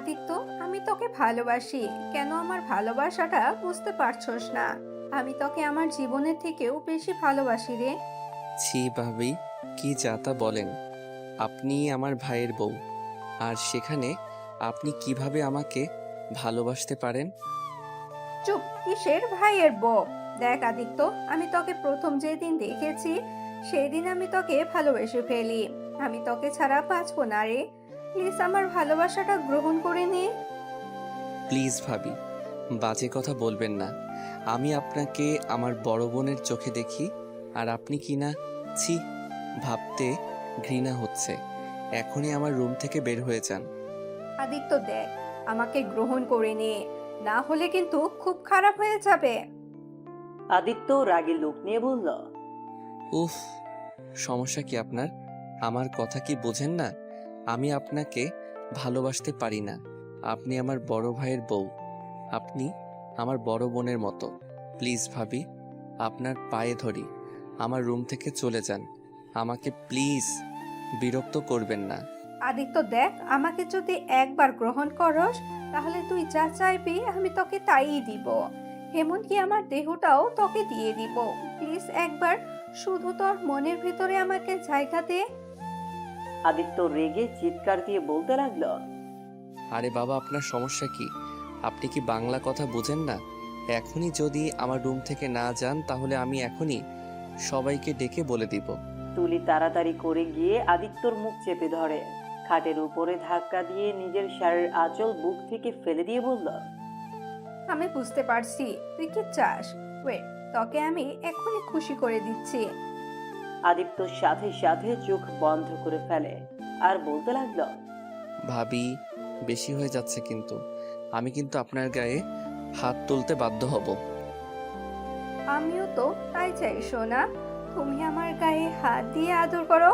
আদিত্য, আমি তোকে ভালোবাসি। কেন আমার ভালোবাসাটা বুঝতে পারছস না? আমি তোকে আমার জীবনের থেকেও বেশি ভালোবাসি রে। ছি ভাবি, কি যা তা বলেন। আপনি আমার ভাইয়ের বউ, আর সেখানে আপনি কিভাবে আমাকে ভালোবাসতে পারেন? চুপ! কিসের ভাইয়ের বউ? দেখ আদিত্য, আমি তোকে প্রথম যেদিন দেখেছি সেই দিন আমি তোকে ভালোবেসে ফেলি। আমি তোকে ছাড়া বাঁচবো না রে। প্লিজ আমার ভালোবাসাটা গ্রহণ করে নে। প্লিজ ভাবি, বাজে কথা বলবেন না। আমি আপনাকে আমার বড় বোনের চোখে দেখি, আর আপনি কি না। ছি, ভাবতে ঘৃণা হচ্ছে। এখনই আমার রুম থেকে বের হয়ে যান। আদিত্য দেখ, আমাকে গ্রহণ করে নে, না হলে কিন্তু খুব খারাপ হয়ে যাবে। আদিত্য রাগে লোক নিয়ে বলল, উফ, সমস্যা কি আপনার? আমার কথা কি বোঝেন না? আমি আপনাকে ভালোবাসতে পারি না। আপনি আমার বড় ভাইয়ের বউ, আপনি আমার বড় বোনের মতো। প্লিজ ভাবি, আপনার পায়ে ধরি, আমার রুম থেকে চলে যান। আমাকে প্লিজ বিরক্ত করবেন না। আদিত্য দেখ, আমাকে যদি একবার গ্রহণ করস তাহলে তুই যা চাইবি আমি তোকে তাইই দিব। এমনকি আমার দেহটাও তোকে দিয়ে দিব। প্লিজ একবার শুধু তোর মনের ভিতরে আমাকে জায়গা দে। আদিত্য রেগে চিৎকার দিয়ে বলতে লাগলো, আরে বাবা, আপনার সমস্যা কি? আপনি কি বাংলা কথা বোঝেন না? এখনই যদি আমার রুম থেকে না যান তাহলে আমি এখনই সবাইকে ডেকে বলে দিব। তুলি তাড়াতাড়ি করে গিয়ে আদিত্যর মুখ চেপে ধরে, খাটের উপরে ধাক্কা দিয়ে নিজের শাড়ির আঁচল বুক থেকে ফেলে দিয়ে বলল, আমি বুঝতে পারছি তুই কি চাস। ওয়েট, তোকে আমি এখনই খুশি করে দিচ্ছি। আদিত্যর সাথে সাথে চোখ বন্ধ করে ফেলে আর বলতে লাগলো, ভাবি, বেশি হয়ে যাচ্ছে কিন্তু। আমি কিন্তু আপনার গায়ে হাত তুলতে বাধ্য হব। আমিও তো তাই চাই সোনা, তুমি আমার গায়ে হাত দিয়ে আদর করো।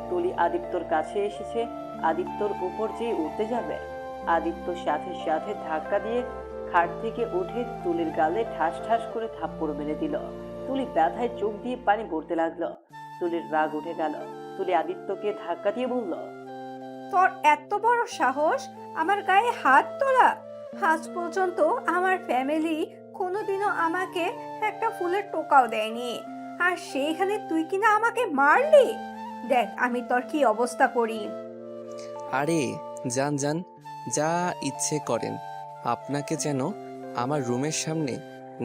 তুলি আদিত্যর কাছে এসেছে আদিত্যর উপর যেই উঠতে যাবে, আদিত্য সাথে সাথে ধাক্কা দিয়ে খাট থেকে উঠে তুলির গালে ঠাস ঠাস করে থাপ্পড় মেরে দিল। তুলি ব্যথায় চোখ দিয়ে পানি পড়তে লাগলো। তুলির রাগ উঠে গেল। তুলি আদিত্যকে ধাক্কা দিয়ে বলল, তোর এত বড় সাহস আমার গায়ে হাত তোলা! আজ পর্যন্ত আমার ফ্যামিলি কোনোদিনও আমাকে একটা ফুলের টোকাও দেয়নি, আর সেইখানে তুই কিনা আমাকে মারলি! দেখ আমি তোর কি অবস্থা করি। আরে যান যান, যা ইচ্ছে করেন। আপনাকে যেন আমার রুমের সামনে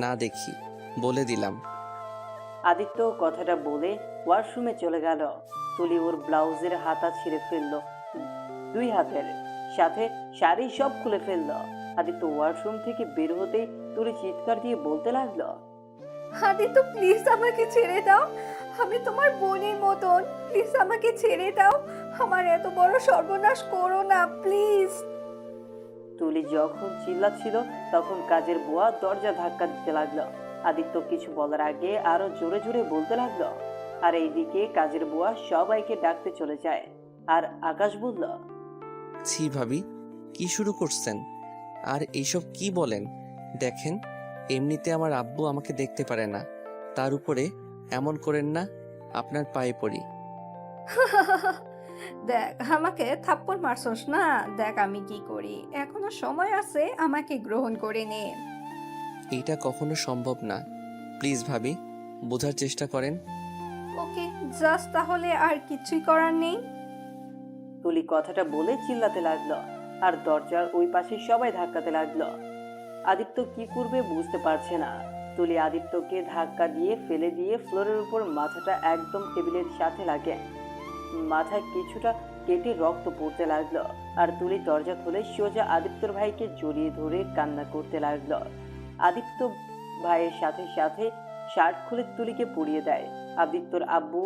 না দেখি, বলে দিলাম। আদিত্য কথাটা বলে ওয়াশরুমে চলে গেল। তুলি ওর ব্লাউজের হাতা ছিঁড়ে ফেললো, দুই হাতের সাথে শাড়ি সব খুলে ফেললো। আদিত্য ওয়াশরুম থেকে বের হতেই তুলি চিৎকার দিয়ে বলতে লাগলো, আদিত্য প্লিজ আমাকে ছেড়ে দাও, আমি তোমার বোনের মতন, প্লিজ আমাকে ছেড়ে দাও, আমার এত বড় সর্বনাশ করো না প্লিজ। তুলি যখন চিল্লাচ্ছিল তখন কাজের বুয়া দরজা ধাক্কা দিতে লাগলো। আদিত্য কিছু বলার আগে আরো জোরে জোরে বলতে লাগলো। আর এইদিকে কাজের বুয়া সবাইকে ডাকতে চলে যায়। আর আকাশ বলল, ছি ভাবি, কি শুরু করছেন? আর এইসব কি বলেন? দেখেন, এমনিতে আমার আব্বু আমাকে দেখতে পারে না, তার উপরে এমন করেন না। আপনার পায়ে পড়ি। দেখ আমাকে থাপ্পড় মারছস না, দেখ আমি কি করি। এখনো সময় আছে, আমাকে গ্রহণ করে নে। এইটা কখনো সম্ভব না। প্লিজ ভাবি, বোঝার চেষ্টা করেন। ওকে, জাস্ট তাহলে আর কিছুই করার নেই। তুলি কথাটা বলে চিল্লাতে লাগলো। আর দরজার ওই পাশে সবাই ধাক্কাতে লাগলো। আদিত্য কি করবে বুঝতে পারছে না। তুলি আদিত্যকে ধাক্কা দিয়ে ফেলে দিয়ে ফ্লোরের উপর মাথাটা একদম টেবিলের সাথে লাগে। মাথায় কিছুটা কেটে রক্ত পড়তে লাগলো। আর তুলি দরজা খুলে সোজা আদিত্যর ভাইকে জড়িয়ে ধরে কান্না করতে লাগলো। আদিত্য ভাইয়ের সাথে সাথে শার্ট খুলে তুলিকে পরিয়ে দেয়। আদিত্যর আব্বু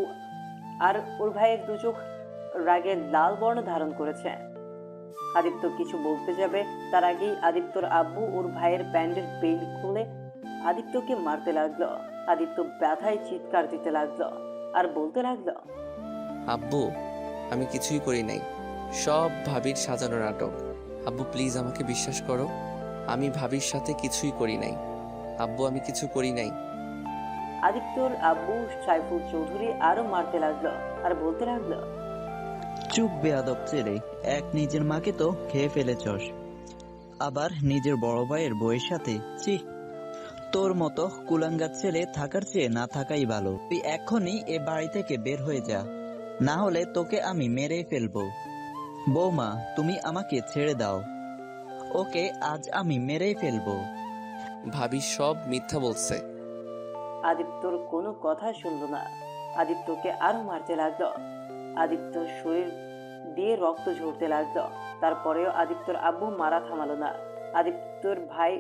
আর ওর ভাইয়ের দু চোখ রাগে লাল বর্ণ ধারণ করেছে। আদিত্য কিছু বলতে যাবে তার আগেই আদিত্যর আব্বু ওর ভাইয়ের প্যান্টের বেল্ট খুলে আদিত্যকে মারতে লাগলো। আদিত্য ব্যথায় চিৎকার দিতে লাগলো আর বলতে লাগলো, আব্বু, আমি কিছুই করি নাই, সব ভাবির সাজানো নাটক। আব্বু প্লিজ আমাকে বিশ্বাস করো, আমি ভাবির সাথে কিছুই করি নাই। আব্বু, আমি কিছু করি নাই। আদিত্যর আব্বু সাইফুল চৌধুরী আরো মারতে লাগলো আর বলতে লাগলো, চুপ বেয়াদব ছেলে, এক নিজের মাকে তো খেয়ে ফেলেছস, আবার নিজের বড় ভাইয়ের বউয়ের সাথে। ছি, তোর মতো কুলাঙ্গার ছেলে থাকার চেয়ে না থাকাই ভালো। তুই এখনই এ বাড়ি থেকে বের হয়ে যা, না হলে তোকে আমি মেরেই ফেলবো। বৌমা, তুমি আমাকে ছেড়ে দাও, ওকে আজ আমি মেরেই ফেলবো। ভাবি সব মিথ্যা বলছে। আদিত্যর কোনো কথা শুনলো না। আদিত্যকে আরো মারতে লাগলো। আদিত্যর শরীর দিয়ে রক্ত ঝরতে লাগলো। তারপরেও আদিত্যর আব্বু মারা থামালো না। আদিত্যর ভাই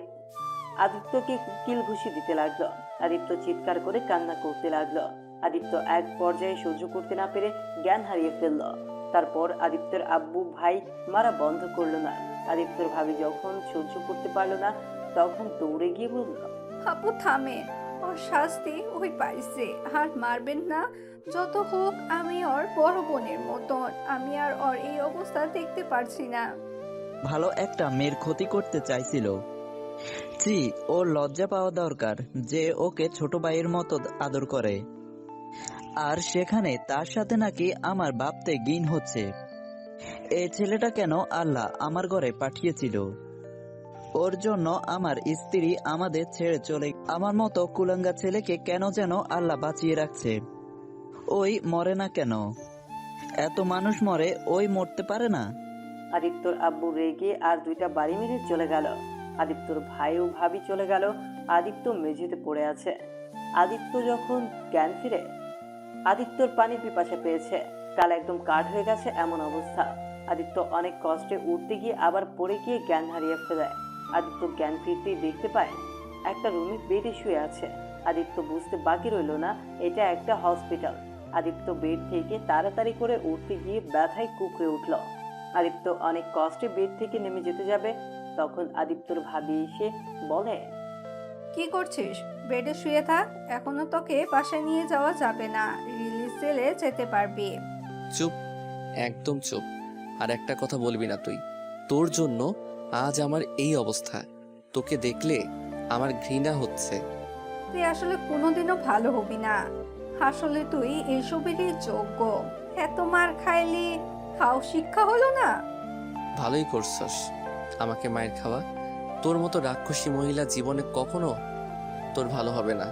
আদিত্যকে কিল ঘুষি দিতে লাগলো। আদিত্য চিৎকার করে কান্না করতে লাগলো। আদিত্য এক পর্যায়ে সহ্য করতে না পেরে জ্ঞান হারিয়ে ফেললো। তারপর আদিত্যর আব্বু ভাই মারা বন্ধ করলো না। আদিত্যর ভাবি যখন সহ্য করতে পারলো না, তখন দৌড়ে গিয়ে বলল, আপু থামে, ওর শাস্তি ওই পাইছে, আর মারবেন না। যত হোক আমি ওর বড় বোনের মতন, আমি আর ওর এই অবস্থা দেখতে পারছি না। ভালো একটা মেয়ের ক্ষতি করতে চাইছিল। ছি, ওর লজ্জা পাওয়া দরকার যে ওকে ছোট ভাইয়ের মতো আদর করে, আর সেখানে তার সাথে নাকি আমার ভাবতে ঘিন হচ্ছে। এই ছেলেটা কেন আল্লাহ আমার ঘরে পাঠিয়েছিল? ওর জন্য আমার স্ত্রী আমাদের ছেড়ে চলে, আমার মতো কুলাঙ্গা ছেলেকে কেন যেন আল্লাহ বাঁচিয়ে রাখছে। ওই মরে না কেন? এত মানুষ মরে, ওই মরতে পারে না? আদিত্যর আব্বু রেগে আর দুইটা বাড়ি মেরে চলে গেল। আদিত্যর ভাই ও ভাবি চলে গেল। আদিত্য মেঝেতে পড়ে আছে। আদিত্য যখন জ্ঞান ফিরে, আদিত্যর পানি পিপাসা পেয়েছে, কাল একদম কাঠ হয়ে গেছে এমন অবস্থা। আদিত্য অনেক কষ্টে উঠতে গিয়ে আবার পড়ে গিয়ে জ্ঞান হারিয়ে ফেলে। আদিত্য জ্ঞান ফিরতেই দেখতে পায় একটা রুমে বেডে শুয়ে আছে। আদিত্য বুঝতে বাকি রইল না এটা একটা হসপিটাল। আদিত্য বেড থেকে তাড়াতাড়ি করে উঠতে গিয়ে ব্যথায় কুঁকড়ে উঠল। আদিত্য অনেক কষ্টে বেড থেকে নেমে যেতে যাবে, তখন আদিত্যর ভাবি এসে বলে, কি করছিস? বেডে শুয়ে থাক, এখনো তোকে বাসায় নিয়ে যাওয়া যাবে না, রিলিজ সেলে যেতে পারবি। চুপ, একদম চুপ। আর একটা কথা বলবি না তুই। তোর জন্য আজ আমার এই অবস্থা। তোকে দেখলে আমার ঘৃণা হচ্ছে। তুই আসলে কোনোদিনও ভালো হবি না। আসলে তুই এসবেরই যোগ্য। এত মার খাইলি, খাও শিক্ষা হলো না। ভালোই করছস আমাকে মায়ের খাওয়া। তোর মতো রাক্ষসী মহিলা জীবনে কখনো তোর ভালো হবে না।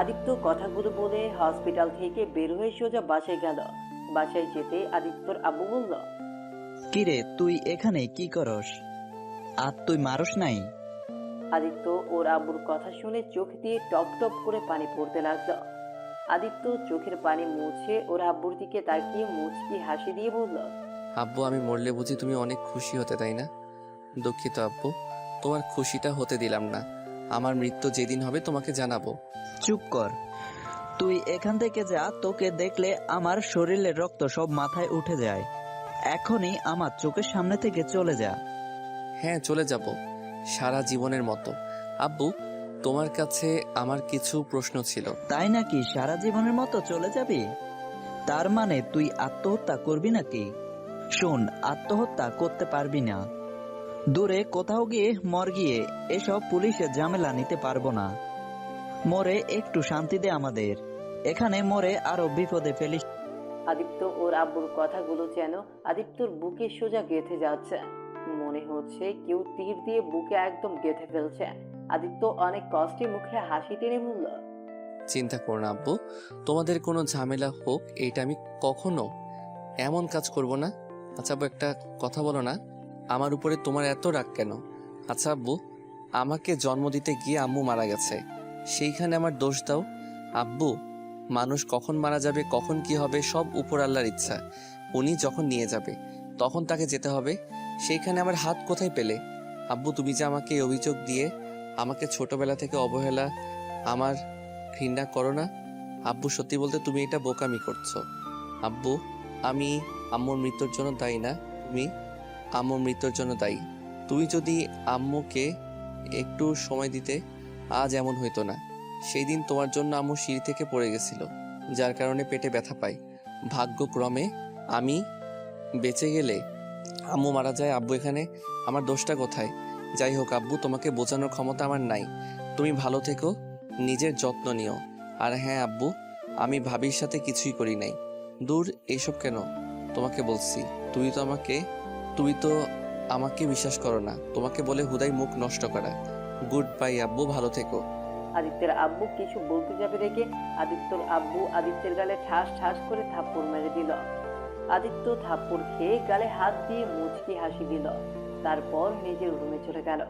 আদিত্য কথাগুলো বলে হসপিটাল থেকে বের হয়ে সোজা বাসায় গেল। বাসায় যেতে আদিত্যর আব্বু বলল, কিরে, তুই এখানে কি করস? আর তুই মারস নাই? আদিত্য ওর আব্বুর কথা শুনে চোখ দিয়ে টপ টপ করে পানি পড়তে লাগলো। আদিত্য চোখের পানি মুছে ওর আব্বুর দিকে তাকিয়ে মুচকি হাসি দিয়ে বলল, আব্বু, আমি মরলে বুঝি তুমি অনেক খুশি হতে, তাই না? দুঃখিত আব্বু, তোমার খুশিটা হতে দিলাম না। আমার মৃত্যু যেদিন হবে তোমাকে জানাবো। চুপ কর, তুই এখান থেকে যা। তোকে দেখলে আমার শরীরের রক্ত সব মাথায় উঠে যায়। এখনই আমার চোখের সামনে থেকে চলে যা। হ্যাঁ, চলে যাব, সারা জীবনের মতো। আব্বু, তোমার কাছে আমার কিছু প্রশ্ন ছিল। তাই নাকি? সারা জীবনের মতো চলে যাবি? তার মানে তুই আত্মহত্যা করবি নাকি? শোন, আত্মহত্যা করতে পারবি না। দূরে কোথাও গিয়ে মর গিয়ে এসব পুলিশের ঝামেলা নিতে পারবো না। মরে একটু শান্তি দে আমাদের। এখানে মরে আরো বিপদে ফেলিস। আদিত্য ওর আব্বুর কথাগুলো যেন আদিত্যর বুকে সোজা গেঁথে যাচ্ছে। মনে হচ্ছে কেউ তীর দিয়ে বুকে একদম গেঁথে ফেলছে। আদিত্য অনেক কষ্টে মুখে হাসি টেনে বলল, চিন্তা করো না আব্বু, তোমাদের কোনো ঝামেলা হোক এইটা আমি কখনো এমন কাজ করব না। আচ্ছা আব্বু, একটা কথা বলো না, আমার উপরে তোমার এত রাগ কেন? আচ্ছা আব্বু, আমাকে জন্ম দিতে গিয়ে আম্মু মারা গেছে, সেইখানে আমার দোষ দাও? আব্বু, মানুষ কখন মারা যাবে, কখন কি হবে, সব উপর আল্লাহর ইচ্ছা। উনি যখন নিয়ে যাবে তখন তাকে যেতে হবে। সেইখানে আমার হাত কোথায় পেলে? আব্বু, তুমি যে আমাকে এই অভিযোগ দিয়ে আমাকে ছোটবেলা থেকে অবহেলা, আমার ঘৃণা করো না। আব্বু, সত্যি বলতে তুমি এটা বোকামি করছো। আব্বু, আমি আম্মুর মৃত্যুর জন্য দায়ী না, তুমি আম্মুর মৃত্যুর জন্য দায়ী। তুমি যদি আম্মুকে একটু সময় দিতে আজ এমন হইতো না। সেই দিন তোমার জন্য আম্মু সিঁড়ি থেকে পড়ে গেছিল, যার কারণে পেটে ব্যথা পাই। ভাগ্যক্রমে আমি বেঁচে গেলে আম্মু মারা যায়। আব্বু, এখানে আমার দোষটা কোথায়? যাই হোক আব্বু, তোমাকে বোঝানোর ক্ষমতা আমার নাই। তুমি ভালো থেকো, নিজের যত্ন নিও। আর হ্যাঁ আব্বু, আমি ভাবির সাথে কিছুই করি নাই। দূর, এসব কেন? তোমাকে বলছি, তুমি তো আমাকে বিশ্বাস করো না। তোমাকে বলে হুদাই মুখ নষ্ট করা। গুড বাই আব্বু, ভালো থেকো। আদিত্যের আব্বু কিছু বলতে যাবে রেগে আদিত্যর আব্বু আদিত্যের গালে ঠাস ঠাস করে থাপ্পড় মেরে দিল। আদিত্য থাপ্পড় খেয়ে গালে হাত দিয়ে মুচকি হাসি দিল। তারপর নিজের রুমে চলে গেল।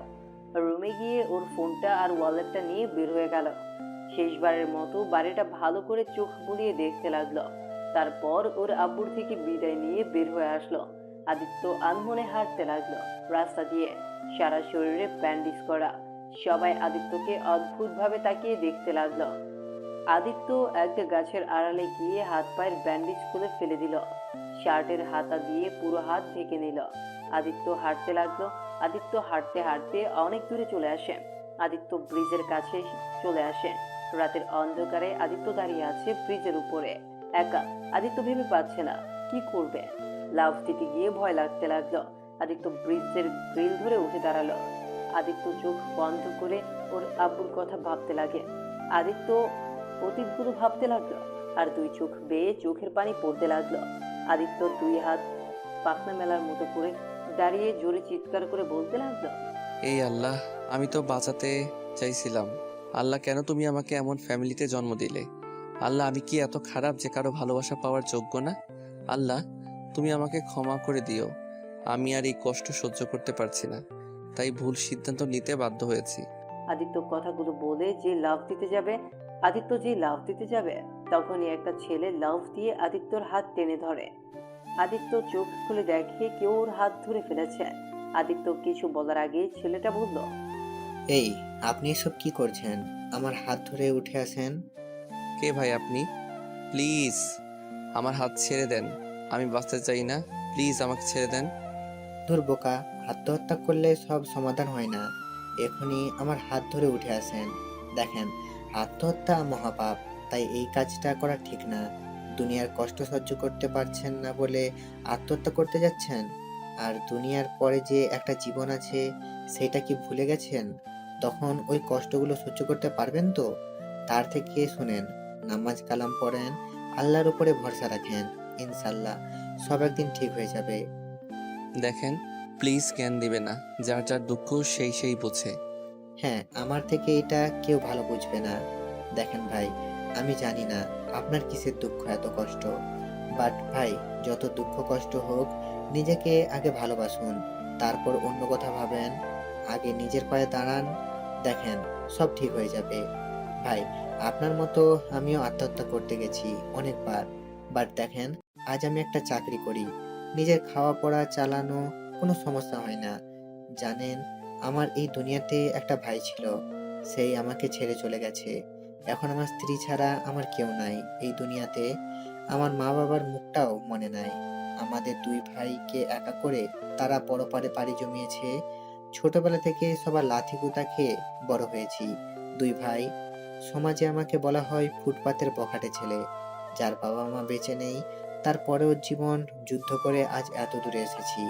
রুমে গিয়ে ওর ফোনটা আর ওয়ালেটটা নিয়ে বের হয়ে গেল। শেষবারের মতো বাড়িটা ভালো করে চোখ বুলিয়ে দেখতে লাগলো। তারপর ওর আব্বুর থেকে বিদায় নিয়ে বের হয়ে আসলো। আদিত্য আনমনে হাঁটতে লাগলো রাস্তা দিয়ে, সারা শরীরে ব্যান্ডেজ করা। সবাই আদিত্যকে অদ্ভুতভাবে তাকিয়ে দেখতে লাগলো। আদিত্য একটা গাছের আড়ালে গিয়ে হাত পায়ের ব্যান্ডেজ খুলে ফেলে দিল। শার্টের হাতা দিয়ে পুরো হাত ঢেকে নিল। আদিত্য হাঁটতে লাগলো। আদিত্য হাঁটতে হাঁটতে অনেক দূরে চলে আসে। আদিত্য ব্রিজের কাছে চলে আসে। রাতের অন্ধকারে আদিত্য দাঁড়িয়ে আছে ব্রিজের উপরে একা। আদিত্য ভেবে পাচ্ছে না কি করবে। লাফ দিতে গিয়ে ভয় লাগতে লাগলো। আদিত্য ব্রিজের গ্রিল ধরে উঠে দাঁড়ালো। আদিত্য চোখ বন্ধ করে ওর আব্বুর কথা ভাবতে লাগে। আদিত্য অতীতগুলো ভাবতে লাগলো আর দুই চোখ বেয়ে চোখের পানি পড়তে লাগলো। আদিত্য দুই হাত পাখনা মেলার মতো করে দাঁড়িয়ে জোরে চিৎকার করে বলতে লাগলো, এই আল্লাহ, আমি তো বাঁচাতে চাইছিলাম। আল্লাহ, কেন তুমি আমাকে এমন ফ্যামিলিতে জন্ম দিলে? আল্লাহ, আমি কি এত খারাপ যে কারো ভালোবাসা পাওয়ার যোগ্য না? আল্লাহ, তুমি আমাকে ক্ষমা করে দিও। আমি আর এই কষ্ট সহ্য করতে পারছি না, তাই ভুল সিদ্ধান্ত নিতে বাধ্য হয়েছি। আদিত্য কথাগুলো বলে যে লাফ দিতে যাবে তখনই একটা ছেলে লাফ দিয়ে আদিত্যর হাত টেনে ধরে। আদিত্য চোখ খুলে দেখে কেউ ওর হাত ধরে ফেলেছে। আদিত্য কিছু বলার আগে ছেলেটা বলল, এই, আপনি এসব কি করছেন? আমার হাত ধরে উঠে আসেন। কে ভাই আপনি? প্লিজ আমার হাত ছেড়ে দেন। আমি বাঁচতে চাই না, প্লিজ আমাকে ছেড়ে দেন। ধুর বোকা, আত্মহত্যা করলে সব সমাধান হয় না। এখনই আমার হাত ধরে উঠে আসেন। দেখেন, আত্মহত্যা মহাপাপ, তাই এই কাজটা করা ঠিক না। দুনিয়ার কষ্ট সহ্য করতে পারছেন না বলে আত্মহত্যা করতে যাচ্ছেন। আর দুনিয়ার পরে যে একটা জীবন আছে, সেটা কি ভুলে গেছেন? তখন ওই কষ্টগুলো সহ্য করতে পারবেন তো? তার থেকে শুনেন, নামাজ কালাম পড়েন, আল্লাহর উপরে ভরসা রাখেন। ইনশাল্লাহ সব একদিন ঠিক হয়ে যাবে। দেখেন, প্লিজ জ্ঞান দিবে না। যার যার দুঃখ সেই সেই বোঝে। হ্যাঁ, আমার থেকে এটা কেউ ভালো বুঝবে না। দেখেন ভাই, আমি জানি না আপনার কিসের দুঃখ, এত কষ্ট। বাট ভাই, যত দুঃখ কষ্ট হোক, নিজেকে আগে ভালোবাসুন, তারপর অন্য কথা ভাবেন। আগে নিজের পায়ে দাঁড়ান, দেখেন সব ঠিক হয়ে যাবে। ভাই, আপনার মতো আমিও আত্মহত্যা করতে গেছি অনেকবার। বাট দেখেন, আজ আমি একটা চাকরি করি, নিজের খাওয়া পড়া চালানো কোনো সমস্যা হয় না। জানেন, আমার এই দুনিয়াতে একটা ভাই ছিল, সেই আমাকে ছেড়ে চলে গেছে। এখন আমার স্ত্রী ছাড়া আমার কেউ নাই এই দুনিয়াতে। আমার মা বাবার মুখটাও মনে নাই। আমাদের দুই ভাইকে একা করে তারা পরপারে পাড়ি জমিয়েছে। ছোটবেলা থেকে সবার লাথি গুঁতা খেয়ে বড় হয়েছি দুই ভাই। সমাজে আমাকে বলা হয় ফুটপাতের বখাটে ছেলে, যার বাবা মা বেঁচে নেই। তারপরেও জীবন যুদ্ধ করে আজ এত দূরে এসেছি।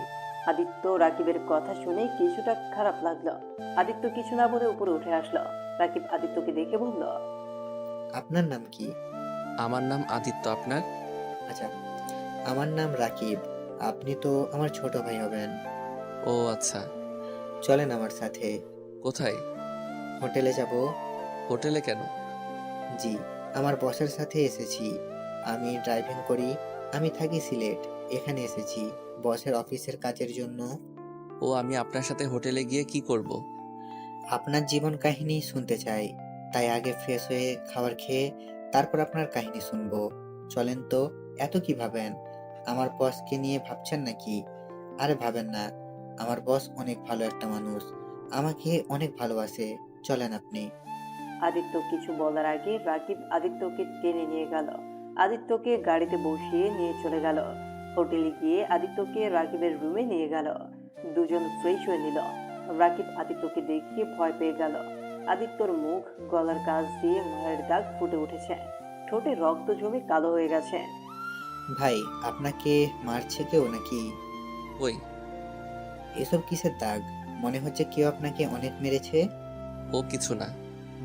আদিত্য রাকিবের কথা শুনে কিছুটা খারাপ লাগলো। আদিত্য কিছু না বলে উপরে উঠে আসলো। রাকিব আদিত্যকে দেখে বলল, আপনার নাম কি? আমার নাম আদিত্য, আপনার? আচ্ছা, আমার নাম রাকিব। আপনি তো আমার ছোট ভাই হবেন। ও আচ্ছা। চলেন আমার সাথে। কোথায়? হোটেলে যাব। হোটেলে কেন? জি, আমার বসের সাথে এসেছি। আমি ড্রাইভিং করি। আমি থাকি সিলেট। এখানে এসেছি বসের অফিসের কাজের জন্য। ও, আমি আপনার সাথে হোটেলে গিয়ে কি করব? আপনার জীবন কাহিনী শুনতে চাই, তাই আগে ফ্রেশ হয়ে খাবার খেয়ে তারপর আপনার কাহিনী শুনবো। চলেন তো। এত কি ভাবেন? আমার বসকে নিয়ে ভাবছেন নাকি? আরে ভাবেন না, আমার বস অনেক ভালো একটা মানুষ, আমাকে অনেক ভালোবাসে। চলেন আপনি। আদিত্য কিছু বলার আগে রাকিব আদিত্যকে টেনে নিয়ে গেল। আদিত্যকে গাড়িতে বসিয়ে নিয়ে চলে গেল। হোটেলে গিয়ে আদিত্যকে রাকিবের রুমে নিয়ে গেল। দুজন ফ্রেশ হয়ে নিল। রাকিব আদিত্যকে দেখিয়ে ভয় পেয়ে গেল। আদিত্যর মুখ, গলার কাছ দিয়ে মায়ের দাগ ফুটে উঠেছে। ঠোঁটে রক্ত জমে কালো হয়ে গেছে। ভাই, আপনাকে মারছে কেউ নাকি? ওই, এসব কিসের দাগ? মনে হচ্ছে কেউ আপনাকে অনেক মেরেছে। ও কিছু না।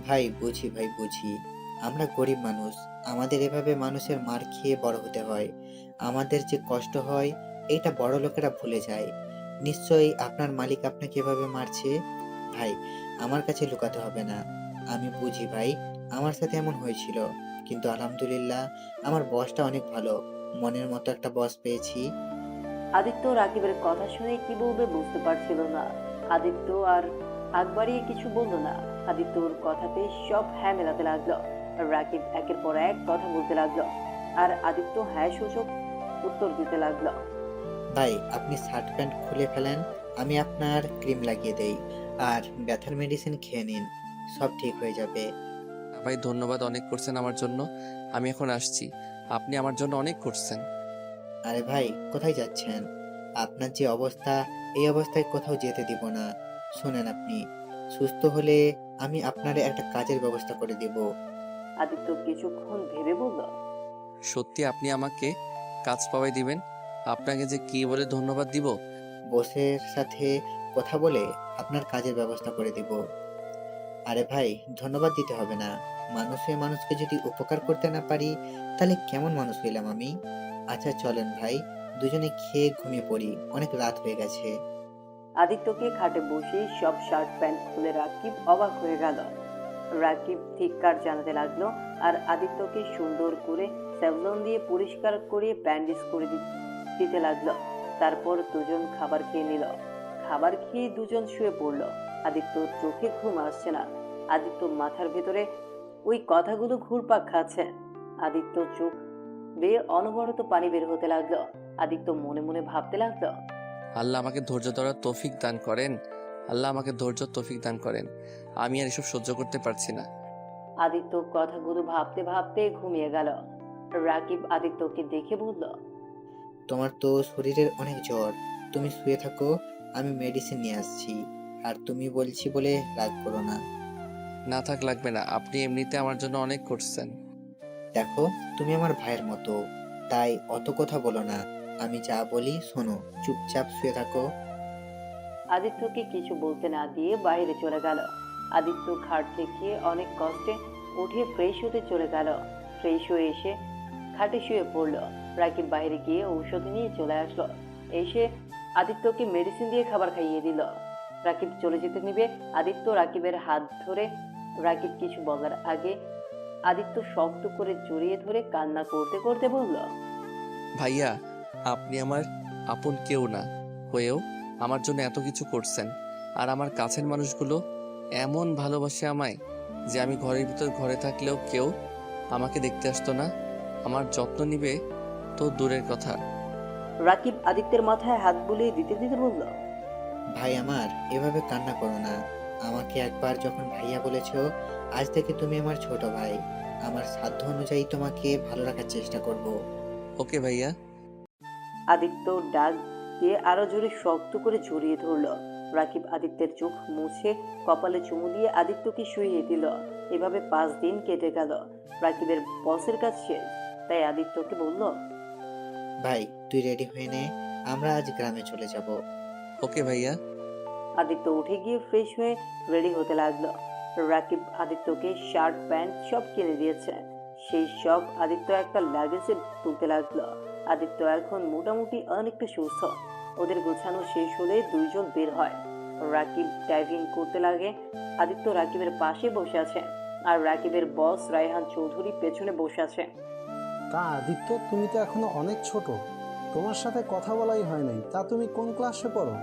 ভাই বুঝি, ভাই বুঝি, আমরা গরিব মানুষ, আমাদের এভাবে মানুষের মার খেয়ে বড় হতে হয়। আমাদের যে কষ্ট হয় এটা বড় লোকেরা ভুলে যায়। নিশ্চয়ই আপনার মালিক আপনাকে এভাবে মারছে। ভাই, আমার কাছে লুকাতে হবে না, আমি বুঝি ভাই, আমার সাথে এমন হয়েছিল। কিন্তু আলহামদুলিল্লাহ, আমার বসটা অনেক ভালো, মনের মতো একটা বস পেয়েছি। আদিত্য রাকিবের কথা শুনে কি বলবে বুঝতে পারছিল না। আদিত্য আর আগ বাড়িয়ে কিছু বলল না। আদিত্যর কথাতে সব হ্যাঁ মেলাতে লাগলো। রাকিব একের পর এক কথা বলতে লাগলো, আর আদিত্য হ্যাঁ সূচক উত্তর দিতে লাগলো। ভাই, আপনি শার্ট প্যান্ট খুলে ফেলেন, আমি আপনার ক্রিম লাগিয়ে দেই, আর ব্যথার মেডিসিন খেয়ে নিন, সব ঠিক হয়ে যাবে। ভাই ধন্যবাদ, অনেক করছেন আমার জন্য। আমি এখন আসছি। আপনি আমার জন্য অনেক করছেন। আরে ভাই, কোথায় যাচ্ছেন? আপনার যে অবস্থা, এই অবস্থায় কোথাও যেতে দিব না। শোনেন, আপনি সুস্থ হলে আমি আপনার একটা কাজের ব্যবস্থা করে দেব। আদিত্য কিছুক্ষণ ভেবে বলল, সত্যি আপনি আমাকে কাজ পাওয়াই দিবেন? আপনাকে যে কি বলে ধন্যবাদ দিব। বসের সাথে কথা বলে আপনার কাজের ব্যবস্থা করে দেব। আরে ভাই, ধন্যবাদ দিতে হবে না। মানুষ হয়ে মানুষকে যদি উপকার করতে না পারি, তাহলে কেমন মানুষ হইলাম আমি? আচ্ছা চলেন ভাই, দুজনে খেয়ে ঘুমিয়ে পড়ি, অনেক রাত হয়ে গেছে। আদিত্যকে খাটে বসে সব শার্ট প্যান্ট খুলে রাকিব অবাক হয়ে গেল। রাকিব ধিক্কার জানাতে লাগলো, আর আদিত্যকে সুন্দর করে স্যাভলন দিয়ে পরিষ্কার করে ব্যান্ডেজ করে দিতে লাগলো। তারপর দুজন খাবার খেয়ে নিল। খাবার খেয়ে দুজন শুয়ে পড়ল। আদিত্যর চোখে ঘুম আসছে না। আদিত্য মাথার ভেতরে ওই কথাগুলো ঘুরপাক খাচ্ছে। আদিত্য চোখ বেয়ে অনবরত পানি বের হতে লাগলো। আদিত্য মনে মনে ভাবতে লাগলো, আল্লাহ আমাকে ধৈর্য ধরার তৌফিক দান করেন। আল্লাহ আমাকে ধৈর্য তৌফিক দান করেন। আমি আর এসব সহ্য করতে পারছি না। আদিত্য কথাগুলো ভাবতে ভাবতে ঘুমিয়ে গেল। রাকিব আদিত্যকে দেখে বলল, তোমার তো শরীরের অনেক জ্বর, তুমি শুয়ে থাকো, আমি মেডিসিন নিয়ে আসছি। আর তুমি বলছি বলে রাগ করো না। না থাক, লাগবে না। আপনি এমনিতে আমার জন্য অনেক করছেন। দেখো, তুমি আমার ভাইয়ের মতো, তাই অত কথা বলো না। আমি যা বলি শোনো, চুপচাপ শুয়ে থাকো। আদিত্যকে কিছু বলতে না দিয়ে বাইরে চলে গেল। আদিত্য খাট থেকে অনেক কষ্টে উঠে ফ্রেশ হতে চলে গেল। ফ্রেশ হয়ে এসে খাটে শুয়ে পড়লো। রাকিব বাইরে গিয়ে ঔষধ নিয়ে চলে আসলো। এসে আদিত্যকে মেডিসিন দিয়ে খাবার খাইয়ে দিল। রাকিব চলে যেতে নিবে, আদিত্য রাকিবের হাত ধরে, রাকিব কিছু বলার আগে আদিত্য শক্ত করে জড়িয়ে ধরে কান্না করতে করতে বলল, ভাইয়া, আপনি আমার আপন কেউ না হয়েও আমার জন্য এত কিছু করছেন। আর আমার কাছের মানুষগুলো এমন ভালোবাসে আমায় যে আমি ঘরের ভিতর ঘরে থাকলেও কেউ আমাকে দেখতে আসতো না। আমার যত্ন নিবে তো দূরের কথা। রাকিব আদিত্যের মাথায় হাত বুলিয়ে দিতে দিতে বলল, ভাই আমার, এভাবে কান্না করো না। আমাকে একবার যখন ভাইয়া বলেছো, আজ থেকে তুমি আমার ছোট ভাই। আমার সাধ্য অনুযায়ী তোমাকে ভালো রাখার চেষ্টা করব। ওকে ভাইয়া। আদিত্য ডাক দিয়ে আরো জোরে শক্ত করে জড়িয়ে ধরল। রাকিব আদিত্যের চোখ মুছে কপালে চুমু দিয়ে আদিত্যকে শুইয়ে দিল। এভাবে 5 দিন কেটে গেল। রাকিবের বসের কাজ শেষ, তাই আদিত্যকে বলল, ভাই, তুই রেডি হয়ে নে, আমরা আজ গ্রামে চলে যাব। ওকে ভাইয়া। আদিত্য উঠে গিয়ে ফ্রেশ হয়ে রেডি হতে লাগলো। রাকিব আদিত্যকে শার্ট প্যান্ট সব কিনে দিয়েছে। সেই সব আদিত্য একটা লাগেজে তুলতে লাগলো। আদিত্য এখন মোটামুটি অনেকটা সুস্থ। ওদের গোছানো শেষ হলে দুইজন বের হয়। রাকিব ড্রাইভিং করতে লাগে। আদিত্য রাকিবের পাশে বসে আছে, আর রাকিবের বস রায়হান চৌধুরী পেছনে বসে আছে। তা আদিত্য, তুমি তো এখনো অনেক ছোট, তোমার সাথে কথা বলাই হয় নাই। তা তুমি কোন ক্লাসে পড়ো?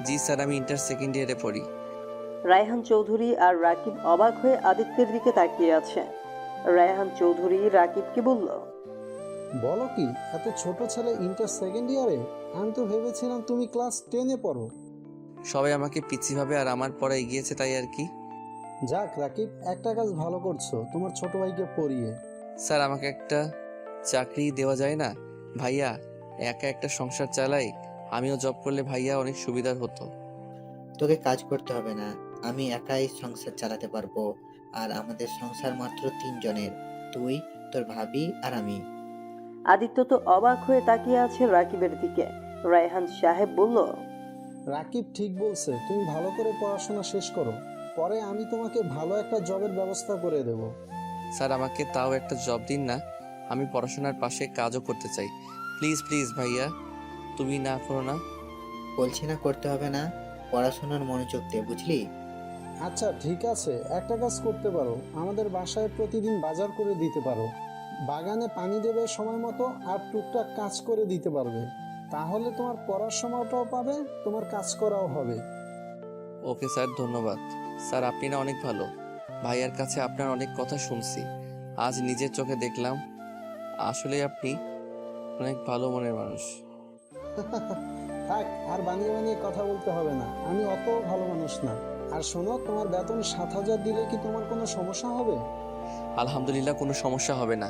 জি স্যার, আমি ইন্টার সেকেন্ড ইয়ারে পড়ি। রায়হান চৌধুরী আর রাকিব অবাক হয়ে আদিত্যের দিকে তাকিয়ে আছে। রায়হান চৌধুরী রাকিবকে বলল, বলো কি, এত ছোট ছেলে ইন্টার সেকেন্ড ইয়ারে? আমি তো ভেবেছিলাম তুমি ক্লাস 10-এ পড়ো। সবাই আমাকে পিচ্ছি ভাবে আর আমার পড়া এগিয়েছে, তাই আর কি। যাক রাকিব, একটা কাজ ভালো করছো, তোমার ছোট ভাইকে পড়িয়ে। স্যার, আমাকে একটা চাকরি দেওয়া যায় না? ভাইয়া একা একটা সংসার চালাই, আমিও জব করলে ভাইয়া অনেক সুবিধার হতো। তোকে কাজ করতে হবে না, আমি একাই সংসার চালাতে পারবো। আর আমাদের সংসার মাত্র 3 জনের, তুই, তোর ভাবি আর আমি। আদিত্য তো অবাক হয়ে তাকিয়ে আছে রাকিবের দিকে। রায়হান সাহেব বলল, রাকিব ঠিক বলছে, তুমি ভালো করে পড়াশোনা শেষ করো, পরে আমি তোমাকে ভালো একটা জবের ব্যবস্থা করে দেব। স্যার আমাকে তাও একটা জব দিন না, আমি পড়াশোনার পাশে কাজও করতে চাই। প্লিজ প্লিজ ভাইয়া, তুমি না করো না। বলছি না করতে হবে না, পড়াশোনার মনোযোগ দে, বুঝলি? আচ্ছা ঠিক আছে, একটা কাজ করতে পারো, আমাদের বাসায় প্রতিদিন বাজার করে দিতে পারো, বাগানে পানি দেবে সময় মতো, আর টুকটাক কাজ করে দিতে পারবে। তাহলে তোমার পড়ার সময়টাও পাবে, তোমার কাজ করাও হবে। ওকে স্যার, ধন্যবাদ। স্যার আপনি না অনেক ভালো। ভাইয়ার কাছে আপনার অনেক কথা শুনছি, আজ নিজের চোখে দেখলাম। আসলে আপনি অনেক ভালো মনের মানুষ। থাক, আর বানিয়ে বানিয়ে কথা বলতে হবে না, আমি অত ভালো মানুষ না। আর শোনো, তোমার বেতন 7,000 দিলে কি তোমার কোনো সমস্যা হবে? আলহামদুলিল্লাহ, কোনো সমস্যা হবে না।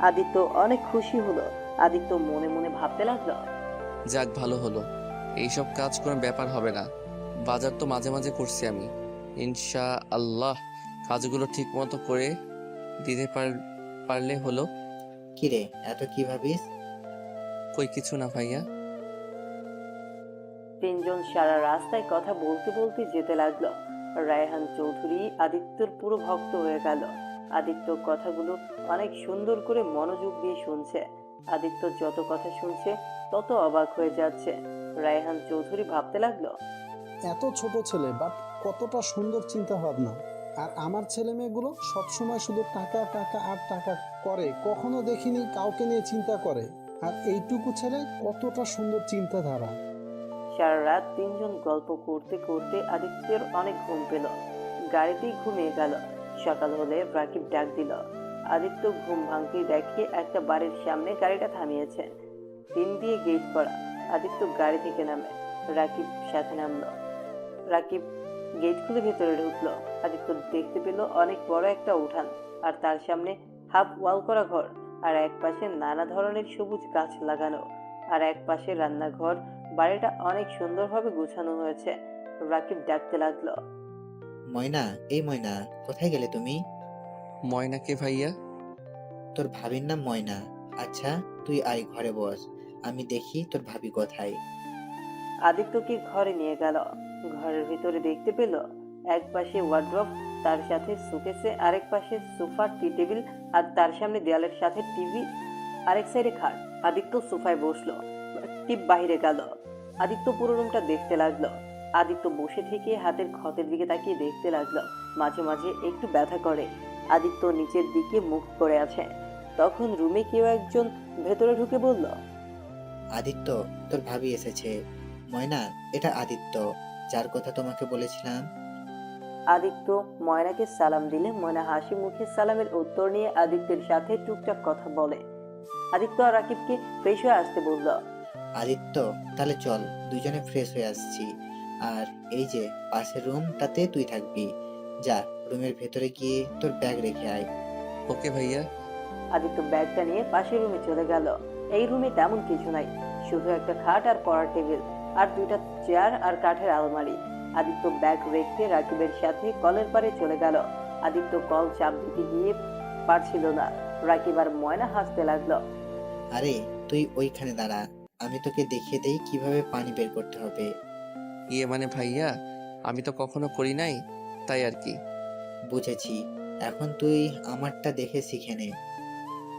আদিত্য অনেক খুশি হলো। আদিত্য মনে মনে ভাবতে লাগলো, যাক ভালো হলো, এইসব কাজ কোনো ব্যাপার হবে না। বাজার তো মাঝে মাঝে করছি আমি, ইনশা আল্লাহ কাজগুলো ঠিক মতো করে দিতে পারলে হলো। কিরে, এত কি ভাবিস? কই কিছু না ভাইয়া। তিনজন সারা রাস্তায় কথা বলতে বলতে যেতে লাগলো। রায়হান চৌধুরী আদিত্যর পুরো ভক্ত হয়ে গেল। আদিত্য কথাগুলো অনেক সুন্দর করে মনোযোগ দিয়ে শুনছে। আদিত্য যত কথা শুনছে তত অবাক হয়ে যাচ্ছে। রায়হান চৌধুরী ভাবতে লাগলো, এত ছোট ছেলে, বাট কতটা সুন্দর চিন্তা ভাবনা। আর আমার ছেলে মেয়েগুলো সবসময় শুধু টাকা টাকা আর টাকা করে, কখনো দেখিনি কাউকে নিয়ে চিন্তা করে। আর এইটুকু ছেলে কতটা সুন্দর চিন্তাধারা। সারা রাত তিনজন গল্প করতে করতে আদিত্যের অনেক ঘুম পেল। গাড়িতেই ঘুমিয়ে গেল। সকাল হলে রাকিব ডাক দিল। আদিত্য ঘুম ভাঙতেই দেখে একটা বাড়ির সামনে গাড়িটা থামিয়েছে, টিন দিয়ে গেট করা। আদিত্য গাড়ি থেকে নামে, রাকিব সাথে নামলো। রাকিব গেট খুলে ভেতরে ঢুকলো। আদিত্য দেখতে পেল অনেক বড় একটা উঠান, আর তার সামনে হাফ ওয়াল করা ঘর, আর এক পাশে নানা ধরনের সবুজ গাছ লাগানো, আর এক পাশে রান্নাঘর। বাড়িটা অনেক সুন্দরভাবে গুছানো হয়েছে। রাকিব ডাকতে লাগলো, ময়না, এই ময়না, কোথায় গেলে তুমি? ময়নাকে ভাইয়া? তোর ভাবির নাম ময়না। আচ্ছা, তুই আয় ঘরে বস, আমি দেখি তোর ভাবি কোথায়। আদিত্যকে ঘরে নিয়ে গেল। ঘরের ভিতরে দেখতে পেল এক পাশে ওয়ার্ড্রপ, তার সাথে সুকেসে, আরেক পাশে সোফা, টি টেবিল, আর তার সামনে দেয়ালের সাথে টিভি, আরেক সাইডে খাট। আদিত্য সোফায় বসলো, টিপ বাহিরে গেল। আদিত্য পুরো রুমটা দেখতে লাগলো। আদিত্য বসে থেকে হাতের ক্ষতের দিকে তাকিয়ে দেখতে লাগলো। মাঝে মাঝে একটু ব্যথা করে। আদিত্য নিচের দিকে মুখ করে আছে। তখন রুমে কেউ একজন ভেতরে ঢুকে বলল, আদিত্য, তোর ভাবি এসেছে। ময়না, এটা আদিত্য, যার কথা তোমাকে বলেছিলাম। আদিত্য ময়নাকে সালাম দিলে ময়না হাসি মুখে সালামের উত্তর নিয়ে আদিত্যের সাথে টুকটাক কথা বলে। আদিত্য আর রাকিবকে ফ্রেশ হয়ে আসতে বলল। আদিত্য, তাহলে চল, দুজনে ফ্রেশ হয়ে আসছি। আর এই যে পাশের রুমটাতে তুই থাকবি, যা রুমের ভেতরে গিয়ে তোর ব্যাগ রেখে আয়। ওকে ভাইয়া। আদিত্য ব্যাগটা নিয়ে পাশের রুমে চলে গেল। এই রুমে তেমন কিছু নাই, শুধু একটা খাট আর পড়ার টেবিল, আর দুইটা চেয়ার আর কাঠের আলমারি। আদিত্য ব্যাগ রেখে রাকিবের সাথে কলের পাড়ে চলে গেল। আদিত্য কল চাপ দিতে গিয়ে পারছিল না। রাকিব আর ময়না হাসতে লাগলো। আরে, তুই ওইখানে দাঁড়া, আমি তোকে দেখিয়ে দেই কিভাবে পানি বের করতে হবে। ইয়ে মানে ভাইয়া, আমি তো কখনো করি নাই, তাই আর কি। বুঝেছি, এখন তুই আমারটা দেখে শিখে নে।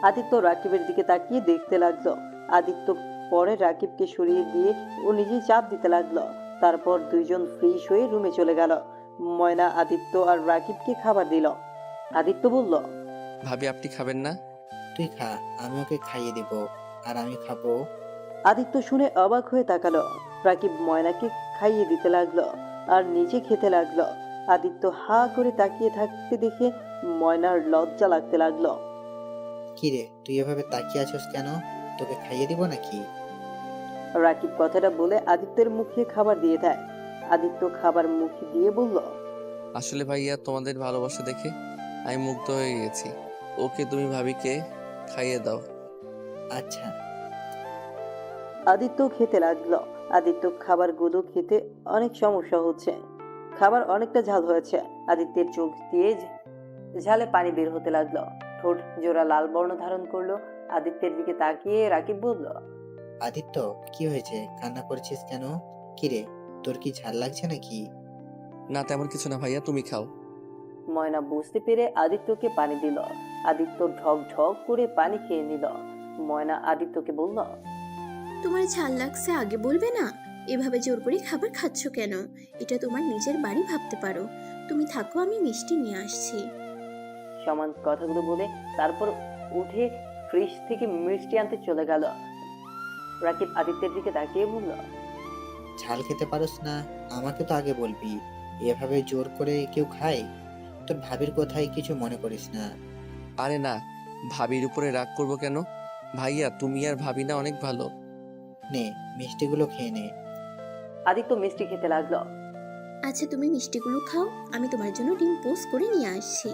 আদিত্য রাকিবের দিকে তাকিয়ে দেখতে লাগলো। আদিত্য পরে রাকিবকে সরিয়ে দিয়ে ও নিজেই চাপ দিতে লাগলো। তারপর দুইজন ফ্রেশ হয়ে রুমে চলে গেল। ময়না আদিত্য আর রাকিবকে খাবার দিল। আদিত্য বলল, ভাবি আপনি খাবেন না? তুই খা, আমি ওকে খাইয়ে দিব, আর আমি খাবো। আদিত্য শুনে অবাক হয়ে তাকালো। রাকিব ময়নাকে খাইয়ে দিতে লাগলো আর নিজে খেতে লাগলো। আদিত্য হা করে তাকিয়ে থাকতে দেখে ময়নার লজ্জা লাগতে লাগলো। কিরে, তুই এভাবে তাকিয়ে আছিস কেন? তোকে খাইয়ে দিব নাকি? রাকিব কথাটা বলে আদিত্যের মুখে খাবার দিয়ে দেয়। আদিত্য খাবার মুখে দিয়ে বলল, আসলে ভাইয়া তোমাদের ভালোবাসা দেখে আমি মুগ্ধ হয়ে গেছি। ওকে তুমি ভাবিকে খাইয়ে দাও। আচ্ছা। আদিত্য খেতে লাগলো। আদিত্য খাবারগুলো খেতে অনেক সমস্যা হচ্ছে। খাবার অনেকটা ঝাল হয়েছে। আদিত্যের চোখ দিয়ে ঝালে পানি বের হতে লাগলো। ঠোঁট জোড়া লাল বর্ণ ধারণ করলো। আদিত্যের দিকে তাকিয়ে রাকিব বলল, আদিত্য, কি হয়েছে, কান্না করছিস কেন? কিরে, তোর কি ঝাল লাগছে নাকি? না তেমন কিছু না ভাইয়া, তুমি খাও। ময়না বুঝতে পেরে আদিত্যকে পানি দিল। আদিত্য ঢক ঢক করে পানি খেয়ে নিল। ময়না আদিত্যকে বলল, তোমার ঝাল লাগছে আগে বলবে না? এভাবে জোর করে খাবার খাচ্ছ কেন? এটা তোমার নিজের বাড়ি ভাবতে পারো। তুমি থাকো, আমি মিষ্টি নিয়ে আসছি। সমান কথাগুলো বলে তারপর উঠে ফ্রিজ থেকে মিষ্টি আনতে চলে গেল। রাকিব আদিত্যের দিকে তাকিয়ে বলল, ঝাল খেতে পারোস না? আমাকে তো আগে বলবি। এভাবে জোর করে কেউ খায়? তোর ভাবির কথাই কিছু মনে করিস না। আরে না, ভাবির উপরে রাগ করবো কেন? ভাইয়া তুমি আর ভাবি না অনেক ভালো। নে, মিষ্টিগুলো খেয়ে নে। আদিত্য মিষ্টি খেতে লাগলো। আচ্ছা তুমি মিষ্টিগুলো খাও, আমি তোমার জন্য ডিম পোস্ট করে নিয়ে আসছি।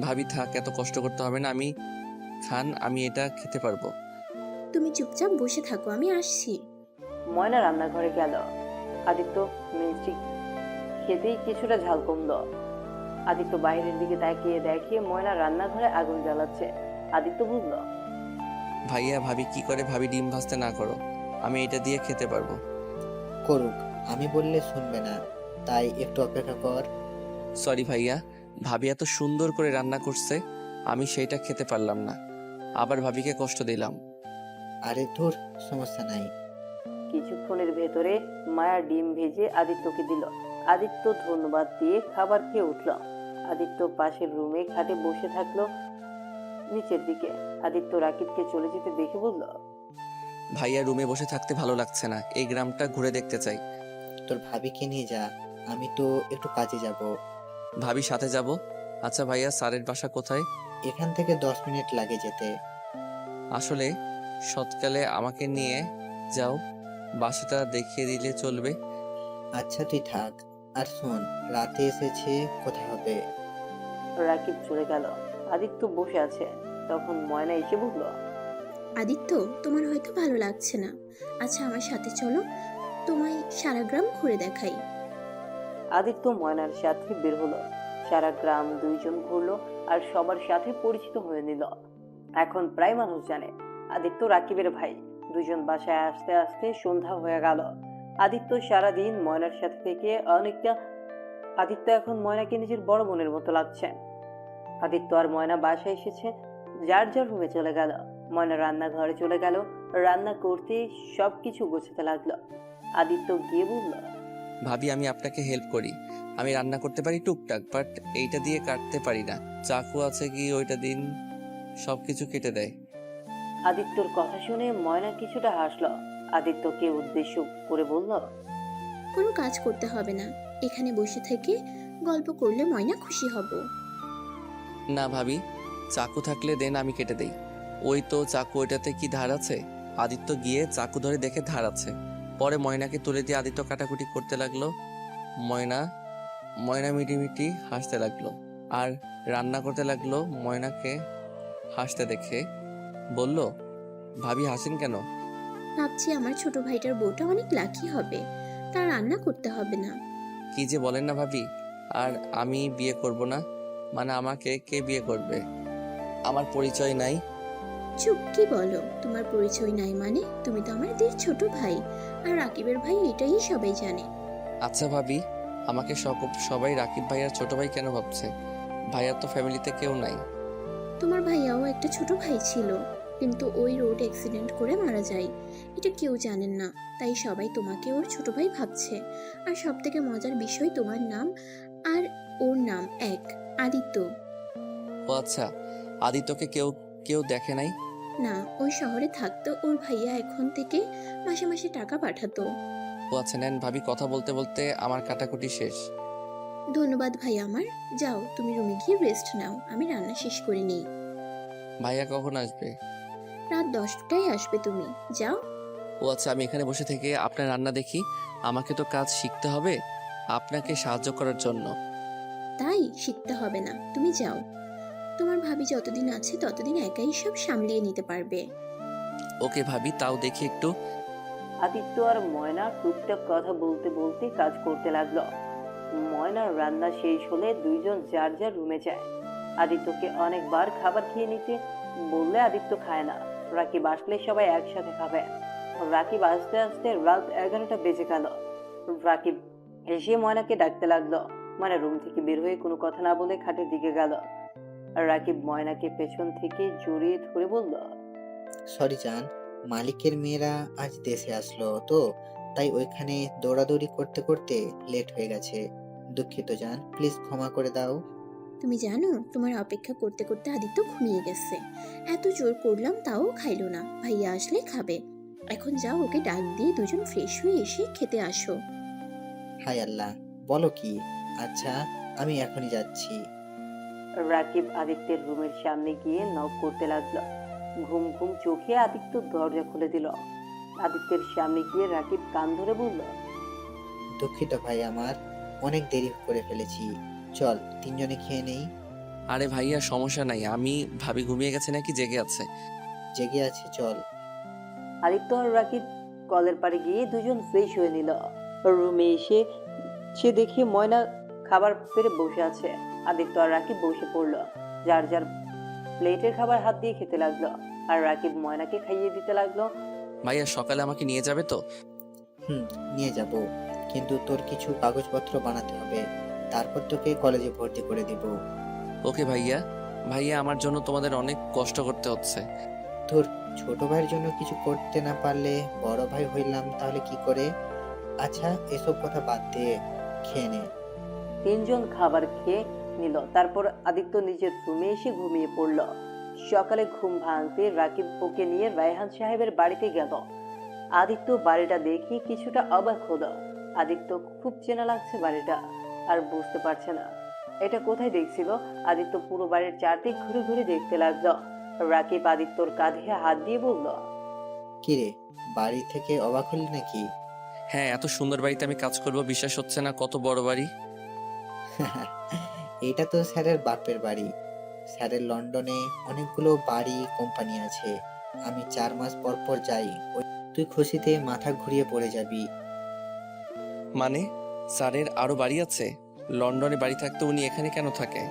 ভাবি থাক, এত কষ্ট করতে হবে না, আমি খান, আমি এটা খেতে পারবো। তুমি চুপচাপ বসে থাকো, আমি আসছি। ময়না রান্নাঘরে গেল। আদিত্য মিষ্টি খেতেই কিছুটা ঝাল কমলো। আদিত্য বাইরের দিকে তাকিয়ে দেখে ময়না রান্নাঘরে আগুন জ্বালাচ্ছে। আদিত্য বলল, ভাইয়া ভাবি কি করে, ভাবি ডিম ভাজতে না করো, আমি এটা দিয়ে খেতে পারবো। করুক, আমি বললে শুনবে না, তাই একটু অপেক্ষা কর। সরি ভাইয়া, ভাবি এত সুন্দর করে রান্না করছে, আমি সেইটা খেতে পারলাম না, আবার ভাবিকে কষ্ট দিলাম। আরে ধুর, সমস্যা নাই। কিছুক্ষণের ভেতরে মায়া ডিম ভেজে আদিত্যকে দিল। আদিত্য ধন্যবাদ দিয়ে খাবার খেয়ে উঠল। আদিত্য পাশের রুমে খাটে বসে থাকলো নিচের দিকে। আদিত্য রাকিবকে চলে যেতে দেখে বলল, ভাইয়া রুমে বসে থাকতে ভালো লাগছে না, এই গ্রামটা ঘুরে দেখতে চাই। তোর ভাবিকে নিয়ে যা, আমি তো একটু কাজে যাব। ভাবি সাথে যাব? আচ্ছা ভাইয়া, স্যারের বাসা কোথায়? এখান থেকে 10 মিনিট লাগে যেতে। আসলে সৎকালে আমাকে নিয়ে যাও, বাসাটা দেখিয়ে দিলে চলবে? আচ্ছা তুই থাক। আর শোন, রাতে এসেছে, কোথায় হবে? রাকিব চলে গেল। আদিত্য বসে আছে। তখন ময়না এসে বলল, আদিত্য, তোমার হয়তো ভালো লাগছে না। আচ্ছা আমার সাথে চলো, তোমায় সারা গ্রাম ঘুরে দেখাই। আদিত্য ময়নার সাথে বের হলো। সারা গ্রাম দুইজন ঘুরলো আর সবার সাথে পরিচিত হয়ে নিল। এখন প্রায় মানুষ জানে আদিত্য রাকিবের ভাই। দুজন বাসায় আসতে আসতে সন্ধ্যা হয়ে গেল। আদিত্য সারাদিন ময়নার সাথে থেকে অনেকটা আদিত্য এখন ময়নাকে নিজের বড় বোনের মতো লাগছে। আদিত্য আর ময়না বাসায় এসেছে, যার যার রুমে চলে গেল। ময়না রান্নাঘরে চলে গেল, রান্না করতে সবকিছু গোছাতে লাগলো। আদিত্য গিয়ে বলল, ভাবি আমি আপনাকে হেল্প করি, আমি রান্না করতে পারি টুকটাক, বাট এইটা দিয়ে কাটতে পারি না। চাকু আছে কি ওইটা দিন, সবকিছু কেটে দেয়। আদিত্যর কথা শুনে ময়না কিছুটা হাসলো। আদিত্যকে উদ্দেশ্য করে বলল, কোনো কাজ করতে হবে না, এখানে বসে থেকে গল্প করলে ময়না খুশি হব। না ভাবি, চাকু থাকলে দেন আমি কেটে দেই। ওই তো চাকু, ওইটাতে কি ধার আছে? আদিত্য গিয়ে চাকু ধরে দেখে ধার আছে। পরে ময়নাকে তুলে দিয়ে আদিত্য কাটাকুটি করতে লাগলো। ময়না ময়না মিটিমিটি হাসতে লাগলো আর রান্না করতে লাগলো। ময়নাকে হাসতে দেখে বলল, ভাবি হাসেন কেন? ভাবছি আমার ছোট ভাইটার বউটা অনেক লাকি হবে, তার রান্না করতে হবে না। কি যে বলেন না ভাবি, আর আমি বিয়ে করব না? মানে আমাকে কে বিয়ে করবে? আমার পরিচয় নাই। চুপ, কি বলো? তোমার পরিচয় নাই মানে? তুমি তো আমার দের ছোট ভাই, আর রাকিবের ভাই, এটাই সবাই জানে। আচ্ছা ভাবি, আমাকে সবাই রাকিব ভাইয়ার ছোট ভাই কেন ভাবছে? ভাইয়ার তো ফ্যামিলিতে কেউ নাই। তোমার ভাইয়াও একটা ছোট ভাই ছিল, কিন্তু ওই রোড অ্যাক্সিডেন্ট করে মারা যায়। এটা কেউ জানেন না, তাই সবাই তোমাকে ওর ছোট ভাই ভাবছে। আর সব থেকে মজার বিষয়, তোমার নাম আর ওর নাম এক, আদিত্য। ও আচ্ছা, আদিত্যকে কেউ কেউ দেখে নাই? না, ওই শহরে থাকতো, ওর ভাইয়া এখন থেকে মাসে মাসে টাকা পাঠাতো। ও আচ্ছা, নেন ভাবি, কথা বলতে বলতে আমার কাটাকুটি শেষ। ধন্যবাদ ভাই আমার। যাও তুমি রুমে গিয়ে রেস্ট নাও, আমি রান্না শেষ করে নিই। ভাইয়া কখন আসবে? রাত 10টায় আসবে, তুমি যাও। ও আচ্ছা, আমি এখানে বসে থেকে আপনার রান্না দেখি? আমাকে তো কাজ শিখতে হবে আপনাকে সাহায্য করার জন্য। তাই শিখতে হবে না, তুমি যাও। তোমার ভাবি যতদিন আছে ততদিন একাই সব সামলিয়ে নিতে পারবে। ওকে ভাবি, তাও দেখি একটু। আদিত্য আর ময়না টুকটাক কথা বলতে বলতে কাজ করতে লাগলো। ময়নার রান্না শেষ হলে দুইজন যার যার রুমে যায়। আদিত্যকে অনেকবার খাবার খেয়ে নিতে বললে আদিত্য খায় না। রাকিব আসলে সবাই একসাথে খাবে। রাকিব আসতে আসতে রাত 11টা বেজে গেল। রাকিব এসে ময়নাকে ডাকতে লাগলো। মানে রুম থেকে বের হয়ে কোনো কথা না বলে খাটের দিকে গেল। আর রাকিব ময়নাকে পেছন থেকে জড়িয়ে ধরে বলল, সরি জান, মালিকের মেয়েরা আজ দেশে আসলো তো, তাই ওইখানে দৌড়াদৌড়ি করতে করতে লেট হয়ে গেছে। দুঃখিত জান, প্লিজ ক্ষমা করে দাও। তুমি জানো তোমার অপেক্ষা করতে করতে আদিত্য ঘুমিয়ে গেছে। এত জোর করলাম তাও খাইলো না, ভাইয়া আসলে খাবে। এখন যাও ওকে ডাক দিয়ে দুজন ফ্রেশ হয়ে এসে খেতে আসো। হায় আল্লাহ, বলো কি? আচ্ছা, আমি এখনই যাচ্ছি। রাকিব আদিত্যের রুমের সামনে গিয়ে নক করতে লাগলো। ঘুম ঘুম চোখে আদিত্য দরজা খুলে দিল। আদিত্যের সামনে গিয়ে রাকিব কান ধরে বলল, দুঃখিত ভাই, আমার অনেক দেরি করে ফেলেছি। চল তিনজনে খেয়ে নেই। আরে ভাইয়া সমস্যা নাই, আমি ভাবি ঘুমিয়ে গেছে নাকি জেগে আছে? জেগে আছে, চল। আদিত্য আর রাকিব কলের পাড়ে গিয়ে দুজন ফ্রেশ হয়ে নিল। রুমে এসে সে দেখে ময়না খাবার পেরে বসে আছে। আদিত্য আর রাকিব বসে পড়লো, যার যার প্লেটের খাবার হাত দিয়ে খেতে লাগলো। আর রাকিব ময়নাকে খাইয়ে দিতে লাগলো। ভাইয়া সকালে আমাকে নিয়ে যাবে তো? নিয়ে যাব, কিন্তু তোর কিছু কাগজপত্র বানাতে হবে, তারপর তোকে কলেজে ভর্তি করে দিব। ওকে ভাইয়া। ভাইয়া আমার জন্য তোমাদের অনেক কষ্ট করতে হচ্ছে। তোর ছোট ভাইয়ের জন্য কিছু করতে না পারলে বড় ভাই হইলাম তাহলে কি করে? আচ্ছা, এসব কথা বাদ দিয়ে খেয়ে নে। তিনজন খাবার খেয়ে নিল। তারপর আদিত্য নিজের রুমে এসে ঘুমিয়ে পড়ল। সকালে ঘুম ভাঙতে রাকিব ওকে নিয়ে রায়হান সাহেবের বাড়িতে গেল। আদিত্য বাড়িটা দেখে কিছুটা অবাক হলো। আদিত্য খুব চেনা লাগছে বাড়িটা, আর বুঝতে পারছে না এটা কোথায় দেখছিল। আদিত্য পুরো বাড়ির চারদিক ঘুরে ঘুরে দেখতে লাগলো। রাকিব আদিত্যর কাঁধে হাত দিয়ে বলল, কিরে, বাড়ি থেকে অবাক হলি নাকি? হ্যাঁ, এত সুন্দর বাড়িতে আমি কাজ করব বিশ্বাস হচ্ছে না, কত বড় বাড়ি। এটা তো স্যারের বাপের বাড়ি। স্যারের লন্ডনে অনেকগুলো বাড়ি কোম্পানি আছে। আমি 4 মাস পর পর যাই। তুই খুশিতে মাথা ঘুরিয়ে পড়ে যাবি। মানে স্যারের আরো বাড়ি আছে? লন্ডনে বাড়ি থাকতে উনি এখানে কেন থাকে?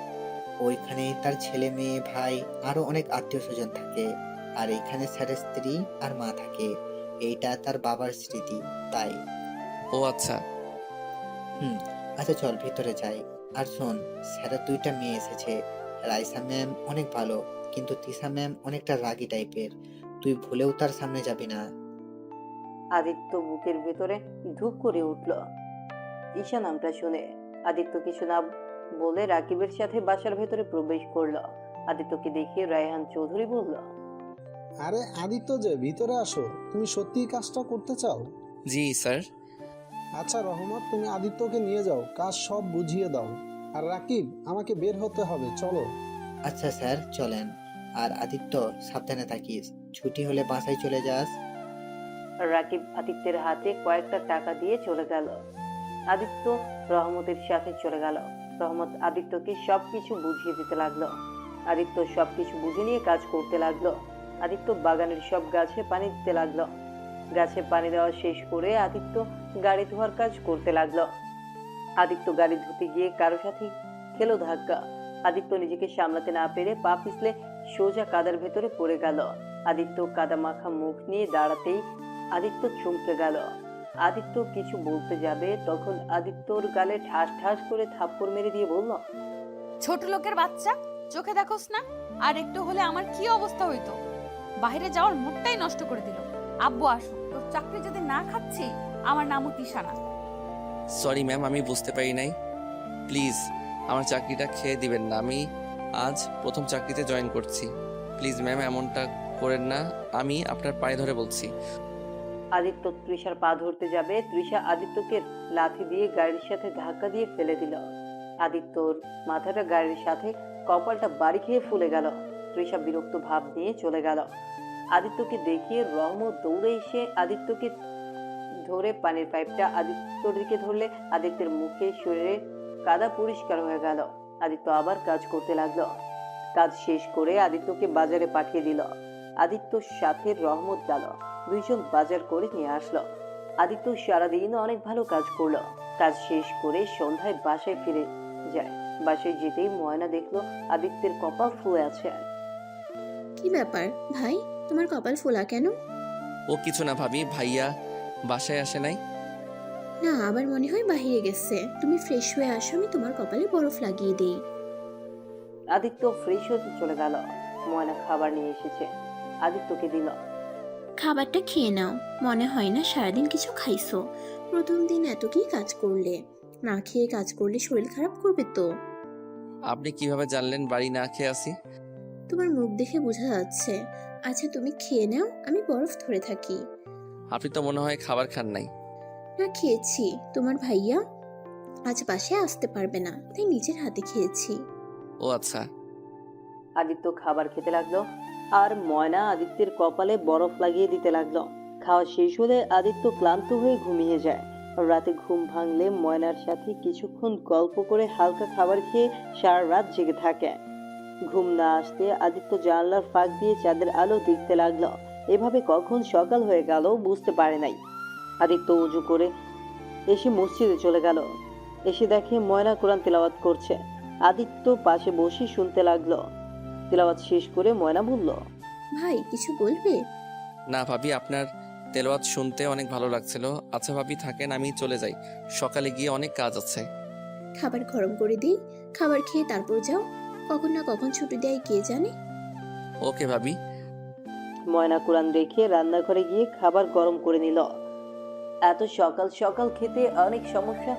ওইখানে তার ছেলে মেয়ে ভাই আরো অনেক আত্মীয় স্বজন থাকে। আর এখানে স্যারের স্ত্রী আর মা থাকে। এইটা তার বাবার স্মৃতি, তাই। ও আচ্ছা। হুম। আচ্ছা চল ভিতরে যাই। আর শোন, স্যারের 2টা মেয়ে এসেছে। রাইসা ম্যাম অনেক ভালো, কিন্তু তিশা ম্যাম অনেকটা রাগী টাইপের। তুই ভুলেও তার সামনে যাবি না। আদিত্য বুকের ভেতরে ধুপ করে উঠল ঈশা নামটা শুনে। আদিত্য কিছু না বলে রাকিবের সাথে বাসার ভেতরে প্রবেশ করলো। আদিত্যকে দেখে রায়হান চৌধুরী বলল, আরে আদিত্য যে, ভিতরে আসো। তুমি সত্যিই কাজটা করতে চাও? জি স্যার। আচ্ছা রহমত, তুমি আদিত্যকে নিয়ে যাও, কাজ সব বুঝিয়ে দাও। আর রাকিব, আমাকে বের হতে হবে, চলো। আচ্ছা স্যার, চলেন। আর আদিত্য, সাবধানে থাকিস। ছুটি হলে বাসায় চলে যাস। রাকিব আদিত্যের হাতে কয়েকটা টাকা দিয়ে চলে গেল। আদিত্য রহমতের সাথে চলে গেল। রহমত আদিত্যকে সবকিছু বুঝিয়ে দিতে লাগলো। আদিত্য সবকিছু বুঝে নিয়ে কাজ করতে লাগলো। আদিত্য বাগানের সব গাছে পানি দিতে লাগলো। গাছে পানি দেওয়া শেষ করে আদিত্য গাড়ি ধোয়ার কাজ করতে লাগলো। আদিত্য গাড়ি ধুতে গিয়ে কারো সাথে খেলো ধাক্কা। আদিত্য নিজেকে সামলাতে না পেরে পা পিছলে সোজা কাদার ভেতরে পড়ে গেল। আদিত্য কাদা মাখা মুখ নিয়ে দাঁড়াতেই আদিত্য চমকে গেল। আদিত্য কিছু বলতে যাবে, তখন আদিত্যর গালে ঠাস ঠাস করে থাপ্পড় মেরে দিয়ে বলল, ছোট লোকের বাচ্চা, চোখে দেখোস না? আর একটু হলে আমার কি অবস্থা হইতো। বাইরে যাওয়ার মুডটাই নষ্ট করে দিল। আব্বু আসুক, তোর চাকরি যদি না খাচ্ছি, আমার নামও তিশানা। সরি ম্যাম, আমি বুঝতে পারি নাই। প্লিজ আমার চাকরিটা খেয়ে দিবেন না, আমি আজ প্রথম চাকরিতে জয়েন করছি। প্লিজ ম্যাম এমনটা করেন না, আমি আপনার পায়ে ধরে বলছি। আদিত্য তৃষার পা ধরতে যাবে, তৃষা আদিত্যকে লাথি দিয়ে গাড়ির সাথে ধাক্কা দিয়ে ফেলে দিল। আদিত্যর মাথাটা গাড়ির সাথে, কপালটা বাড়ি খেয়ে ফুলে গেল। তৃষা বিরক্ত ভাব নিয়ে চলে গেল। আদিত্যকে দেখিয়ে রহমত দৌড়ে এসে আদিত্যকে ধরে পানির পাইপটা আদিত্যর দিকে ধরলে আদিত্যের মুখে শরীরে কাদা পরিষ্কার হয়ে গেল। আদিত্য আবার কাজ করতে লাগলো। কাজ শেষ করে আদিত্যকে বাজারে পাঠিয়ে দিল। আদিত্যর সাথে রহমত গেল। দুইজন বাজার করে নিয়ে আসলো। আদিত্য সারাদিন অনেক ভালো কাজ করলো। কাজ শেষ করে সন্ধ্যায় বাসায় ফিরে যায়। বাসায় যেতেই ময়না দেখলো আদিত্যের কপাল ফুলে আছে। কি ব্যাপার ভাই, তোমার কপাল ফোলা কেন? ও কিছু না ভাবি, ভাইয়া বাসায় আসে নাই। না, আবার মনে হয় বাইরে গেছে। তুমি ফ্রেশ হয়ে আসো, আমি তোমার কপালে বরফ লাগিয়ে দিই। আদিত্য ফ্রেশ হতে চলে গেল। ময়না খাবার নিয়ে এসেছে, আদিত্যকে দিল। খাবারটা খেয়ে নাও। মনে হয় না সারাদিন কিছু খাইছো। প্রথম দিন এত কি কাজ করলে? না খেয়ে কাজ করলে শরীর খারাপ করবে তো। আপনি কিভাবে জানলেন বাড়ি না খেয়ে আসি? তোমার মুখ দেখে বোঝা যাচ্ছে। আচ্ছা তুমি খেয়ে নাও, আমি বরফ ধরে থাকি। আপনি তো মনে হয় খাবার খান নাই। না, খেয়েছি। তোমার ভাইয়া আজ বাসায় আসতে পারবে না, তাই নিজের হাতে খেয়েছি। ও আচ্ছা। আদিত্য খাবার খেতে লাগলো আর ময়না আদিত্যের কপালে বরফ লাগিয়ে দিতে লাগলো। খাওয়া শেষ হলে আদিত্য ক্লান্ত হয়ে ঘুমিয়ে যায়। রাতে ঘুম ভাঙলে ময়নার সাথে কিছুক্ষণ গল্প করে হালকা খাবার খেয়ে সারা রাত জেগে থাকে। ঘুম না আসতে আদিত্য জানলার ফাঁক দিয়ে চাঁদের আলো দেখতে লাগলো। এভাবে কখন সকাল হয়ে গেল বুঝতে পারে নাই। আদিত্য উজু করে এসে মসজিদে চলে গেল। এসে দেখে ময়না কোরআন তেলাওয়াত করছে। আদিত্য পাশে বসে শুনতে লাগলো। তেলাওয়াত শেষ করে ময়না বলল, ভাই কিছু বলবে? না ভাবি, আপনার তেলাওয়াত শুনতে অনেক ভালো লাগছিল। আচ্ছা ভাবি থাকেন, আমি চলে যাই, সকালে গিয়ে অনেক কাজ আছে। খাবার গরম করে দিই, খাবার খেয়ে তারপর যাও। কখন না কখন ছুটি দেয় কে জানে। ওকে ভাবি। ময়না কোরআন রেখে রান্নাঘরে গিয়ে খাবার গরম করে নিল। এত সকাল সকাল খেতে অনেক সমস্যা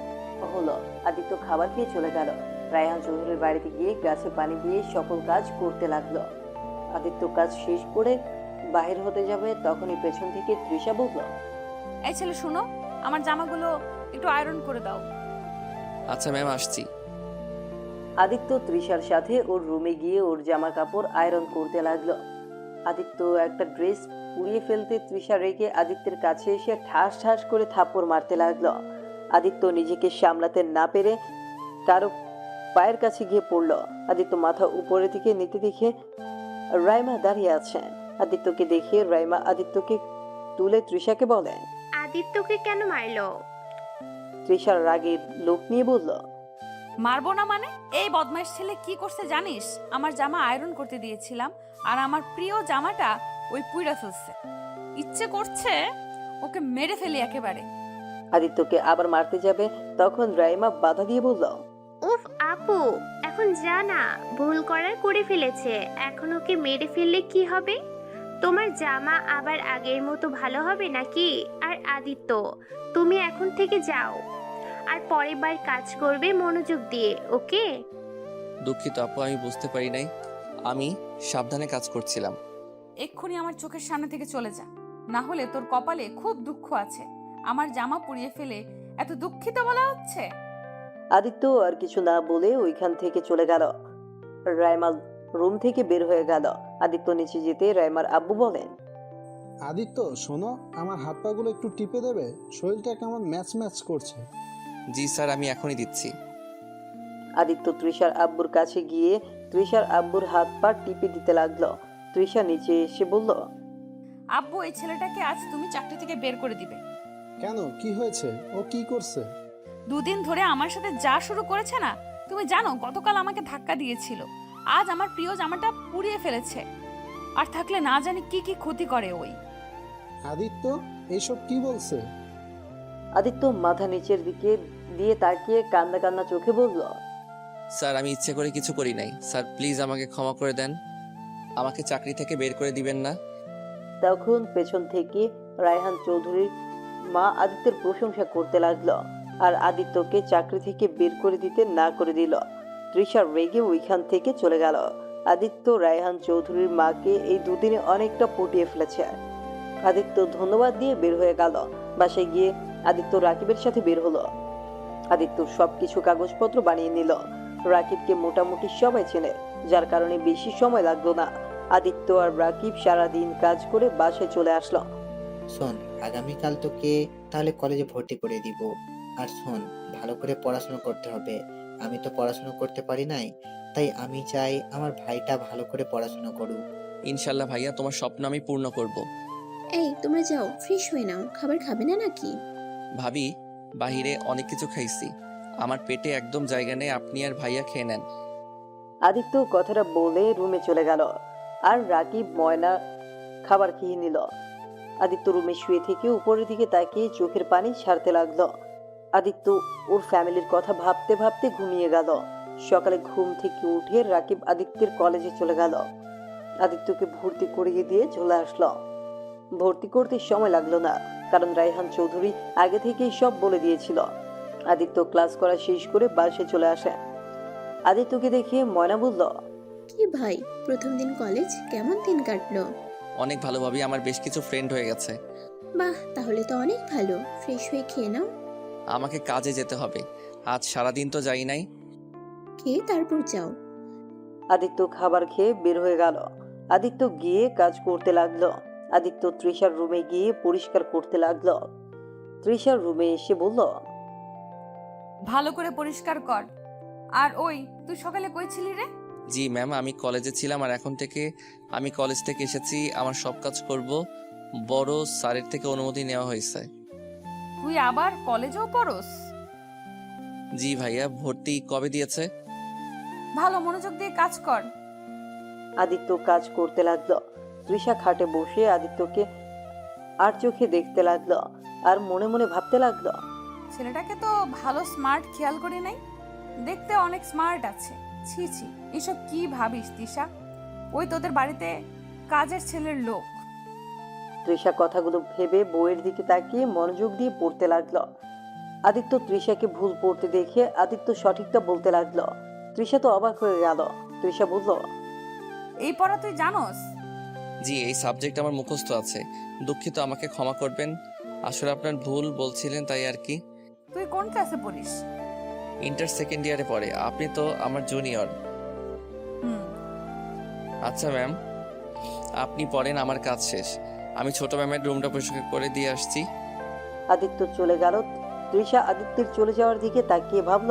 হলো। আদিত্য খাবার খেয়ে চলে গেল। রায়হান চৌধুরীর বাড়িতে গিয়ে গাছে পানি দিয়ে সকল কাজ করতে লাগলো। আদিত্য কাজ শেষ করে বাহির হতে যাবে, তখনই পেছন থেকে তৃষা বলল, এই ছেলে শোনো, আমার জামাগুলো একটু আয়রন করে দাও। আচ্ছা ম্যাম, আসছি। আদিত্য তৃষার সাথে ওর রুমে গিয়ে ওর জামা কাপড় আয়রন করতে লাগলো। আদিত্য একটা ড্রেস পুড়িয়ে ফেলতে তৃষা রেগে আদিত্যের কাছে এসে ঠাস ঠাস করে থাপ্পড় মারতে লাগলো। আদিত্য নিজেকে সামলাতে না পেরে কারো পায়ের কাছে গিয়ে পড়ল। আদিত্য মাথা উপরের দিকে নিতে দেখে রাইমা দাঁড়িয়ে আছে। আদিত্যকে দেখে রাইমা আদিত্যকে তুলে তৃষাকে বলে, আদিত্যকে কেন মারলো? তৃষার রাগে লোক নিয়ে বলল, মারবো না মানে? এই বদমাইশ ছেলে কি করছে জানিস? আমার জামা আয়রন করতে দিয়েছিলাম আর আমার প্রিয় জামাটা ওই পুইড়া ফেলছে। ইচ্ছে করছে ওকে মেরে ফেলি একেবারে। আদিত্যকে আবার মারতে যাবে, তখন রাইমা বাধা দিয়ে বলল, উফ আপু, এখন যা না, ভুল করার করে ফেলেছে। এখন ওকে মেরে ফেললে কি হবে? তোমার জামা আবার আগের মতো ভালো হবে নাকি? আর আদিত্য, তুমি এখন থেকে যাও, আর পরের বার কাজ করবে মনোযোগ দিয়ে, ওকে? দুঃখিত আপু, আমি বুঝতে পারি নাই, আমি সাবধানে কাজ করছিলাম। এক্ষুনি আমার চোখের সামনে থেকে চলে যা, না হলে তোর কপালে খুব দুঃখ আছে। আমার জামা পুড়িয়ে ফেলে এত দুঃখিত বলা হচ্ছে? আদিত্য আর কিছু না বলে ওইখান থেকে চলে গেল। রাইমা রুম থেকে বের হয়ে গেল। আদিত্য নিচে যেতে রাইমার আব্বু বলেন, আদিত্য শোনো, আমার হাত পাগুলো একটু টিপে দেবে? শরীরটা কেমন ম্যাচ ম্যাচ করছে। জি স্যার, আমি এখনই দিচ্ছি। আদিত্য তৃষার আব্বুর কাছে গিয়ে তৃষার আব্বুর হাত পা টিপে দিতে লাগলো। তৃষা নিচে এসে বলল, আব্বু, এই ছেলেটাকে আজ তুমি চাকরি থেকে বের করে দিবে। কেন, কি হয়েছে? ও কি করছে? দুদিন ধরে আমার সাথে যা শুরু করেছে না, তুমি জানো গতকাল আমাকে ধাক্কা দিয়েছিল, আজ আমার প্রিয় জামাটা পুড়িয়ে ফেলেছে। আর থাকলে না জানি কি কি ক্ষতি করে ওই। আদিত্য এইসব কি বলছে? আদিত্য মাথা নিচের দিকে দিয়ে তাকিয়ে কান্না কান্না চোখে বলল, স্যার আমি ইচ্ছে করে কিছু করি নাই স্যার, প্লিজ আমাকে ক্ষমা করে দেন, আমাকে চাকরি থেকে বের করে দিবেন না। তখন পেছন থেকে রায়হান চৌধুরীর মা আদিত্যের প্রশংসা করতে লাগলো আর আদিত্যকে চাকরি থেকে বের করে দিতে না করে দিল। তৃষা রেগে ওইখান থেকে চলে গেল। আদিত্য রায়হান চৌধুরীর মাকে এই দুদিনে অনেকটা পটিয়ে ফেলেছে। আদিত্য ধন্যবাদ দিয়ে বের হয়ে গেল। বাসায় গিয়ে আদিত্য রাকিবের সাথে বের হলো। আদিত্য সবকিছু কাগজপত্র বানিয়ে নিল। রাকিবকে মোটামুটি সবাই চেনে, যার কারণে বেশি সময় লাগলো না। আদিত্য আর রাকিব সারাদিন কাজ করে বাসায় চলে আসলো। শোন, আগামীকাল তোকে তাহলে কলেজে ভর্তি করে দিব। আর শোন, ভালো করে পড়াশোনা করতে হবে। আমি তো পড়াশোনা করতে পারি নাই, তাই আমি চাই আমার ভাইটা ভালো করে পড়াশোনা করুক। ইনশাল্লাহ ভাইয়া, তোমার স্বপ্ন আমি পূর্ণ করব। এই তোমরা যাও, ফ্রেশ হয়ে নাও। খাবার খাবে না নাকি? ভাবি, বাহিরে অনেক কিছু খাইছি, আমার পেটে একদম জায়গা নেই, আপনি আর ভাইয়া খেয়ে নেন। আদিত্য কথাটা বলে রুমে চলে গেল আর রাকিব ময়না খাবার খেয়ে নিল। আদিত্য রুমে শুয়ে থেকে উপরের দিকে তাকিয়ে চোখের পানি ছাড়তে লাগলো। আদিত্য ওর ফ্যামিলির কথা ভাবতে ভাবতে ঘুমিয়ে গেল। সকালে ঘুম থেকে উঠে রাকিব আদিত্যের কলেজে চলে গেল। আদিত্যকে ভর্তি করিয়ে দিয়ে চলে আসলো। ভর্তি করতে সময় লাগলো না, কারণ রায়হান চৌধুরী আগে থেকেই সব বলে দিয়েছিল। আদিত্য ক্লাস করা শেষ করে বাসায় চলে আসে। আদিত্যকে দেখে ময়না বলল, কি ভাই, প্রথম দিন কলেজ কেমন দিন কাটলো? অনেক ভালো ভাবি, আমার বেশ কিছু ফ্রেন্ড হয়ে গেছে। বাহ, তাহলে তো অনেক ভালো। ফ্রেশ হয়ে খেয়ে নাও। আমাকে কাজে যেতে হবে, আজ সারাদিন তো যাই নাই। খেয়ে তারপর যাও। আদিত্য খাবার খেয়ে বের হয়ে গেল। আদিত্য গিয়ে কাজ করতে লাগলো। আদিত্য তৃষার রুমে গিয়ে পরিষ্কার করতে লাগলো। তৃষার রুমে এসে বলল, ভালো করে পরিষ্কার কর। আর ওই, তুই সকালে কই ছিলি রে? জি ম্যাম, আমি কলেজে ছিলাম, আর এখন থেকে আমি কলেজ থেকে এসেছি। আমার সব কাজ করব, বড় স্যারের থেকে অনুমতি নেওয়া হয়েছে। তুই আবার কলেজেও পড়স? জি ভাইয়া, ভর্তি কবে দিয়েছে? ভালো মনোযোগ দিয়ে কাজ কর। আদিত্য কাজ করতে লাগলো। তৃষা খাটে বসে আদিত্যকে আর চোখে দেখতে লাগলো, আর মনে মনে ভাবতে লাগলো, ছেলেটাকে তো ভালো স্মার্ট খেয়াল করি নাই, দেখতে অনেক স্মার্ট আছে। ছি ছি, এসব কি ভাবিস তিশা? ওই তোদের বাড়িতে কাজের ছেলের লোক। তৃষা কথাগুলো ভেবে বইয়ের দিকে তাকিয়ে মনোযোগ দিয়ে পড়তে লাগলো। আদিত্য তৃষাকে ভুল পড়তে দেখে আদিত্য সঠিকটা বলতে লাগলো। তৃষা তো অবাক হয়ে গেল। তৃষা বলল, এই পড়া তুই জানোস? জি, এই সাবজেক্ট আমার মুখস্থ আছে। দুঃখিত, আমাকে ক্ষমা করবেন। আসলে আপনার ভুল বলছিলেন, তাই আর কি। তুই কোন ক্লাসে পড়িস? ইন্টার সেকেন্ড ইয়ারে পড়ে। আপনি তো আমার জুনিয়র। হুম। আচ্ছা ম্যাম, আপনি পড়েন, আমার কাজ শেষ। আমি ছোট ম্যামের রুমটা পরিষ্কার করে দিয়ে আসছি। আদিত্য চলে গেল। তৃষা আদিত্যের চলে যাওয়ার দিকে তাকিয়ে ভাবল।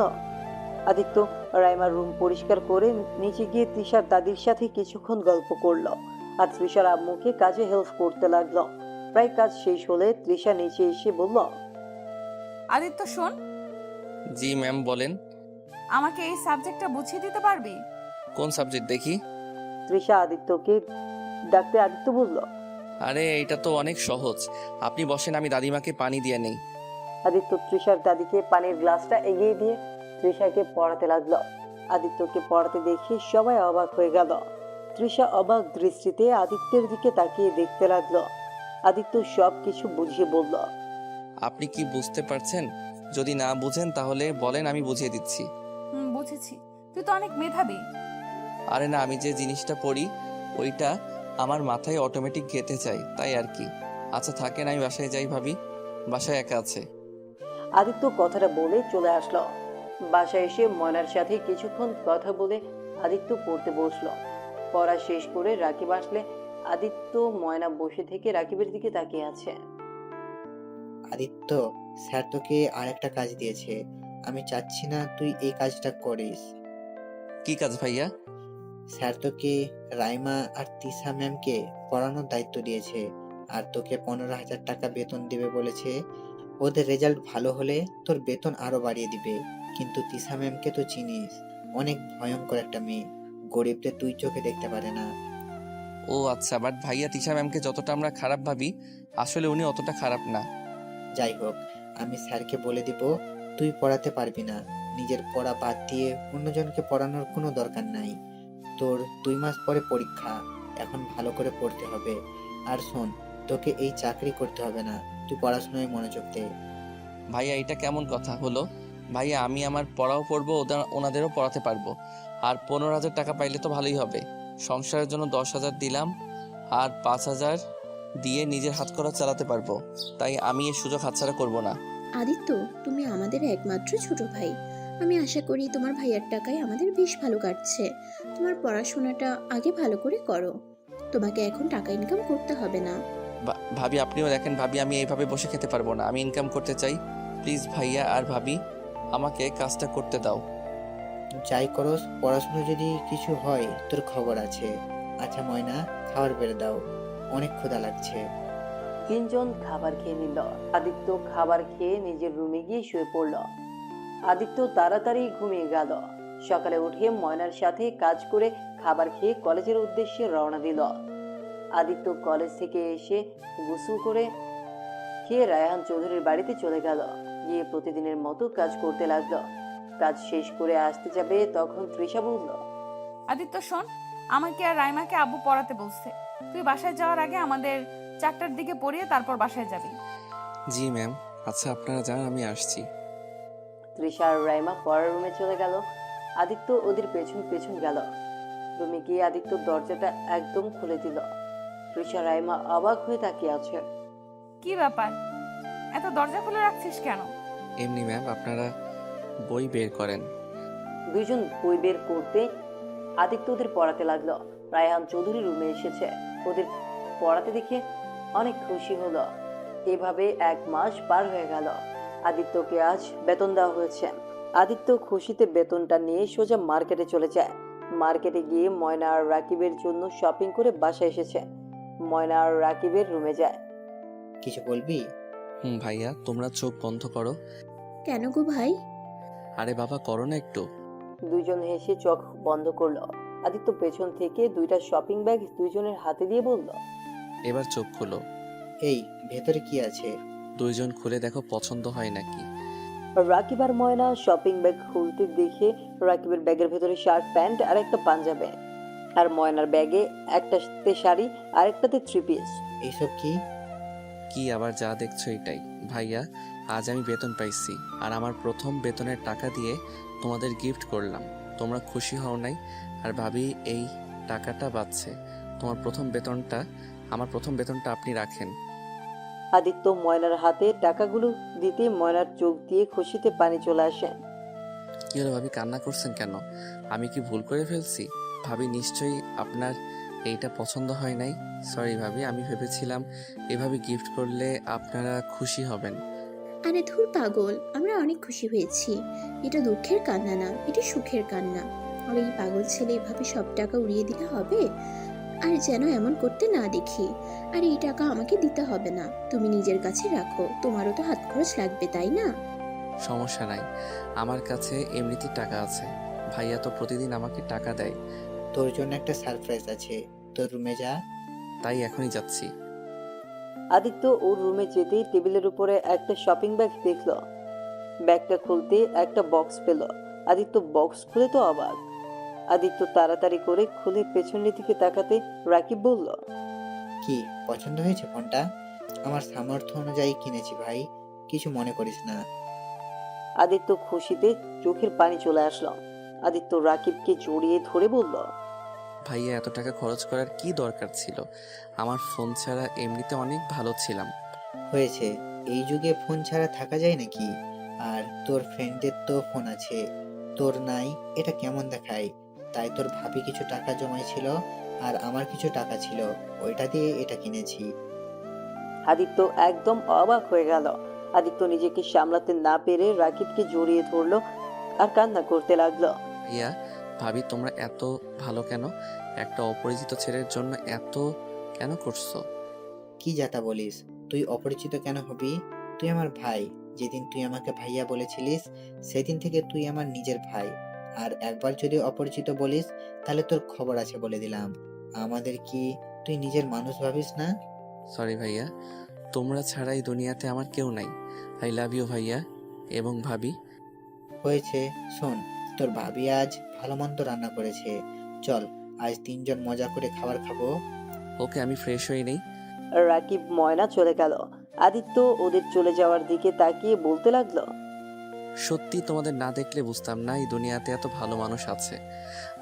আদিত্য রাইমার রুম পরিষ্কার করে নিচে গিয়ে তৃষার দাদির সাথে কিছুক্ষণ গল্প করলো, আর তৃষার আম্মুকে কাজে হেল্প করতে লাগলো। প্রায় কাজ শেষ হলে তৃষা নিচে এসে বলল, আদিত্য শোন, জি ম্যাম, বলেন। আমাকে এই সাবজেক্টটা বুঝিয়ে দিতে পারবি? কোন সাবজেক্ট দেখি? তৃষা আদিত্যকে ডাকতে আদিত্য বলল, আরে এটা তো অনেক সহজ, আপনি বসেন, আমি দাদিমাকে পানি দিয়ে নেই। আদিত্য তৃষার দাদিকে পানির গ্লাসটা এগিয়ে দিয়ে তৃষাকে পড়াতে লাগলো। আদিত্যকে পড়াতে দেখে সবাই অবাক হয়ে গেল। তৃষা অবাক দৃষ্টিতে আদিত্যের দিকে তাকিয়ে দেখতে লাগলো। আদিত্য সব কিছু বুঝিয়ে বলল, আপনি কি বুঝতে পারছেন? যদি না বুঝেন তাহলে বলেন, আমি বুঝিয়ে দিচ্ছি। বুঝেছি। তুই তো অনেক মেধাবী। আরে না, আমি যে জিনিসটা পড়ি ওইটা আমার মাথায় অটোমেটিক গেঁথে যায়, তাই আর কি। আচ্ছা থাকেন, আমি বাসায় যাই, ভাবি বাসায় একা আছে। আদিত্য কথাটা বলে চলে আসলো। বাসায় এসে ময়নার সাথে কিছুক্ষণ কথা বলে আদিত্য পড়তে বসলো। পড়া শেষ করে রাকিব আসলে আদিত্য ময়না বসে থেকে রাকিবের দিকে তাকিয়ে আছে। আদিত্য, স্যার তোকে আরেকটা কাজ দিয়েছে। আমি চাচ্ছি না তুই এই কাজটা করিস। কি কাজ ভাইয়া? স্যার তোকে রাইমা আর তিশা ম্যামকে পড়ানোর দায়িত্ব দিয়েছে, আর তোকে 15,000 টাকা বেতন দেবে বলেছে। ওদের রেজাল্ট ভালো হলে তোর বেতন আরো বাড়িয়ে দিবে। কিন্তু তিশা ম্যামকে তো চিনিস, অনেক ভয়ঙ্কর একটা মেয়ে, গরিবদের তুই চোখে দেখতে পারে না। ও আচ্ছা, বাট ভাইয়া তিশা ম্যামকে যতটা আমরা খারাপ ভাবি, আসলে উনি অতটা খারাপ না। যাই হোক, আমি স্যারকে বলে দিব তুই পড়াতে পারবি না। নিজের পড়া বাদ দিয়ে অন্যজনকে পড়ানোর কোনো দরকার নাই। তোর 2 মাস পরে পরীক্ষা, এখন ভালো করে পড়তে হবে। আর শোন, তোকে এই চাকরি করতে হবে না, তুই পড়াশোনায় মনোযোগ দে। ভাইয়া এটা কেমন কথা হলো? ভাইয়া আমি আমার পড়াও পড়বো, ওনাদেরও পড়াতে পারবো। আর 15,000 টাকা পাইলে তো ভালোই হবে। সংসারের জন্য 10,000 দিলাম, আর 5,000 দিয়ে নিজের হাত খরচ চালাতে পারবো। তাই আমি এই সুযোগ হাতছাড়া করবো না। আদিত্য, তুমি আমাদের একমাত্র ছোট ভাই। আমি আশা করি তোমার ভাইয়ার টাকায় আমাদের বেশ ভালো কাটছে। তোমার পড়াশোনাটা আগে ভালো করে করো। তোমাকে এখন টাকা ইনকাম করতে হবে না। ভাবি আপনিও দেখেন, ভাবি আমি এইভাবে বসে খেতে পারবো না, আমি ইনকাম করতে চাই। প্লিজ ভাইয়া আর ভাবি, আমাকে কাজটা করতে দাও। যাই করস, পড়াশোনা যদি কিছু হয় তোর খবর আছে। আচ্ছা ময়না, খাবার বেড়ে দাও, অনেক ক্ষুধা লাগছে। তিনজন খাবার খেয়ে নিল। আদিত্য খাবার খেয়ে নিজের রুমে গিয়ে শুয়ে পড়ল। আদিত্য তাড়াতাড়ি ঘুমিয়ে গেল। সকালে উঠে ময়নার সাথে কাজ করে খাবার খেয়ে কলেজের উদ্দেশ্যে রওনা দিল। আদিত্য কলেজ থেকে এসে গোসল করে খেয়ে রায়হান চৌধুরীর বাড়িতে চলে গেল। গিয়ে প্রতিদিনের মতো কাজ করতে লাগলো। কাজ শেষ করে আসতে যাবে তখন তৃষা বলল, আদিত্য শোন, আমাকে আর রাইমাকে আব্বু পড়াতে বলছে। তুই বাসায় যাওয়ার আগে আমাদের 4টার দিকে পড়িয়ে তারপর বাসায় যাবি। জি ম্যাম। আচ্ছা আপনারা যান, আমি আসছি। তৃষা আর রাইমা পড়ার রুমে চলে গেল। আদিত্য ওদের পেছন পেছন গেল। রুমে গিয়ে আদিত্য দরজাটা একদম খুলে দিল। তৃষা রাইমা অবাক হয়ে তাকিয়ে আছে। কি ব্যাপার, এত দরজা খুলে রাখছিস কেন? এমনি ম্যাম, আপনারা বই বের করেন। দুইজন বই বের করতে আদিত্য ওদের পড়াতে লাগলো। রায়হান চৌধুরী রুমে এসেছে। ওদের পড়াতে দেখে অনেক খুশি হলো। এভাবে 1 মাস পার হয়ে গেল। আদিত্যকে আজ বেতন দেওয়া হয়েছে। আদিত্য খুশিতে বেতনটা নিয়ে সোজা মার্কেটে চলে যায়। মার্কেটে গিয়ে ময়না আর রাকিবের জন্য শপিং করে বাসায় এসেছে। ময়না আর রাকিবের রুমে যায়। কিছু বলবি? ভাইয়া তোমরা চোখ বন্ধ করো। কেন গো ভাই? আরে বাবা করো না একটু। দুইজন হেসে চোখ বন্ধ করলো। আদিত্য পেছন থেকে 2টা শপিং ব্যাগ দুইজনের হাতে দিয়ে বলল, এবার চোখ খোলো। এই ভেতরে কি আছে? দুইজন খুলে দেখো পছন্দ হয় নাকি। রাকিব আর ময়না শপিং ব্যাগ খুলতে দেখে রাকিবের ব্যাগের ভেতরে শার্ট প্যান্ট আর একটা পাঞ্জাবি, আর ময়নার ব্যাগে একটাতে শাড়ি আর একটাতে 3 পিস। এইসব কি? কি আবার যা দেখছো এটাই। ভাইয়া আজ আমি বেতন পাইছি, আর আমার প্রথম বেতনের টাকা দিয়ে তোমাদের গিফট করলাম। তোমরা খুশি হও নাই, আর ভাবি এই টাকাটা বাঁচছে। আমার প্রথম বেতনটা আপনি রাখেন। আদিত্য ময়নার হাতে টাকাগুলো দিতে ময়নার চোখ দিয়ে খুশিতে পানি চলে আসে। কি হলো ভাবি, কান্না করছেন কেন? আমি কি ভুল করে ফেলছি? ভাবি নিশ্চয়ই আপনার এইটা পছন্দ হয় নাই। সরি ভাবি, আমি ভেবেছিলাম এভাবে গিফট করলে আপনারা খুশি হবেন। আরে ধুর পাগল, আমরা অনেক খুশি হয়েছি। এটা দুঃখের কান্না না, এটা সুখের কান্না। আর এই পাগল ছেলে এভাবে সব টাকা উড়িয়ে দিলে হবে? আর যেন এমন করতে না দেখি। আর এই টাকা আমাকে দিতে হবে না, তুমি নিজের কাছে রাখো, তোমারও তো হাত খরচ লাগবে তাই না? সমস্যা নাই, আমার কাছে এমনিতেই টাকা আছে। ভাইয়া তো প্রতিদিন আমাকে টাকা দেয়। তোর জন্য একটা সারপ্রাইজ আছে, তোর রুমে যা। তাই এখনই যাচ্ছি। আদিত্য ওর রুমে যেতেই টেবিলের উপরে একটা শপিং ব্যাগ দেখলো। ব্যাগটা খুলতে একটা বক্স পেল। আদিত্য বক্স খুলে তো অবাক। আদিত্য তাড়াতাড়ি করে খুলে পেছনের দিকে তাকাতে রাকিব বলল, কি পছন্দ হয়েছে ফোনটা? আমার সামর্থ্য অনুযায়ী কিনেছি ভাই, কিছু মনে করিস না। আদিত্য খুশিতে চোখের পানি চলে আসলো। আদিত্য রাকিবকে জড়িয়ে ধরে বলল, ভাইয়া এত টাকা খরচ করার কি দরকার ছিল? আমার ফোন ছাড়া এমনিতে অনেক ভালো ছিলাম। হয়েছে, এই যুগে ফোন ছাড়া থাকা যায় নাকি? আর তোর ফ্রেন্ডের তো ফোন আছে, তোর নাই, এটা কেমন দেখায়? তাই তোর ভাবি কিছু টাকা জমাইছিল, আর আমার কিছু টাকা ছিল, ওইটা দিয়ে এটা কিনেছি। আদিত্য একদম অবাক হয়ে গেল। আদিত্য নিজেকে সামলাতে না পেরে রাকিবকে জড়িয়ে ধরলো আর কান্না করতে লাগলো। ভাইয়া ভাবি তোমরা এত ভালো কেন? একটা অপরিচিত ছেলের জন্য এত কেন করছো? কি যাতা বলিস? তুই অপরিচিত কেন হবি? তুই আমার ভাই। যেদিন তুই আমাকে ভাইয়া বলেছিলিস সেদিন থেকে তুই আমার নিজের ভাই। আর একবার যদি অপরিচিত বলিস তাহলে তোর খবর আছে বলে দিলাম। আমাদের কি তুই নিজের মানুষ ভাবিস না? সরি ভাইয়া, তোমরা ছাড়া এই দুনিয়াতে আমার কেউ নাই। আই লাভ ইউ ভাইয়া এবং ভাবি। হয়েছে, শোন, তোর ভাবি আজ ভালো মন্দ রান্না করেছে। চল আজ 3 জন মজা করে খাবার খাবো। ওকে, আমি ফ্রেশ হয়ে নেই। রাকিব ময়না চলে গেল। আদিত্য ওদের চলে যাওয়ার দিকে তাকিয়ে বলতে লাগলো, সত্যি তোমাদের না দেখলে বুঝতাম না এই দুনিয়াতে এত ভালো মানুষ আছে।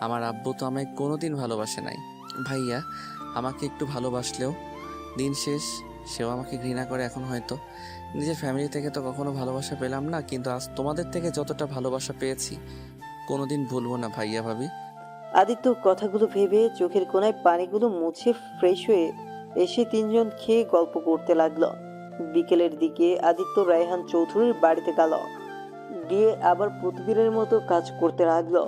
আমার আব্বু তো আমায় কোনোদিন ভালোবাসে নাই। ভাইয়া আমাকে একটু ভালোবাসলেও দিন শেষ সেও আমাকে ঘৃণা করে এখন হয়তো। নিজের ফ্যামিলি থেকে তো কখনো ভালোবাসা পেলাম না, কিন্তু আজ তোমাদের থেকে যতটা ভালোবাসা পেয়েছি কোনোদিন ভুলবো না ভাইয়া ভাবি। আদিত্য কথাগুলো ভেবে চোখের কোণায় পানিগুলো মুছে ফ্রেশ হয়ে এসে 3 জন খেয়ে গল্প করতে লাগলো। বিকেলের দিকে আদিত্য রায়হান চৌধুরীর বাড়িতে গেল। গিয়ে আবার প্রতিদিনের মতো কাজ করতে লাগলো।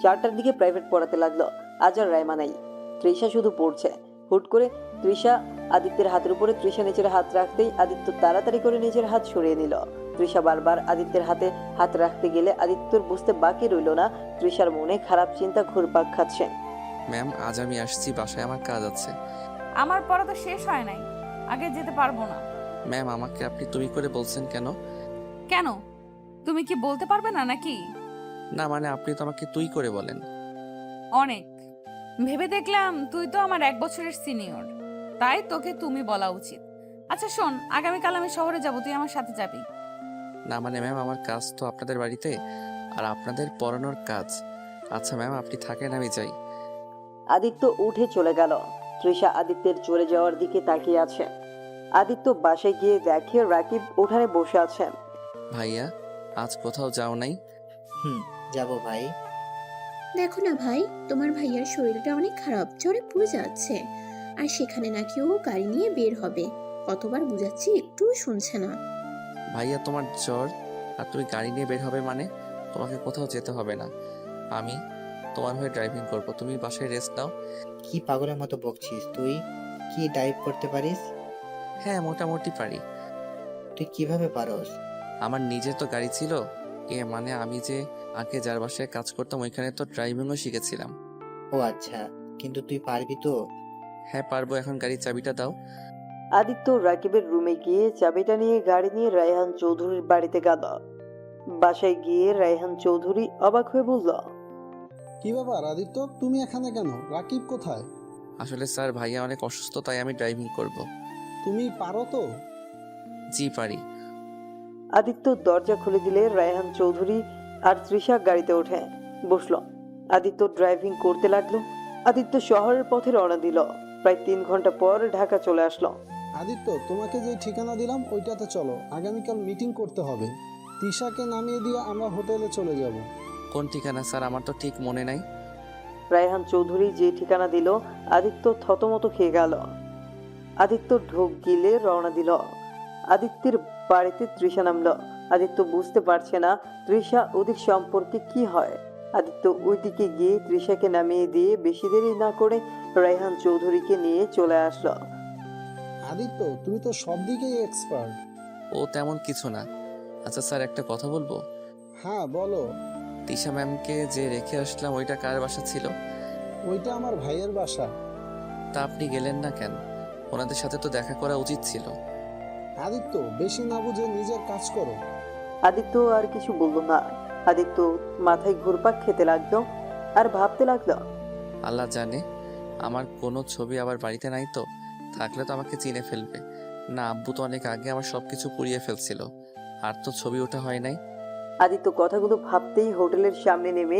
4টার দিকে প্রাইভেট পড়াতে লাগলো। আজ আর রায়মা নাই, তৃষা শুধু পড়ছে। হুট করে তৃষা আদিত্যের হাতের উপরে তৃষা নিজের হাত রাখতেই আদিত্য তাড়াতাড়ি করে নিজের হাত সরিয়ে নিল। তৃষা বারবার আদিত্যের হাতে হাত রাখতে গেলে আদিত্যর বুঝতে বাকি রইল না তৃষার মনে খারাপ চিন্তা ঘুরপাক খাচ্ছে। ম্যাম আজ আমি আসছি, বাসায় আমার কাজ আছে। আমার পড়া তো শেষ হয় নাই, আগে যেতে পারবো না। ম্যাম আমাকে আপনি তুমি করে বলছেন কেন? কেন, তুমি কি বলতে পারবে না নাকি? না মানে আপনি তো আমাকে তুই করে বলেন। অনেক ভেবে দেখলাম তুই তো আমার 1 বছরের সিনিয়র, তাই তোকে তুমি বলা উচিত। আচ্ছা শোন, আগামীকাল আমি শহরে যাব, তুই আমার সাথে যাবি। না মানে ম্যাম, আমার কাজ তো আপনাদের বাড়িতে, আর আপনাদের পড়ানোর কাজ। আচ্ছা ম্যাম, আপনি থাকেন, আমি যাই। আদিত্য উঠে চলে গেল। তৃষা আদিত্যের চলে যাওয়ার দিকে তাকিয়ে আছে। আদিত্য বাসায় গিয়ে দেখে রাকিব উঠানে বসে আছেন। ভাইয়া, আজ কোথাও যাও নাই? যাবো ভাই। দেখো না ভাই, তোমার ভাইয়ার শরীরটা অনেক খারাপ, জ্বরে পুড়ে যাচ্ছে। আর সেখানে নাকি ও গাড়ি নিয়ে বের হবে। কতবার বুঝাচ্ছি, একটুও শুনছে না। ভাইয়া, তোমার জ্বর আর তুমি গাড়ি নিয়ে বের হবে মানে? তোমাকে কোথাও যেতে হবে না, আমি তোমার হয়ে ড্রাইভিং করব। তুমি বাসায় রেস্ট নাও। কি পাগলের মতো বকছিস তুই? কি ড্রাইভ করতে পারিস? হ্যাঁ, মোটামুটি পারি। তুই কিভাবে পারস? আমার নিজের তো গাড়ি ছিল। মানে আমি যে আগে যার বাসায় কাজ করতাম ওইখানে তো ড্রাইভিংও শিখেছিলাম। ও আচ্ছা, কিন্তু তুই পারবি তো? হ্যাঁ পারবো, এখন গাড়ির চাবিটা দাও। আদিত্য রাকিবের রুমে গিয়ে চাবিটা নিয়ে গাড়ি নিয়ে রায়হান চৌধুরীর বাড়িতে গেল। বাসায় গিয়ে রায়হান চৌধুরী অবাক হয়ে বলল, কি ব্যাপার আদিত্য, তুমি এখানে কেন? রাকিব কোথায়? আসলে স্যার, ভাইয়া অনেক অসুস্থ, তাই আমি ড্রাইভিং করব। তুমি পারো তো? জি পারি। আদিত্য দরজা খুলে দিলে রায়হান চৌধুরী আর তৃষা গাড়িতে ওঠে বসলো। আদিত্য ড্রাইভিং করতে লাগলো। আদিত্য শহরের পথে রওনা দিল। প্রায় 3 ঘন্টা পর ঢাকা চলে আসলো। আদিত্য, তোমাকে যে ঠিকানা দিলাম ওইটাতে চলো, আগামীকাল মিটিং করতে হবে। তিশাকে নামিয়ে দিয়ে আমরা হোটেলে চলে যাব। কোন ঠিকানা স্যার? আমার তো ঠিক মনে নাই। রায়হান চৌধুরী যে ঠিকানা দিল, আদিত্য থতমত খেয়ে গেল। আদিত্য ঢোক গিলে রওনা দিল। আদিত্যের বাড়িতে তৃষা নামলো। আদিত্য বুঝতে পারছে না তৃষা ওদের সম্পর্কে কি হয়। আদিত্য ওইদিকে গিয়ে তৃষাকে নামিয়ে দিয়ে বেশি দেরি না করে রায়হান চৌধুরীকে নিয়ে চলে আসলো। আদিত্য, তুমি তো সব দিকেই এক্সপার্ট। ও তেমন কিছু না। আচ্ছা স্যার, একটা কথা বলবো? হ্যাঁ বলো। তিশা ম্যামকে যে রেখে আসলাম ওইটা কার বাসা ছিল? ওইটা আমার ভাইয়ের বাসা। তা আপনি গেলেন না কেন? ওনাদের সাথে তো দেখা করা উচিত ছিল। আদিত্য, বেশি না বুঝে নিজের কাজ করো। আদিত্য আর কিছু বলল না। আদিত্য মাথায় ঘুরপাক খেতে লাগলো আর ভাবতে লাগলো, আল্লাহ জানে আমার কোনো ছবি আবার বাড়িতে নাই তো। থাকলে তো আমাকে চিনে ফেলবে। না, আব্বু তো অনেক আগে আমার সবকিছু পুড়িয়ে ফেলছিল, আর তো ছবি ওঠা হয় নাই। আদিত্য কথাগুলো ভাবতেই হোটেলের সামনে নেমে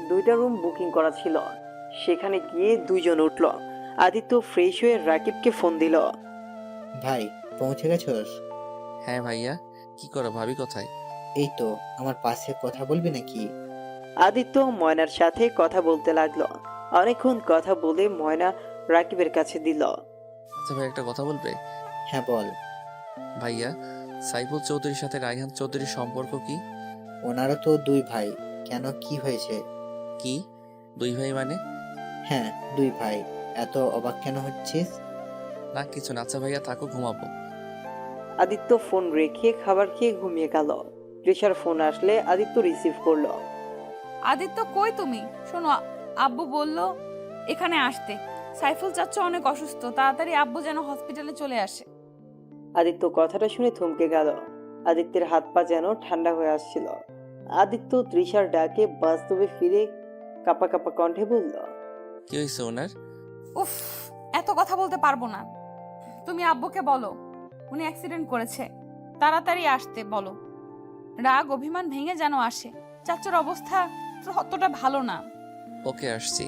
দুইটা রুম বুকিং করা ছিল, সেখানে গিয়ে 2 জন উঠল। আদিত্য ফ্রেশ হয়ে রাকিবকে ফোন দিল। ভাই, পৌঁছে গেছস? হ্যাঁ ভাইয়া। কি করো? ভাবি কোথায়? এই তো, আমার পাশে কথা বলবি নাকি? আদিত্য ময়নার সাথে কথা বলতে লাগলো। অনেকক্ষণ কথা বলে ময়না রাকিবের কাছে দিল। আচ্ছা ভাই, একটা কথা বলবে? হ্যাঁ বল। ভাইয়া, সাইফুল চৌধুরীর সাথে রায়হান চৌধুরীর সম্পর্ক কি? ওনারা তো 2 ভাই। কেন, কি হয়েছে? কি 2 ভাই মানে? হ্যাঁ, 2 ভাই। এত অবাক কেন হচ্ছিস? না কিছু না। আচ্ছা ভাইয়া থাকো, ঘুমাবো। আদিত্য ফোন রেখে খাবার খেয়ে ঘুমিয়ে গেল। তৃষার ফোন আসলে আদিত্য রিসিভ করলো। আদিত্য কই তুমি? শোনো, আব্বু বলল এখানে আসতে। সাইফুল চাচ্চু অনেক অসুস্থ, তাড়াতাড়ি আব্বু যেন হসপিটালে চলে আসে। আদিত্য কথাটা শুনে থমকে গেল। আদিত্যের হাত পা যেন ঠান্ডা হয়ে আসছিল। আদিত্য তৃষার ডাকে বাস্তবে ফিরে কাপা কাপা কণ্ঠে বলল, কি হয়েছে ওনার? উফ, এত কথা বলতে পারবো না। তুমি আব্বুকে বলো উনি অ্যাক্সিডেন্ট করেছে, তাড়াতাড়ি আসতে বলো। রাগ অভিমান ভেঙে যেন আসে। চাচ্চুর অবস্থা তো অতটা ভালো না। ওকে, আসছি।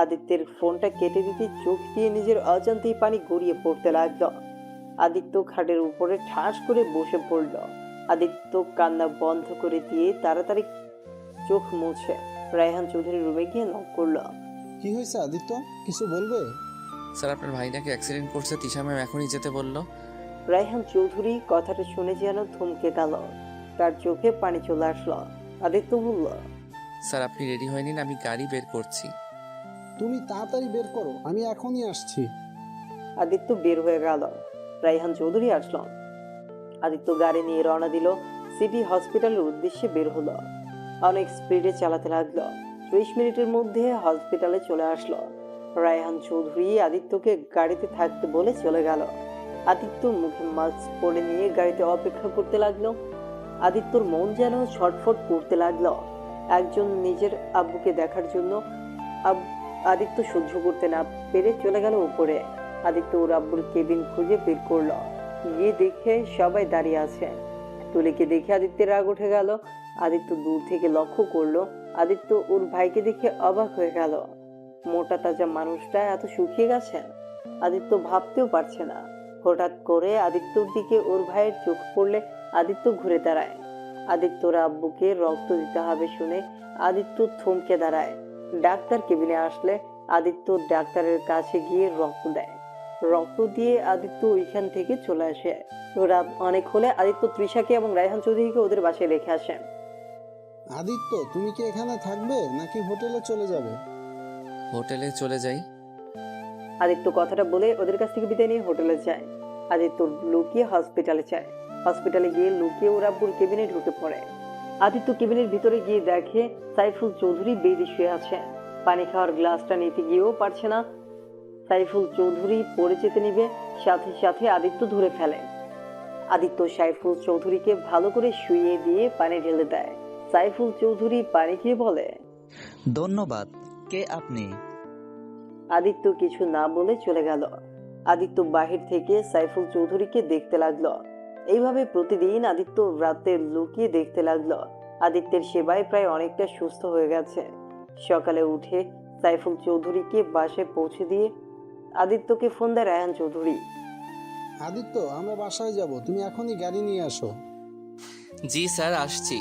আদিত্যের ফোনটা কেটে দিতে চোখ দিয়ে নিজের অজান্তেই পানি গড়িয়ে পড়তে লাগলো। আদিত্য খাটের উপরে ঠাস করে বসে পড়ল। আদিত্য কান্না বন্ধ করে দিয়ে তাড়াতাড়ি চোখ মুছে রায়হান চৌধুরীর রুমে গিয়ে নক করলো। কি হয়েছে আদিত্য, কিছু বলবে? স্যার, আপনার ভাই নাকি অ্যাক্সিডেন্ট করছে, তিশা ম্যাম এখনই যেতে বললো। রায়হান চৌধুরী কথাটা শুনে যেন থমকে গেল। তার চোখে পানি চলে আসলো। আদিত্য বলল, স্যার আপনি রেডি হয়ে নিন, আমি গাড়ি বের করছি। তুমি তাড়াতাড়ি বের করো, আমি এখনই আসছি। আদিত্য বের হয়ে গেল। রায়হান চৌধুরী আসলো। আদিত্য গাড়ি নিয়ে রওনা দিল। সিটি হসপিটালের উদ্দেশ্যে বের হলো। অনেক স্পিডে চালাতে লাগলো। 30 মিনিটের মধ্যে হসপিটালে চলে আসলো। রায়হান চৌধুরী আদিত্যকে গাড়িতে থাকতে বলে চলে গেল। আদিত্য মুখে মাস্ক পরে নিয়ে গাড়িতে অপেক্ষা করতে লাগলো। আদিত্যর মন যেন ছটফট করতে লাগলো। একজন নিজের আব্বুকে দেখার জন্য আদিত্য সহ্য করতে না পেরে চলে গেল উপরে। আদিত্য ওর আব্বুর কেবিন খুঁজে বের করলো। গিয়ে দেখে সবাই দাঁড়িয়ে আছে। তুলিকে দেখে আদিত্যের রাগ উঠে গেল। আদিত্য দূর থেকে লক্ষ্য করলো। আদিত্য ওর ভাইকে দেখে অবাক হয়ে গেল। মোটা তাজা মানুষটা এত শুকিয়ে গেছেন, আদিত্য ভাবতেও পারছে না। হঠাৎ করে আদিত্যর দিকে ওর ভাইয়ের চোখ পড়লে আদিত্য ঘুরে দাঁড়ায়। আদিত্যর আব্বুকে রক্ত দিতে হবে শুনে আদিত্য থমকে দাঁড়ায়। ডাক্তার কেবিনে আসলে আদিত্য ডাক্তারের কাছে গিয়ে রক্ত দেয়। রক্ত দিয়ে আদিত্য ওইখান থেকে চলে আসে। রাত অনেক হলে আদিত্য তৃষাকে এবং রায়হান চৌধুরীকে ওদের বাসায় রেখে আসেন। আদিত্য, তুমি কি এখানে থাকবে নাকি হোটেলে চলে যাবে? হোটেলে চলে যাই। আদিত্য কথাটা বলে ওদের কাছ থেকে বিদায় নিয়ে হোটেলে যায়। আদিত্য লুকিয়ে হসপিটালে যায়। হসপিটালে গিয়ে লুকিয়ে ওর আব্বুর কেবিনে ঢুকে পড়ে। আদিত্য কেবিনের ভিতরে গিয়ে দেখে সাইফুল চৌধুরী বেডে শুয়ে আছে। পানি খাওয়ার গ্লাসটা নিতে গিয়েও পারছে না। সাইফুল চৌধুরী পড়ে যেতে নিবে, সাথে সাথে আদিত্য ধরে ফেলে। আদিত্য সাইফুল চৌধুরীকে ভালো করে শুইয়ে দিয়ে পানি ঢেলে দেয়। সাইফুল চৌধুরী পানি খেয়ে বলে, ধন্যবাদ। কে আপনি? আদিত্য কিছু না বলে চলে গেল। আদিত্য বাহির থেকে সাইফুল চৌধুরীকে দেখতে লাগলো। এইভাবে প্রতিদিন আদিত্য রাতে লুকিয়ে দেখতে লাগলো। আদিত্যের সেবায় প্রায় অনেকটা সুস্থ হয়ে গেছে। সকালে উঠে সাইফুল চৌধুরীকে বাসায় পৌঁছে দিয়ে আদিত্যকে ফোন দেয় রায়হান চৌধুরী। আদিত্য, আমরা বাসায় যাব, তুমি এখনই গাড়ি নিয়ে আসো। জি স্যার, আসছি।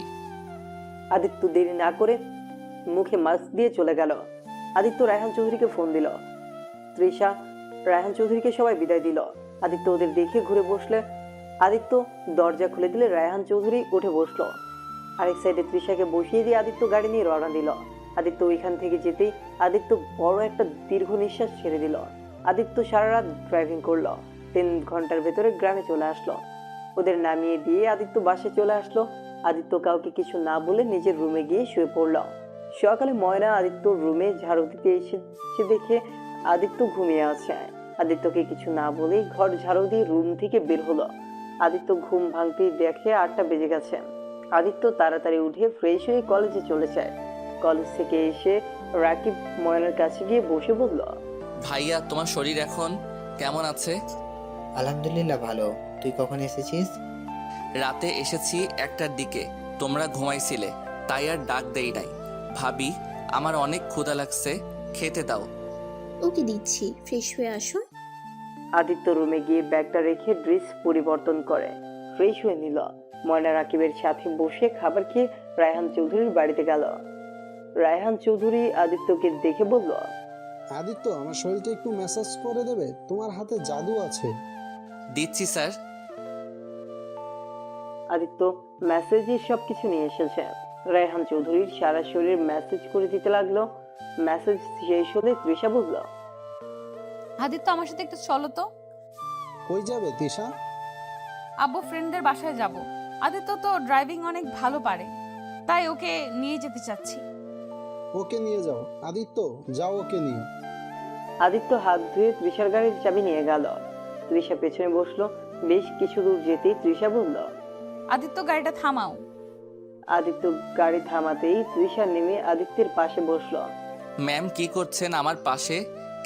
আদিত্য দেরি না করে মুখে মাস্ক দিয়ে চলে গেল। আদিত্য রায়হান চৌধুরীকে ফোন দিল। তৃষা, রায়হান চৌধুরীকে সবাই বিদায় দিল। আদিত্য ওদের দেখে ঘুরে বসলে আদিত্য দরজা খুলে দিলে রায়হান চৌধুরী উঠে বসলো। আরেক সাইডে তৃষাকে বসিয়ে দিয়ে আদিত্য গাড়ি নিয়ে রওনা দিল। আদিত্য ওইখান থেকে যেতেই আদিত্য বড় একটা দীর্ঘ নিঃশ্বাস ছেড়ে দিল। আদিত্য সারা রাত ড্রাইভিং করলো। 3 ঘন্টার ভেতরে গ্রামে চলে আসলো। ওদের নামিয়ে দিয়ে আদিত্য বাসে চলে আসলো। আদিত্য কাউকে কিছু না বলে নিজের রুমে গিয়ে শুয়ে পড়লো। সকালে ময়না আদিত্যর রুমে ঝাড়ু দিতে এসে দেখে আদিত্য ঘুমিয়ে আছে। আদিত্যকে কিছু না বলেই ঘর ঝাড়ু দিয়ে রুম থেকে বের হলো। আদিত্য ঘুম ভাঙতেই দেখে 8টা বেজে গেছে। আদিত্য তাড়াতাড়ি উঠে ফ্রেশ হয়ে কলেজে চলে যায়। কলেজ থেকে এসে রাকিব ময়নার কাছে গিয়ে বসে বলল, ভাইয়া, তোমার শরীর এখন কেমন আছে? আলহামদুলিল্লাহ ভালো। তুই কখন এসেছিস? রাতে এসেছি 1টার দিকে, তোমরা ঘুমাইছিলে, তাই আর ডাক দেই নাই। ভাবি, আমার অনেক ক্ষুধা লাগছে, খেতে দাও। ওকে দিচ্ছি, ফ্রেশ হয়ে আসো। আদিত্য রুমে গিয়ে ব্যাগটা রেখে ড্রেস পরিবর্তন করে ফ্রেশ হয়ে নিল। ময়না রাকিবের সাথে বসে খাবার খেয়ে রায়হান চৌধুরীর বাড়িতে গেল। রায়হান চৌধুরী আদিত্যকে দেখে বলল, আদিত্য, আমার শরীরটা একটু ম্যাসাজ করে দেবে? তোমার হাতে জাদু আছে। দিচ্ছি স্যার। আদিত্য মেসেজে সবকিছু নিয়ে এসেছে। রায়হান চৌধুরীর সারা শরীর মেসেজ করে দিতে লাগলো। মেসেজ শেষ হলে তৃষা বলল, আদিত্য, আমার সাথে একটু চলো তো। কই যাবে তিশা? আব্বু ফ্রেন্ডদের বাসায় যাব। আদিত্য তো ড্রাইভিং অনেক ভালো পারে, তাই ওকে নিয়ে যেতে চাচ্ছি। ওকে নিয়ে যাও। আদিত্য, যাও ওকে নিয়ে। আদিত্য হাত ধুয়ে তৃষার গাড়ির চাবি নিয়ে গেল। তৃষা পেছনে বসলো। বেশ কিছু দূর যেতেই তৃষা বলল, আদিত্য, গাড়িটা থামাও। আদিত্য গাড়ি থামাতেই তৃষা নেমে আদিত্যের পাশে বসলো। ম্যাম, কি করছেন? আমার পাশে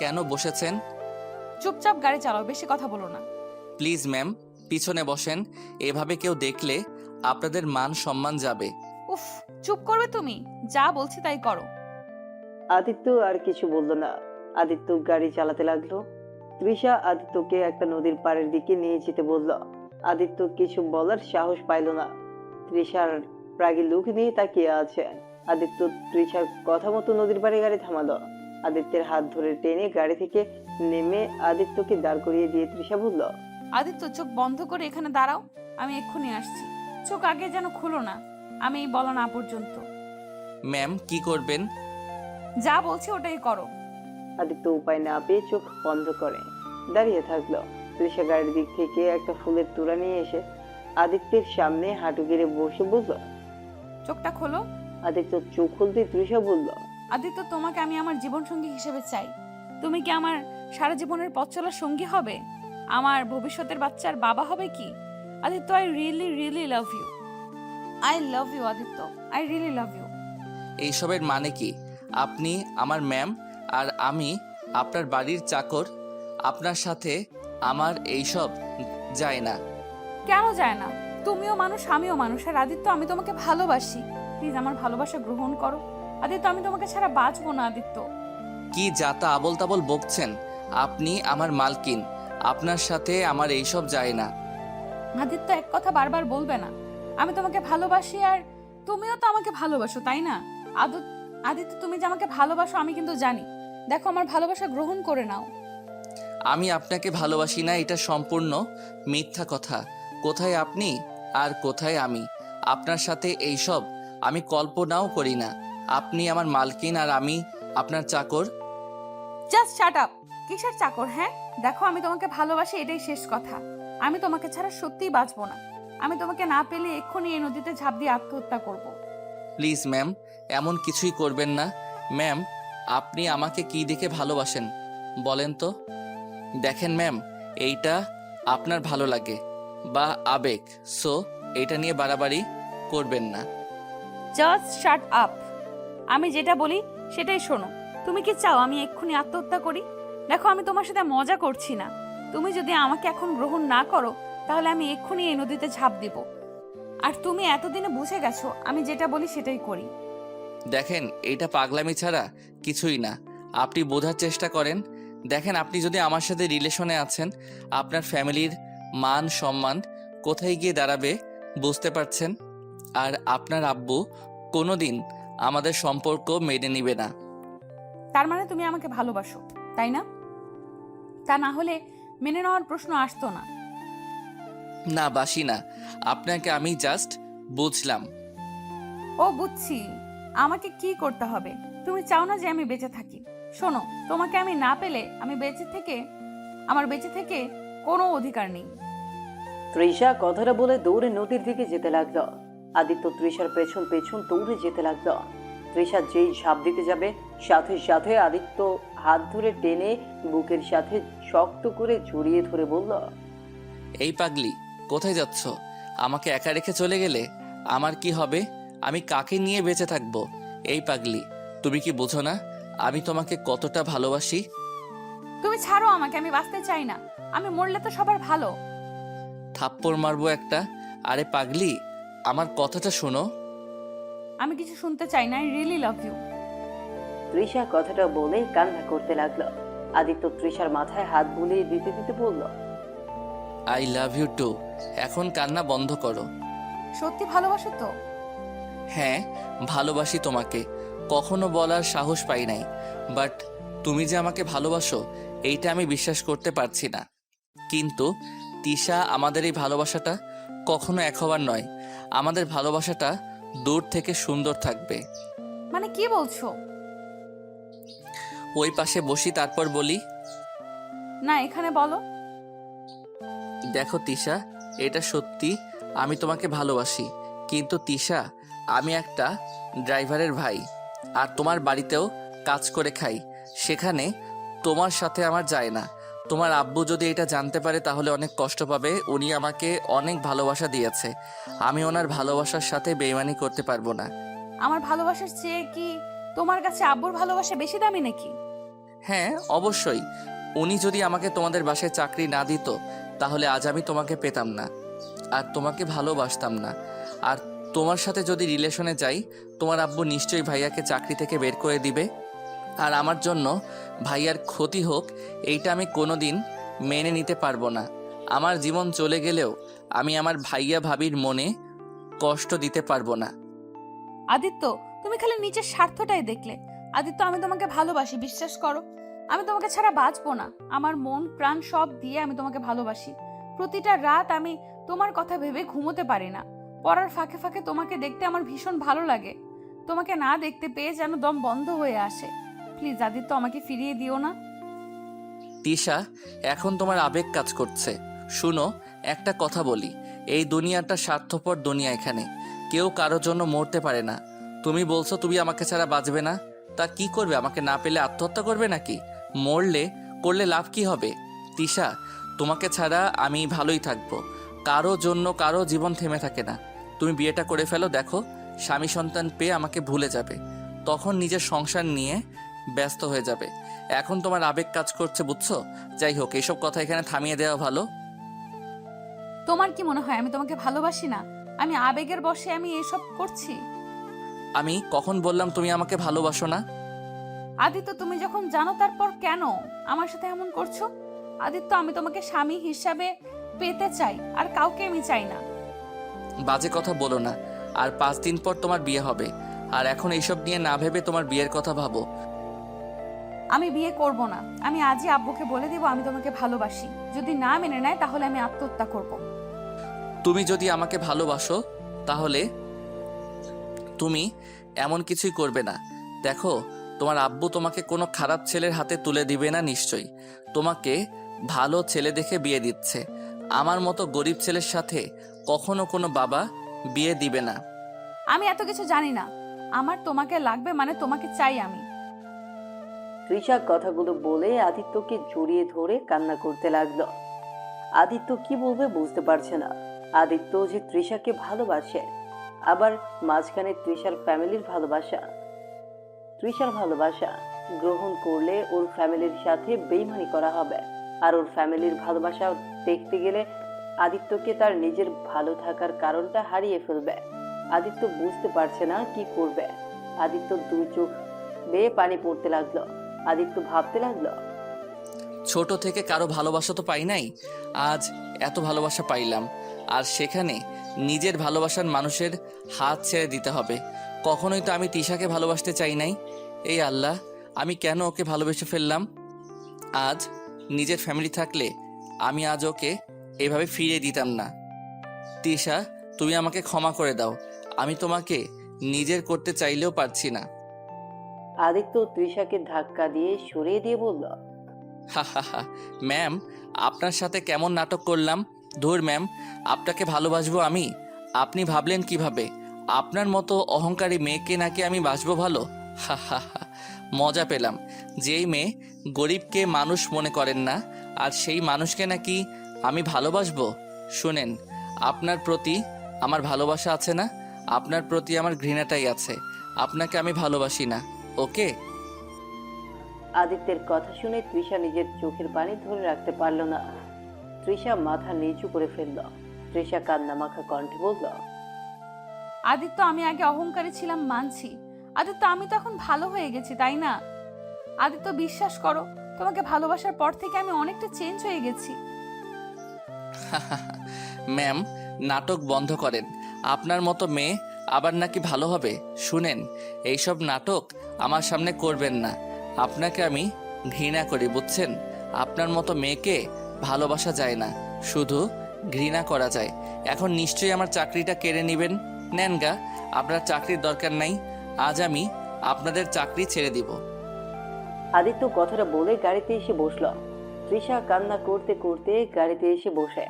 কেন বসেছেন? চুপচাপ গাড়ি চালাও, বেশি কথা বলো না। প্লিজ ম্যাম, পিছনে বসেন। এভাবে কেউ দেখলে আপনাদের মান সম্মান যাবে। উফ, চুপ করবে তুমি? যা বলছি তাই করো। আদিত্য আর কিছু বলল না। আদিত্য গাড়ি চালাতে লাগলো। তৃষা আদিত্যকে একটা নদীর পাড়ের দিকে নিয়ে যেতে বলল। আদিত্য কিছু বলার সাহস পাইল না। তৃষার রাগী লুক নিয়ে তাকিয়ে আছে। আদিত্য তৃষার কথা মতো নদীর পাড়ে গাড়ি থামালো। আদিত্যের হাত ধরে টেনে গাড়ি থেকে নেমে আদিত্যকে দাঁড় করিয়ে দিয়ে তৃষা বলল, আদিত্য, চোখ বন্ধ করে এখানে দাঁড়াও, আমি এক্ষুনি আসছি। চোখ আগে যেন খুলো না, আমি বলা না পর্যন্ত। ম্যাম, কি করবেন? যা বলছি ওটাই করো। আদিত্য উপায় না পেয়ে চোখ বন্ধ করে দাঁড়িয়ে থাকলো। তৃষা গাড়ির দিক থেকে একটা ফুলের তোড়া নিয়ে এসে আদিত্যের সামনে হাঁটু গেড়ে বসে বলল, চোখটা খোলো। আদিত্য চোখ খুলতে তৃষা বলল, আদিত্য, তোমাকে আমি আমার জীবন সঙ্গী হিসেবে চাই। তুমি কি আমার সারা জীবনের পথ চলার সঙ্গী হবে? আমার ভবিষ্যতের বাচ্চার বাবা হবে কি? Aditya, I really really love you. I love you Aditya, I really love you. এইসবের মানে কি? আপনি আমার ম্যাম আর আমি আপনার বাড়ির চাকর। আপনার সাথে আমার এইসব যায় না। কেন যায় না? তুমিও মানুষ, আমিও মানুষ। আর আদিত্য, আমি তোমাকে ভালোবাসি। প্লিজ আমার ভালোবাসা গ্রহণ করো। আদিত্য, আমি তোমাকে ছাড়া বাঁচবো না আদিত্য। কি যাতা আবল তাবল বকছেন? আপনি আমার মালকিন, আপনার সাথে আমার এইসব যায় না। আদিত্য, এক কথা বারবার বলবে না। আমি তোমাকে ভালোবাসি আর তুমিও তো আমাকে ভালোবাসো, তাই না? আদিত্য, তুমি যে আমাকে ভালোবাসো আমি কিন্তু জানি। দেখো, আমার ভালোবাসা গ্রহণ করে নাও। আমি আপনাকে ভালোবাসি না, এটা সম্পূর্ণ মিথ্যা কথা। কোথায় আপনি আর কোথায় আমি? আপনার সাথে এইসব আমি কল্পনাও করি না। আপনি আমার মালকিন আর আমি আপনার চাকর। Just shut up. কিসের চাকর? হ্যাঁ, দেখো, আমি তোমাকে ভালোবাসি, এটাই শেষ কথা। আমি তোমাকে ছাড়া সত্যিই বাঁচবো না। আমি তোমাকে না পেলে এক্ষুনি এই নদীতে ঝাঁপ দিয়ে আত্মহত্যা করব। প্লিজ ম্যাম, এমন কিছুই করবেন না। ম্যাম, আপনি আমাকে কি দেখে ভালোবাসেন বলেন তো? দেখেন ম্যাম, এইটা আপনার ভালো লাগে বা আবেগ, সো এটা নিয়ে বাড়াবাড়ি করবেন না। Just shut up. আমি যেটা বলি সেটাই শোনো। তুমি কি চাও আমি এক্ষুনি আত্মহত্যা করি? দেখো, আমি তোমার সাথে মজা করছি না। তুমি যদি আমাকে এখন গ্রহণ না করো তাহলে আমি এক্ষুনি এই নদীতে ঝাঁপ দিব। আর তুমি এতদিনে বুঝে গেছো আমি যেটা বলি সেটাই করি। দেখেন, এইটা পাগলামি ছাড়া কিছুই না। আপনি বোঝার চেষ্টা করেন। দেখেন, আপনি যদি আমার সাথে রিলেশনে আছেন, আপনার ফ্যামিলির মান সম্মান কোথায় গিয়ে দাঁড়াবে বুঝতে পারছেন? আর আপনার আব্বু কোনোদিন আমাদের সম্পর্ক মেনে নিবে না। তার মানে তুমি আমাকে ভালোবাসো, তাই না? তা না হলে মেনে নেওয়ার প্রশ্ন আসতো না। না, বাসি না। আপনাকে আমি জাস্ট বুঝলাম। ও, বুঝছি। আমাকে কি করতে হবে? তুমি চাও না যে আমি বেঁচে থাকি। শোনো, তোমাকে আমি না পেলে আমার বেঁচে থেকে কোনো অধিকার নেই। তৃষা কথাটা বলে দৌড়ে নদীর দিকে যেতে লাগলো। আদিত্য তৃষার পেছন পেছন দৌড়ে যেতে লাগলো। তৃষা যেই ঝাঁপ দিতে যাবে, সাথে সাথে আদিত্য হাত ধরে টেনে বুকের সাথে শক্ত করে জড়িয়ে ধরে বলল, এই পাগলি, কোথায় যাচ্ছ? আমাকে একা রেখে চলে গেলে আমার কি হবে? আমি কাকে নিয়ে বেঁচে থাকবো? এই পাগলি, তুমি কি বোঝো না আমি তোমাকে কতটা ভালোবাসি? তুমি ছাড়ো আমাকে, আমি বাঁচতে চাই না। আমি মরলে তো সবার ভালো। থাপ্পড় মারবো একটা। আরে পাগলি, আমার কথাটা শোনো। আমি কিছু শুনতে চাই না। I really love you. Trisha কথাটা বলে কান্না করতে লাগলো। আদিত্য তৃষার মাথায় হাত বুলিয়ে দিতে দিতে বলল, আই লাভ ইউ টু। এখন কান্না বন্ধ করো। সত্যি ভালোবাসো তো? হ্যাঁ, ভালোবাসি তোমাকে। কখনো বলার সাহস পাই নাই, বাট তুমি যে আমাকে ভালোবাসো এইটা আমি বিশ্বাস করতে পারছি না। কিন্তু তিশা, আমাদের এই ভালোবাসাটা কখনো এক হবার নয়। আমাদের ভালোবাসাটা দূর থেকে সুন্দর থাকবে। মানে কি বলছো? ওই পাশে বসি, তারপর বলি। না, এখানে বলো। দেখো তিশা, এটা সত্যি, আমি তোমাকে ভালোবাসি। কিন্তু তিশা, আমি একটা ড্রাইভারের ভাই আর তোমার বাড়িতেও কাজ করে খাই। সেখানে তোমার সাথে আমার যায় না। তোমার আব্বু যদি এটা জানতে পারে তাহলে অনেক কষ্ট পাবে। উনি আমাকে অনেক ভালোবাসা দিয়েছে, আমি ওনার ভালোবাসার সাথে বেইমানি করতে পারবো না। আমার ভালোবাসার চেয়ে কি তোমার কাছে আব্বুর ভালোবাসা বেশি দামি নাকি? হ্যাঁ, অবশ্যই। উনি যদি আমাকে তোমাদের বাসায় চাকরি না দিত তাহলে আজ আমি তোমাকে পেতাম না আর তোমাকে ভালোবাসতাম না। আর তোমার সাথে যদি রিলেশনে যাই, তোমার আব্বু নিশ্চয়ই ভাইয়াকে চাকরি থেকে বের করে দিবে। আর আমার জন্য ভাইয়ার ক্ষতি হোক এইটা আমি কোনোদিন মেনে নিতে পারবো না। আমার জীবন চলে গেলেও আমি আমার ভাইয়া ভাবির মনে কষ্ট দিতে পারবো না। আদিত্য, তুমি খালি নিজের স্বার্থটাই দেখলে। আদিত্য, আমি তোমাকে ভালোবাসি, বিশ্বাস করো। আমি তোমাকে ছাড়া বাঁচবো না। আমার মন প্রাণ সব দিয়ে আমি তোমাকে ভালোবাসি। প্রতিটা রাত আমি তোমার কথা ভেবে ঘুমোতে পারি না। পড়ার ফাঁকে ফাঁকে তোমাকে দেখতে আমার ভীষণ ভালো লাগে। তোমাকে না দেখতে পেয়ে যেন দম বন্ধ হয়ে আসে। প্লিজ আদিত্য, আমাকে ফিরিয়ে দিও না। তিশা, এখন তোমার আবেগ কাজ করছে। শুনো, একটা কথা বলি, এই দুনিয়াটা স্বার্থপর দুনিয়া। এখানে কেউ কারোর জন্য মরতে পারে না। তুমি বলছো তুমি আমাকে ছাড়া বাঁচবে না, তা কি করবে? আমাকে না পেলে আত্মহত্যা করবে নাকি? করলে লাভ কি হবে? তিশা, তোমাকে ছাড়া আমি ভালোই থাকবো। কারো জন্য কারো জীবন থেমে থাকে না। তুমি বিয়েটা করে ফেলো, দেখো স্বামী সন্তান পেয়ে আমাকে ভুলে যাবে, তখন নিজের সংসার নিয়ে ব্যস্ত হয়ে যাবে। এখন তোমার আবেগ কাজ করছে, বুঝছো? যাই হোক, এইসব কথা এখানে থামিয়ে দেওয়া ভালো। তোমার কি মনে হয় আমি তোমাকে ভালোবাসি না? আমি আবেগের বশে আমি এসব করছি? আমি কখন বললাম তুমি আমাকে ভালোবাসো না? আদিত্য, তুমি যখন জানো তারপর কেন আমার সাথে এমন করছো? আদিত্য, আমি তোমাকে স্বামী হিসাবে পেতে চাই, আর কাউকে আমি চাই না। বাজে কথা বলো না। আর 5 দিন পর তোমার বিয়ে হবে, আর এখন এইসব নিয়ে না ভেবে তোমার বিয়ের কথা ভাবো। আমি বিয়ে করব না। আমি আজই আব্বুকে বলে দিব আমি তোমাকে ভালোবাসি। যদি না মেনে নেয় তাহলে আমি আত্মহত্যা করব। তুমি যদি আমাকে ভালোবাসো তাহলে তুমি এমন কিছুই করবে না। দেখো, তোমার আব্বু তোমাকে কোনো খারাপ ছেলের হাতে তুলে দিবে না নিশ্চয়ই। তোমাকে ভালো ছেলে দেখে বিয়ে দিচ্ছে। আমার মতো গরিব ছেলের সাথে কখনো কোনো বাবা বিয়ে দিবে না। আমি এত কিছু জানি না। আমার তোমাকে লাগবে মানে তোমাকে চাই আমি। তৃষা কথাগুলো বলে আদিত্যকে জড়িয়ে ধরে কান্না করতে লাগলো। আদিত্য কি বলবে বুঝতে পারছে না। আদিত্য যে তৃষাকে ভালোবাসে, আবার মাঝখানে তৃষার ফ্যামিলির ভালোবাসা। তৃষার ভালোবাসা গ্রহণ করলে ওর ফ্যামিলির সাথে বেইমানি করা হবে, আর ওর ফ্যামিলির ভালোবাসা দেখতে গেলে আদিত্যকে তার নিজের ভালো থাকার কারণটা হারিয়ে ফেলবে। আদিত্য বুঝতে পারছে না কি করবে। আদিত্য দুই চোখ বেয়ে পানি পড়তে লাগলো। আদিত্য ভাবতে লাগলো, ছোট থেকে কারো ভালোবাসা তো পাই নাই, আজ এত ভালোবাসা পাইলাম। আর সেখানে নিজের ভালোবাসার মানুষের হাত ছেড়ে দিতে হবে। কখনোই তো আমি তিশাকে ভালোবাসতে চাই নাই। এই আল্লাহ, আমি কেন ওকে ভালোবেসে ফেললাম? আজ নিজের ফ্যামিলি থাকলে আমি আজ ওকে এভাবে ফিরিয়ে দিতাম না। তিশা, তুমি আমাকে ক্ষমা করে দাও। আমি তোমাকে নিজের করতে চাইলেও পারছি না। আদিত্য তৃষাকে ধাক্কা দিয়ে সরিয়ে দিয়ে বলল, হা হা হা, ম্যাম, আপনার সাথে কেমন নাটক করলাম? ধুর ম্যাম, আপনাকে ভালোবাসবো আমি? আপনি ভাবলেন কিভাবে? আপনার মতো অহংকারী মেয়েকে নাকি আমি বাসবো ভালো? হা হা হা, মজা পেলাম। যেই মেয়ে গরিবকে মানুষ মনে করেন না, আর সেই মানুষকে নাকি আমি ভালোবাসবো? শুনেন, আপনার প্রতি আমার ভালোবাসা আছে না, আপনার প্রতি আমার ঘৃণাটাই আছে। আপনাকে আমি ভালোবাসি না, ওকে? আদিত্যের কথা শুনে তৃষা নিজের চোখের পানি ধরে রাখতে পারল না। তৃষা মাথা নিচু করে ফেলল। তৃষা কান্না মাখা কণ্ঠে বলল, আদিত্য, আমি আগে অহংকারী ছিলাম মানছি। আদিত্য, আমি তো এখন ভালো হয়ে গেছি, তাই না? আদিত্য, বিশ্বাস করো, তোমাকে ভালোবাসার পর থেকে আমি অনেকটা চেঞ্জ হয়ে গেছি। ম্যাম, নাটক বন্ধ করেন। আপনার মতো মেয়ে আবার নাকি ভালো হবে? শুনেন, এইসব নাটক আমার সামনে করবেন না। আপনাকে আমি ঘৃণা করি, বুঝছেন? আপনার মতো মেয়েকে ভালোবাসা যায় না, শুধু ঘৃণা করা যায়। এখন নিশ্চয়ই আমার চাকরিটা কেড়ে নেবেন। নেন গা, আপনার চাকরির দরকার নাই। আজ আমি আপনাদের চাকরি ছেড়ে দিব। আদিত্য কথাটা বলে গাড়িতে এসে বসল। তৃষা কান্না করতে করতে গাড়িতে এসে বসে।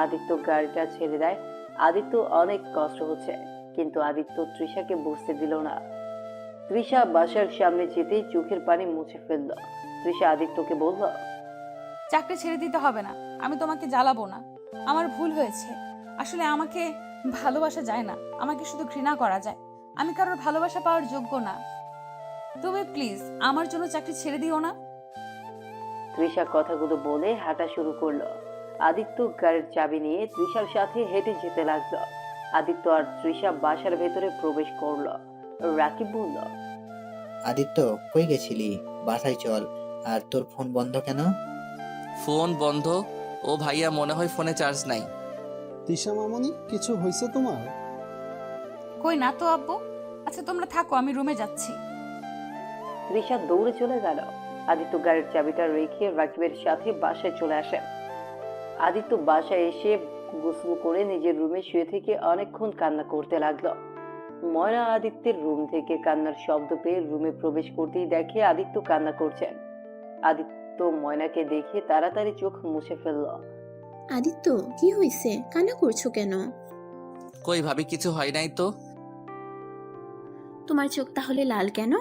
আদিত্য গাড়িটা ছেড়ে দেয়। আদিত্য অনেক কষ্ট হচ্ছে, কিন্তু আদিত্য তৃষাকে বুঝতে দিল না। তৃষা বাসার সামনে যেতেই চোখের পানি মুছে ফেলল। তৃষা আদিত্যকে বলল, চাকরি ছেড়ে দিতে হবে না, আমি তোমাকে জ্বালাবো না। আমার ভুল হয়েছে। আসলে আমাকে ভালোবাসা যায় না, আমাকে শুধু ঘৃণা করা যায়। আমি কারোর ভালোবাসা পাওয়ার যোগ্য না। তুমি প্লিজ আমার জন্য চাকরি ছেড়ে দিও না। তৃষা কথাগুলো বলে হাঁটা শুরু করলো। আদিত্য গাড়ির চাবি নিয়ে তৃষার সাথে হেঁটে যেতে লাগলো। আদিত্য আর তৃষা বাসার ভেতরে প্রবেশ করলো। রাকিব বলল, আদিত্য, কই গেছিলি? বাসায় চল। আর তোর ফোন বন্ধ কেন? ফোন বন্ধ? ও ভাইয়া, মনে হয় ফোনে চার্জ নাই। তিশা মামনি, কিছু হয়েছে তোমার? কই না তো আব্বু। আচ্ছা তোমরা থাকো, আমি রুমে যাচ্ছি। তৃষা দৌড়ে চলে গেল। আদিত্য গাড়ির চাবিটা রেখে রাকিবের সাথে বাসায় চলে আসে। আদিত্য বাসায় এসে গোসল করে নিজের রুমে শুয়ে থেকে অনেকক্ষণ কান্না করতে লাগলো। ময়না আদিত্যের রুম থেকে কান্নার শব্দ পেয়ে রুমে প্রবেশ করতেই দেখে আদিত্য কান্না করছে। আদিত্য ময়নাকে দেখে তাড়াতাড়ি চোখ মুছে ফেলল। আদিত্য, কি হয়েছে? কান্না করছো কেন? কই ভাবি, কিছু হয় নাই তো। তোমার চোখ তাহলে লাল কেন?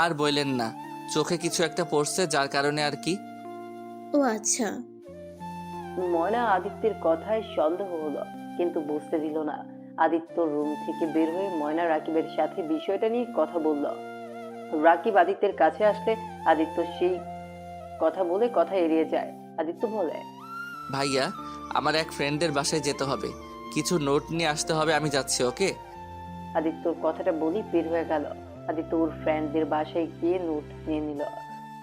আর বললেন না, চোখে কিছু একটা পড়ছে, যার কারণে আর কি। ও আচ্ছা। ময়না আদিত্যের কথায় সন্দেহ হলো, কিন্তু বুঝতে দিল না। আদিত্য রুম থেকে বের হয়ে ময়না রাকিবের সাথে বিষয়টা নিয়ে কথা বলল। রাকিব আদিত্যের কাছে আসলে আদিত্য সেই কথা বলে কথা এড়িয়ে যায়। আদিত্য বলে, ভাইয়া, আমার এক ফ্রেন্ডের বাসায় যেতে হবে, কিছু নোট নিয়ে আসতে হবে, আমি যাচ্ছি, ওকে? আদিত্যর কথাটা বলি বের হয়ে গেল। আদিত্য ওর ফ্রেন্ডদের বাসায় গিয়ে নোট নিয়ে নিল।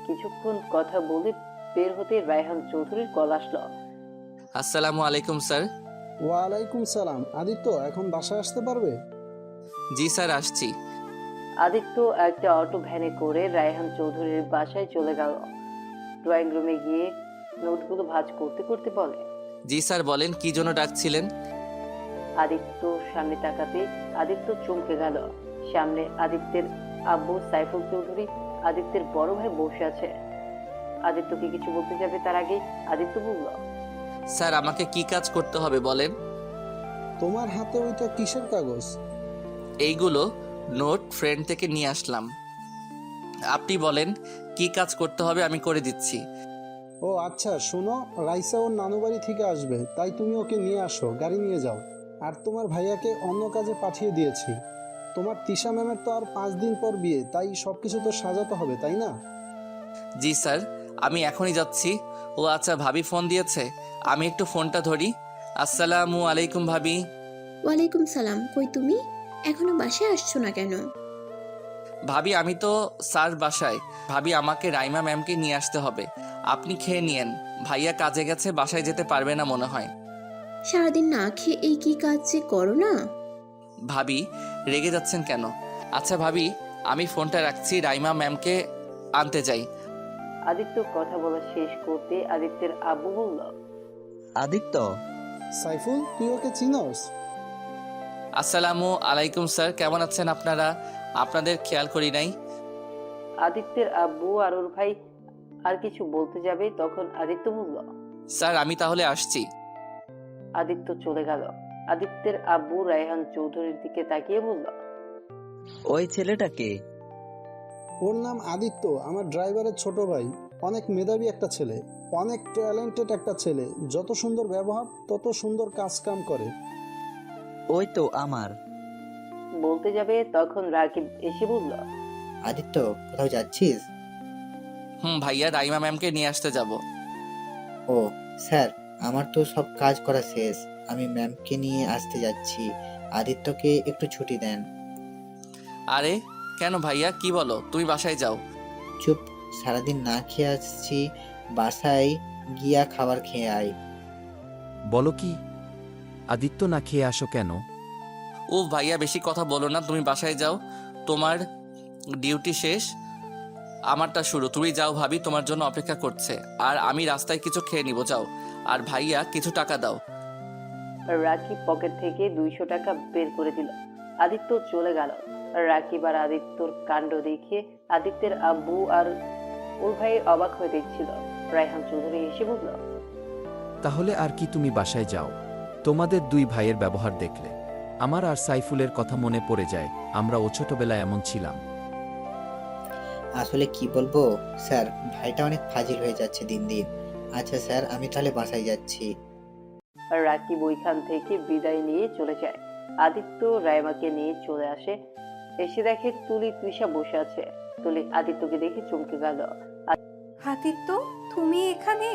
কিছুক্ষণ কথা বলে বের হতে রায়হান চৌধুরীর কল আসলো। আসসালামু আলাইকুম স্যার। ওয়ালাইকুম সালাম। আদিত্য এখন বাসায় আসতে পারবে? জি স্যার, আসছি। আদিত্য একটা অটো ভ্যানে করে রায়হান চৌধুরীর বাসায় চলে গেল। ড্রয়িং রুমে গিয়ে নোটগুলো ভাঁজ করতে করতে বলে, জি স্যার, বলেন কি জন্য ডাকছিলেন? আদিত্য সামনে তাকাতে আদিত্য চমকে গেল। সামনে আদিত্যের আব্বু সাইফুল চৌধুরী, আদিত্যের বড় ভাই বসে আছে। আদিত্যকে কিছু বলতে যাবে তার আগে আদিত্য বলল, স্যার, আমাকে কি কাজ করতে হবে বলেন? তোমার হাতে ওইটা কিসের কাগজ? এইগুলো নোট ফ্রেন্ড থেকে নিয়ে আসলাম। আপনি বলেন কি কাজ করতে হবে, আমি করে দিচ্ছি। ও আচ্ছা, শোনো, রাইসা ওর নানু বাড়ি থেকে আসবে, তাই তুমি ওকে নিয়ে আসো, গাড়ি নিয়ে যাও। আর তোমার ভাইয়াকে অন্য কাজে পাঠিয়ে দিয়েছি। তোমার তিশা ম্যামের তো আর 5 দিন পর বিয়ে, তাই সবকিছু তো সাজাতে হবে, তাই না? জি স্যার, আমি এখনই যাচ্ছি। ও আচ্ছা, ভাবি ফোন দিয়েছে, আমি একটু ফোনটা ধরি। আসসালামু আলাইকুম ভাবি। ওয়ালাইকুম সালাম। কই তুমি? এখনো বাসায় আসছো না কেন? ভাবি, আমি তো স্যার বাসায়। ভাবি, আমাকে রাইমা ম্যামকে নিয়ে আসতে হবে, আপনি খেয়ে নিয়েন। ভাইয়া কাজে গেছে, বাসায় যেতে পারবে না মনে হয়। সারাদিন না খেয়ে এই কি কাজ যে করো না। ভাবি, রেগে যাচ্ছেন কেন? আচ্ছা ভাবি, আমি ফোনটা রাখছি, রাইমা ম্যামকে আনতে যাই। আদিত্য কথা বলা শেষ করতে আদিত্যের আব্বু বলল, আদিত্য, সাইফুল, তুই ওকে চিনোস? আসসালামু আলাইকুম স্যার, কেমন আছেন আপনারা? আপনাদের খেয়াল করি নাই। আদিত্যের আব্বু আর ওর ভাই আর কিছু বলতে যাবে, তখন আদিত্য বলল, স্যার, আমি তাহলে আসছি। আদিত্য চলে গেল। আদিত্যের আব্বু রায়হান চৌধুরীর দিকে তাকিয়ে বলল, ওই ছেলেটাকে? ওর নাম আদিত্য, আমার ড্রাইভারের ছোট ভাই। অনেক মেধাবী একটা ছেলে, অনেক ট্যালেন্টেড একটা ছেলে। যত সুন্দর ব্যবহার তত সুন্দর কাজ কাম করে। ওই তো আমার। বলতে যাবে, তখন রাকিব এসে বলল, আদিত্য, কোথাও যাচ্ছিস? ভাইয়া, রাইমা ম্যামকে নিয়ে আসতে যাব। ও স্যার, আমার তো সব কাজ করা শেষ, আমি ম্যামকে নিয়ে আসতে যাচ্ছি। আদিত্যকে একটু ছুটি দেন। আরে কেন ভাইয়া, কি বলো? তুমি বাসায় যাও। চুপ, সারাদিন না খেয়ে আসছি, বাসায় গিয়া খাবার খেয়ে আয়। বলো কি? আদিত্য না খেয়ে আসো কেন? ও ভাইয়া, বেশি কথা বলো না, তুমি বাসায় যাও। তোমার ডিউটি শেষ, আমারটা শুরু। তুমি যাও, ভাবি তোমার জন্য অপেক্ষা করছে। আর আমি রাস্তায় কিছু খেয়ে নিব, যাও। আর ভাইয়া, কিছু টাকা দাও। রাকিব পকেট থেকে 200 টাকা বের করে দিল। আদিত্য চলে গেল। রাকিব আর আদিত্যর কাণ্ড দেখে আদিত্যের আব্বু আর ওর ভাই অবাক হয়ে দেখছিল। রায়হান চৌধুরী এসে বলল, তাহলে আর কি, তুমি বাসায় যাও। তোমাদের দুই ভাইয়ের ব্যবহার দেখলে আমার আর সাইফুলের কথা মনে পড়ে যায়। আমরা ও ছোটবেলায় এমন ছিলাম। আসলে কি বলবো স্যার, ভাইটা অনেক ফাজিল হয়ে যাচ্ছে দিন দিন। আচ্ছা স্যার, আমি তাহলে বাসায় যাচ্ছি। রাকিব ওইখান থেকে বিদায় নিয়ে চলে যায়। আদিত্য রায়মাকে নিয়ে চলে আসে। এসে দেখে তুলি তৃষা বসে আছে। তুলি আদিত্যকে দেখে চমকে গেল। আদিত্য, তুমি এখানে?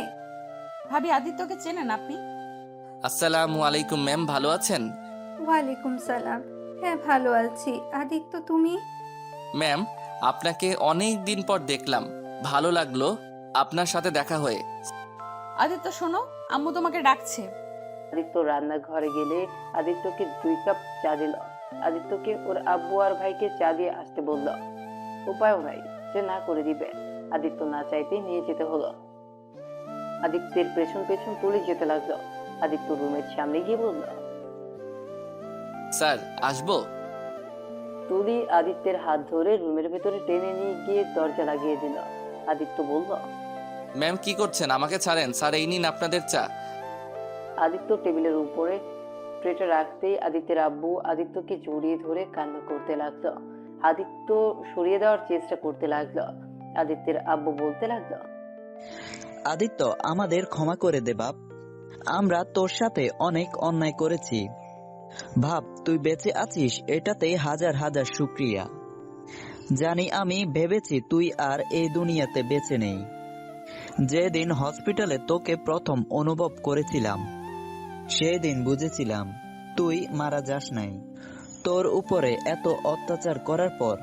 ভাবি, আদিত্যকে চেনেন আপনি? আসসালামু আলাইকুম ম্যাম, ভালো আছেন? ওয়ালাইকুম সালাম। হ্যাঁ, ভালো আছি। আদিত্য, তুমি? ম্যাম, আপনাকে অনেক দিন পর দেখলাম, ভালো লাগলো আপনার সাথে দেখা হয়ে। আদিত্য শোনো, আম্মু তোমাকে ডাকছে। আদিত্য রান্নাঘরে গেলে আদিত্যকে 2 কাপ চা দিল। আদিত্যকে ওর আব্বু আর ভাইকে চা দিয়ে আসতে বলল। উপায়ও নাই যে না করে দিবে। আদিত্য না চাইতেই নিয়ে যেতে হলো। আদিত্যের পেছন পেছন তুলে যেতে লাগলো। আদিত্য রুমের সামনে গিয়ে বলল, স্যার, আসবো? তুলি আদিত্যের হাত ধরে রুমের ভেতরে টেনে নিয়ে গিয়ে দরজা লাগিয়ে দিল। আদিত্য বলল, ম্যাম কি করছেন? আমাকে ছাড়েন। স্যার, এই নিন আপনাদের চা। আদিত্য টেবিলের উপরে ট্রেটা রাখতেই আদিত্যের আব্বু আদিত্যকে জড়িয়ে ধরে কান্না করতে লাগলো। আদিত্য সরিয়ে দেওয়ার চেষ্টা করতে লাগলো। আদিত্যের আব্বু বলতে লাগলো, আদিত্য, আমাদের ক্ষমা করে দে বাপ। আমরা তোর সাথে অনেক অন্যায় করেছি। ভাব, তুই বেঁচে আছিস, এটাতে হাজার হাজার শুক্রিয়া। জানি, আমি ভেবেছি তুই আর এই দুনিয়াতে বেঁচে নেই। যেদিন হসপিটালে তোকে প্রথম অনুভব করেছিলাম, সেদিন বুঝেছিলাম তুই মারা যাস নাই। তোর উপরে এত অত্যাচার করার পর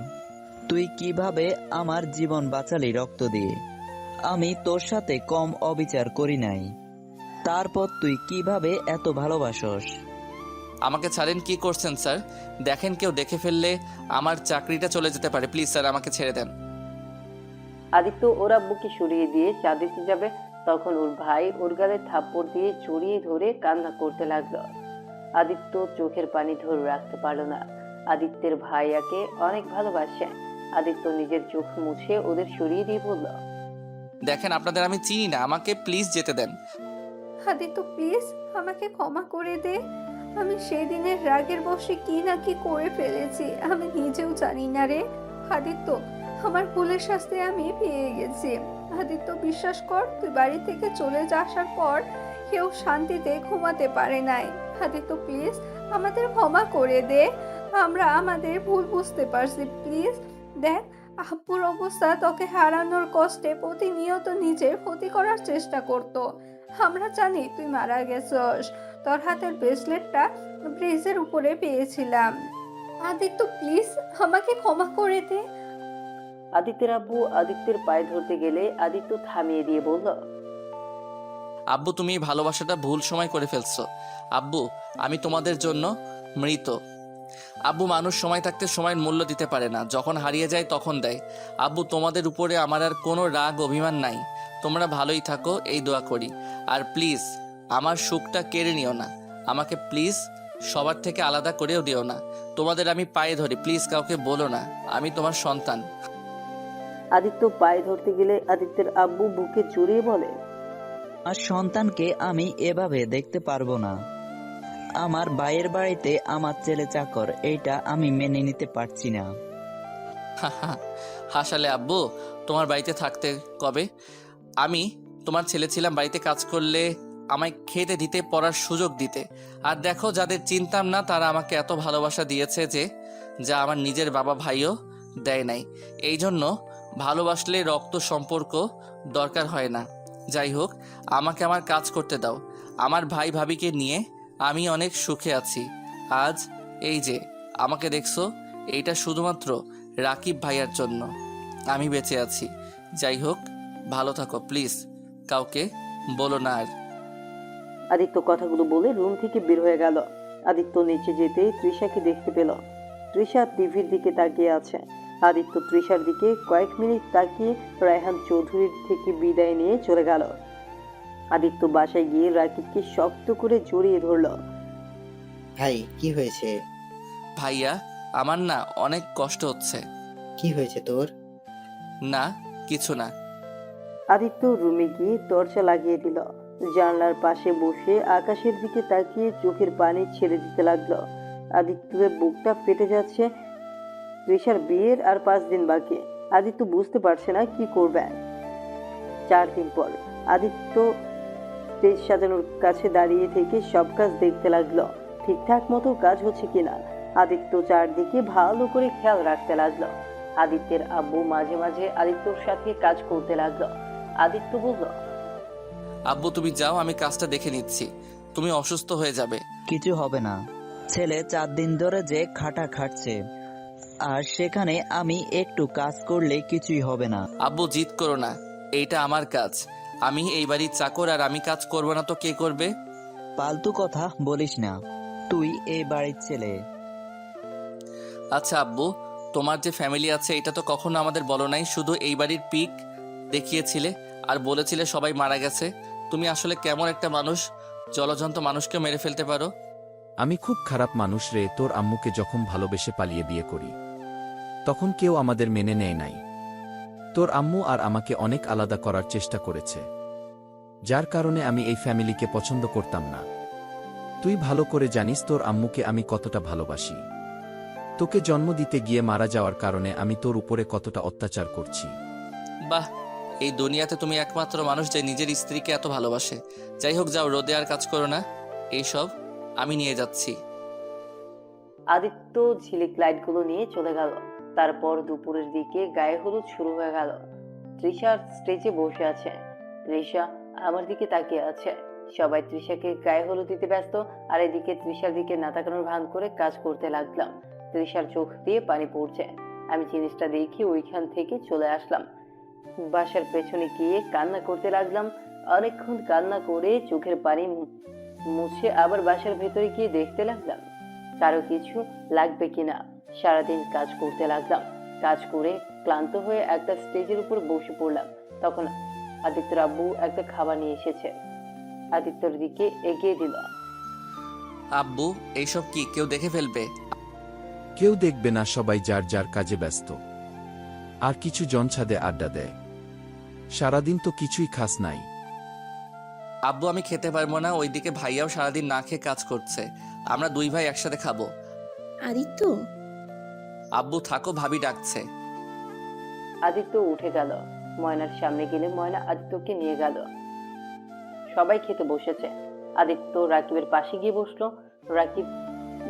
তুই কিভাবে আমার জীবন বাঁচালি রক্ত দিয়ে। আমি তোর সাথে কম অবিচার করি নাই, তারপর তুই কিভাবে এত ভালোবাসস। আমাকে ছাড়েন, কি করছেন স্যার? দেখেন, কেউ দেখে ফেললে আমার চাকরিটা চলে যেতে পারে। প্লিজ স্যার, আমাকে ছেড়ে দেন। আদিত্য ওর আব্বুকে সরিয়ে দিয়ে চা দিতে যাবে, তখন ওর ভাই ওর গালে থাপ্পড় দিয়ে জড়িয়ে ধরে কান্না করতে লাগলো। আদিত্য চোখের পানি ধরে রাখতে পারলো না। আদিত্যের ভাইয়াকে অনেক ভালোবাসে। আদিত্য নিজের চোখ মুছে ওদের সরিয়ে দিয়ে বলল, দেখেন, আপনাদের আমি চিনি না, আমাকে প্লিজ যেতে দেন। আদিত্য প্লিজ আমাকে ক্ষমা করে দে। আমি সেই দিনের রাগের বশে কি না কি করে ফেলেছি আমি নিজেও জানি না রে। আদিত্য, আমার ভুলের শাস্তি আমি পেয়ে গেছি। আদিত্য বিশ্বাস কর, তুই বাড়ি থেকে চলে আসার পর কেউ শান্তিতে ঘুমাতে পারে নাই। আদিত্য প্লিজ আমাদের ক্ষমা করে দে, আমরা আমাদের ভুল বুঝতে পারছি। প্লিজ দেখ, আব্বুর অবস্থা তোকে হারানোর কষ্টে প্রতিনিয়ত নিজের ক্ষতি করার চেষ্টা করত। আমরা জানি তুই মারা গেছস। তোর হাতের ব্রেসলেটটা ব্রিজের উপরে পেয়েছিলাম। আদিত্য প্লিজ আমাকে ক্ষমা করে দে। আদিত্যের আব্বু আদিত্যের পায়ে ধরতে গেলে আদিত্য থামিয়ে দিয়ে বলল, আব্বু, তুমি এই ভালোবাসাটা ভুল সময় করে ফেলছো। আব্বু, আমি তোমাদের জন্য মৃত। আব্বু, মানুষ সময় থাকতে সময়ের মূল্য দিতে পারে না, যখন হারিয়ে যায় তখন দেয়। আব্বু, তোমাদের উপরে আমার আর কোনো রাগ অভিমান নাই। তোমরা ভালোই থাকো, এই দোয়া করি। আর প্লিজ আমার সুখটা কেড়ে নিও না। আমাকে প্লিজ সবার থেকে আলাদা করেও দিও না। তোমাদের আমি পায়ে ধরি, প্লিজ কাউকে বলো না আমি তোমার সন্তান। আদিত্য পায়ে ধরতে গেলে আদিত্যের আব্বু বুকে জড়িয়ে বলে, আর সন্তানকে আমি এভাবে দেখতে পারবো না। আমার ভাইয়ের বাড়িতে আমার ছেলে চাকর, এইটা আমি মেনে নিতে পারছি না। হাসালে আব্বু, তোমার বাড়িতে থাকতে কবে? আমি তোমার ছেলে ছিলাম, বাড়িতে কাজ করলে আমায় খেতে দিতে, পড়ার সুযোগ দিতে। আর দেখো, যাদের চিনতাম না তারা আমাকে এত ভালোবাসা দিয়েছে যে যা আমার নিজের বাবা ভাইও দেয় নাই। এই জন্য ভালোবাসলে রক্ত সম্পর্ক দরকার হয় না। যাই হোক, আমাকে আমার কাজ করতে দাও। আমার ভাই ভাবিকে নিয়ে আমি অনেক সুখে আছি। আজ এই যে আমাকে দেখছো, এইটা শুধুমাত্র রাকিব ভাইয়ার জন্য আমি বেঁচে আছি। যাই হোক, ভালো থাকো, প্লিজ কাউকে বলো না আর। আদিত্য কথাগুলো বলে রুম থেকে বের হয়ে গেল। আদিত্য নিচে যেতেই তৃষাকে দেখতে পেল। তৃষা টিভির দিকে তাকিয়ে আছে। আদিত্য তৃষার দিকে কয়েক মিনিট তাকিয়ে রায়হান চৌধুরীর থেকে বিদায় নিয়ে চলে গেল। আদিত্য বাসায় গিয়ে রাকিবকে শক্ত করে জড়িয়ে ধরল। ভাই কি হয়েছে? ভাইয়া, আমার না অনেক কষ্ট হচ্ছে। কি হয়েছে তোর? না, কিছু না। আদিত্য রুমে গিয়ে দরজা লাগিয়ে দিল। জানলার পাশে বসে আকাশের দিকে তাকিয়ে চোখের পানি ছেড়ে দিতে লাগলো। আদিত্যের বুকটা ফেটে যাচ্ছে। তৃষার বিয়ের আর 5 দিন বাকি। আদিত্য বুঝতে পারছে না কি করবে। 4 দিন পর আদিত্য স্টেজ সাজানোর কাছে দাঁড়িয়ে থেকে সব কাজ দেখতে লাগলো, ঠিকঠাক মতো কাজ হচ্ছে কিনা। আদিত্য চারদিকে ভালো করে খেয়াল রাখতে লাগলো। আদিত্যের আব্বু মাঝে মাঝে আদিত্যর সাথে কাজ করতে লাগলো। আদিত্য বলল, আব্বু তুমি যাও, আমি কাজটা দেখে নিচ্ছি। তুমি অসুস্থ হয়ে যাবে। কিছু হবে না। ছেলে 4 দিন ধরে যে খাটা খাটছে, আর সেখানে আমি একটু কাজ করলে কিছুই হবে না। আব্বু জিদ করো না, এইটা আমার কাজ। আমি এই বাড়ির চাকর, আর আমি কাজ করব না তো কে করবে? ফালতু কথা বলিস না, তুই এই বাড়ির ছেলে। আচ্ছা আব্বু, তোমার যে ফ্যামিলি আছে এটা তো কখনো আমাদের বলো নাই, শুধু এই বাড়ির পিক দেখিয়েছিলে আর বলেছিলে সবাই মারা গেছে। তুমি আসলে কেমন একটা মানুষ, জলজন্ত মানুষকে মেরে ফেলতে পারো? আমি খুব খারাপ মানুষ রে। তোর আম্মুকে যখন ভালোবেসে পালিয়ে বিয়ে করি তখন কেউ আমাদের মেনে নেয় নাই। তোর আম্মু আর আমাকে অনেক আলাদা করার চেষ্টা করেছে, যার কারণে আমি এই ফ্যামিলিকে পছন্দ করতাম না। তুই ভালো করে জানিস তোর আম্মুকে আমি কতটা ভালোবাসি। তোকে জন্ম দিতে গিয়ে মারা যাওয়ার কারণে আমি তোর উপরে কতটা অত্যাচার করছি। বাহ, এই দুনিয়াতে তুমি একমাত্র মানুষ যে নিজের স্ত্রীকে এত ভালোবাসে। যাই হোক, যাও, রোদে আর কাজ করো না, এইসব আমি নিয়ে যাচ্ছি। আদিত্য ঝিলিক লাইটগুলো নিয়ে চলে গেল। তারপর দুপুরের দিকে গায়ে হলুদ শুরু হয়ে গেল। তৃষার স্টেজে বসে আছে। তৃষা আমার দিকে তাকিয়ে আছে। সবাই তৃষাকে গায়ে হলুদ দিতে ব্যস্ত, আর এদিকে তৃষার দিকে না তাকানোর ভান করে কাজ করতে লাগলাম। তৃষার চোখ দিয়ে পানি পড়ছে। আমি জিনিসটা দেখি ওইখান থেকে চলে আসলাম। বাসার পেছনে গিয়ে কান্না করতে লাগলাম। অনেকক্ষণ কান্না করে চোখের পানি মুছে আবার বাসার ভেতরে গিয়ে দেখতে লাগলাম কারো কিছু লাগবে কিনা। সারাদিন কাজ করতে লাগলাম। কাজ করে ক্লান্ত হয়ে একটা স্টেজের উপর বসে পড়লাম। তখন আদিত্যর আব্বু একটা খাবার নিয়ে এসেছে। আদিত্যর দিকে এগিয়ে দিল। আব্বু, এইসব কি কেউ দেখে ফেলবে? কেউ দেখবে না, সবাই যার যার কাজে ব্যস্ত। আর কিছু জন ছাদে আড্ডা দেয়। সারাদিন তো কিছুই খাস নাই। আব্বু, আমি খেতে পারবো না, ওইদিকে ভাইয়াও সারাদিন না খেয়ে কাজ করছে। আমরা দুই ভাই একসাথে খাবো। আদিত্য, আব্বু থাকো, ভাবি ডাকছে। আদিত্য উঠে গেল। ময়নার সামনে গেলে ময়না আদিত্যকে নিয়ে গেল। সবাই খেতে বসেছে। আদিত্য রাকিবের পাশে গিয়ে বসলো। রাকিব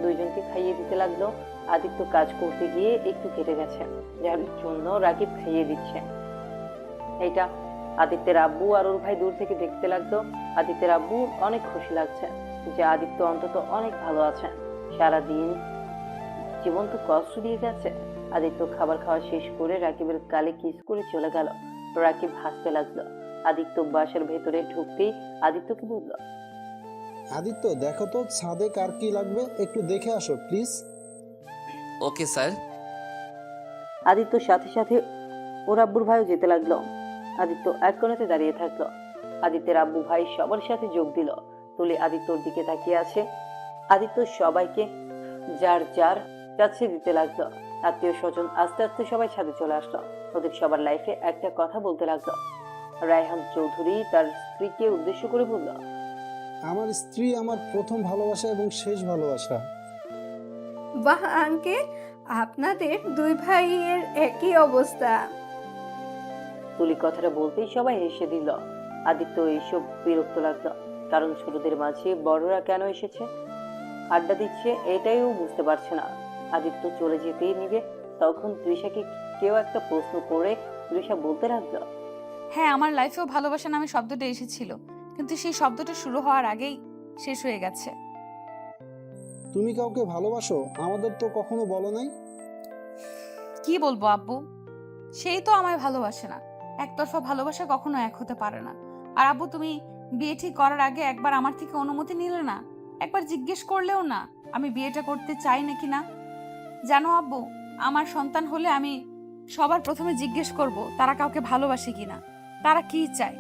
দুইজনকে খাইয়ে দিতে লাগলো। আদিত্য কাজ করতে গিয়ে একটু কেটে গেছে, যার জন্য রাকিব খাইয়ে দিচ্ছে। এটা আদিত্যের আব্বু আর ওর ভাই দূর থেকে দেখতে লাগলো। আদিত্যের আব্বু অনেক খুশি লাগছে যে আদিত্য অন্তত অনেক ভালো আছে। সারাদিন জীবন তো কষ্ট দিয়ে গেছে। আদিত্য খাবার খাওয়া শেষ করে রাকিবের গালে কিস করে চলে গেল। রাকিব হাসতে লাগলো। আদিত্য বাসার ভেতরে ঢুকতেই আদিত্যকে বলল, আদিত্য, দেখো তো ছাদে কার কি লাগবে, একটু দেখে আসো প্লিজ। Okay sir. আদিত্যর সাথে সাথে ওর আব্বুর ভাইও যেতে লাগলো। আদিত্য এক কোণাতে দাঁড়িয়ে থাকলো। আদিত্যের আব্বু ভাই সবার সাথে যোগ দিল। তুলি আদিত্যর দিকে তাকিয়ে আছে। আদিত্য সবাইকে যার যার কাছে দিতে লাগলো। আত্মীয় স্বজন আস্তে আস্তে সবাই ছাদে চলে আসলো। ওদের সবার লাইফে একটা কথা বলতে লাগলো। রায়হান চৌধুরী তার স্ত্রীকে উদ্দেশ্য করে বলল, আমার স্ত্রী আমার প্রথম ভালোবাসা এবং শেষ ভালোবাসা। বাহ আঙ্কেল, আপনাদের দুই ভাইয়ের একই অবস্থা। তুলি কথাটা বলতেই সবাই হেসে দিল। আদিত্য এইসব বিরক্ত লাগলো, কারণ ছোটদের মাঝে বড়রা কেন এসেছে, আড্ডা দিচ্ছে, এটাই ও বুঝতে পারছে না। আদিত্য চলে যেতেই নিবে, তখন তৃষাকে কেউ একটা প্রশ্ন করে তৃষা বলতে লাগলো, হ্যাঁ, আমার লাইফেও ভালোবাসা নামে শব্দটা এসেছিল, কিন্তু সেই শব্দটা শুরু হওয়ার আগেই শেষ হয়ে গেছে। তুমি কাউকে ভালোবাসো? আমাদের তো কখনো বলো নাই। কি বলবো আব্বু, সেই তো আমায় ভালোবাসে না। একতরফা ভালোবাসা কখনো এক হতে পারে না। আর আব্বু, তুমি বিয়ে ঠিক করার আগে একবার আমার থেকে অনুমতি নিলে না? একবার জিজ্ঞেস করলেও না আমি বিয়েটা করতে চাই নাকি না? জানো আব্বু, আমার সন্তান হলে আমি সবার প্রথমে জিজ্ঞেস করব তারা কাউকে ভালোবাসে কিনা, তারা কি চায়,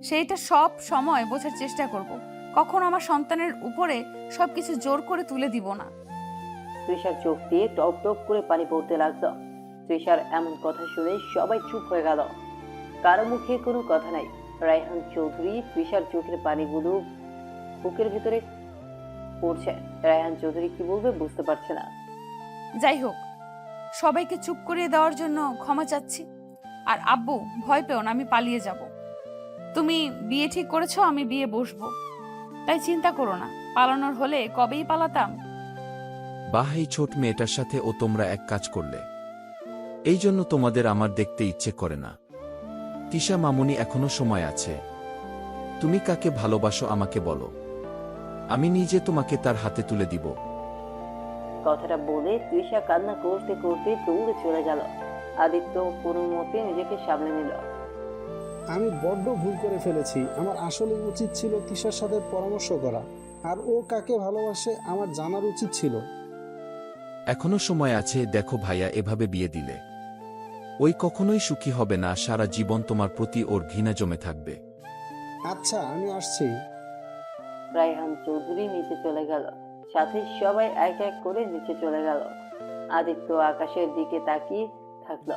সেইটা সব সময় বোঝার চেষ্টা করব। কখনো আমার সন্তানের উপরে সবকিছু জোর করে তুলে দিব না। তৃষার চোখ দিয়ে টপ টপ করে পানি পড়তে লাগলো। তৃষার এমন কথা শুনে সবাই চুপ হয়ে গেল। কারো মুখে কোনো কথা নাই। রায়হান চৌধুরী তৃষার চোখের পানিগুলো বুকের ভিতরে পড়ছে। রায়হান চৌধুরী কি বলবে বুঝতে পারছে না। যাই হোক, সবাইকে চুপ করিয়ে দেওয়ার জন্য ক্ষমা চাচ্ছি। আর আব্বু, ভয় পেও না, আমি পালিয়ে যাব। তুমি বিয়ে ঠিক করেছো, আমি বিয়ে বসবো, তাই চিন্তা করো না। পালানোর হলে কবেই পালাতাম। বাহ, এই ছোট মেয়েটার সাথে ও তোমরা এক কাজ করলে, এই জন্য তোমাদের আমার দেখতে ইচ্ছে করে না। তিশা মামুনি, এখনো সময় আছে। তুমি কাকে ভালোবাসো আমাকে বলো, আমি নিজে তোমাকে তার হাতে তুলে দিব। কথাটা বলে তৃষা কান্না করতে করতে দৌড়ে চলে গেল। আদিত্য কোনো মতে নিজেকে সামলে নিল। আমি বড্ড ভুল করে ফেলেছি। আমার আসলে উচিত ছিল তিশার সাথে পরামর্শ করা, আর ও কাকে ভালোবাসে আমার জানার উচিত ছিল। এখনো সময় আছে। দেখো ভাইয়া, এভাবে বিয়ে দিলে ওই কখনোই সুখী হবে না। সারা জীবন তোমার প্রতি ওর ঘৃণা জমে থাকবে। আচ্ছা, আমি আসছি। রায়হান চৌধুরী নিচে চলে গেল। সাথে সবাই এক এক করে নিচে চলে গেল। আদিত্য আকাশের দিকে তাকিয়ে থাকলো।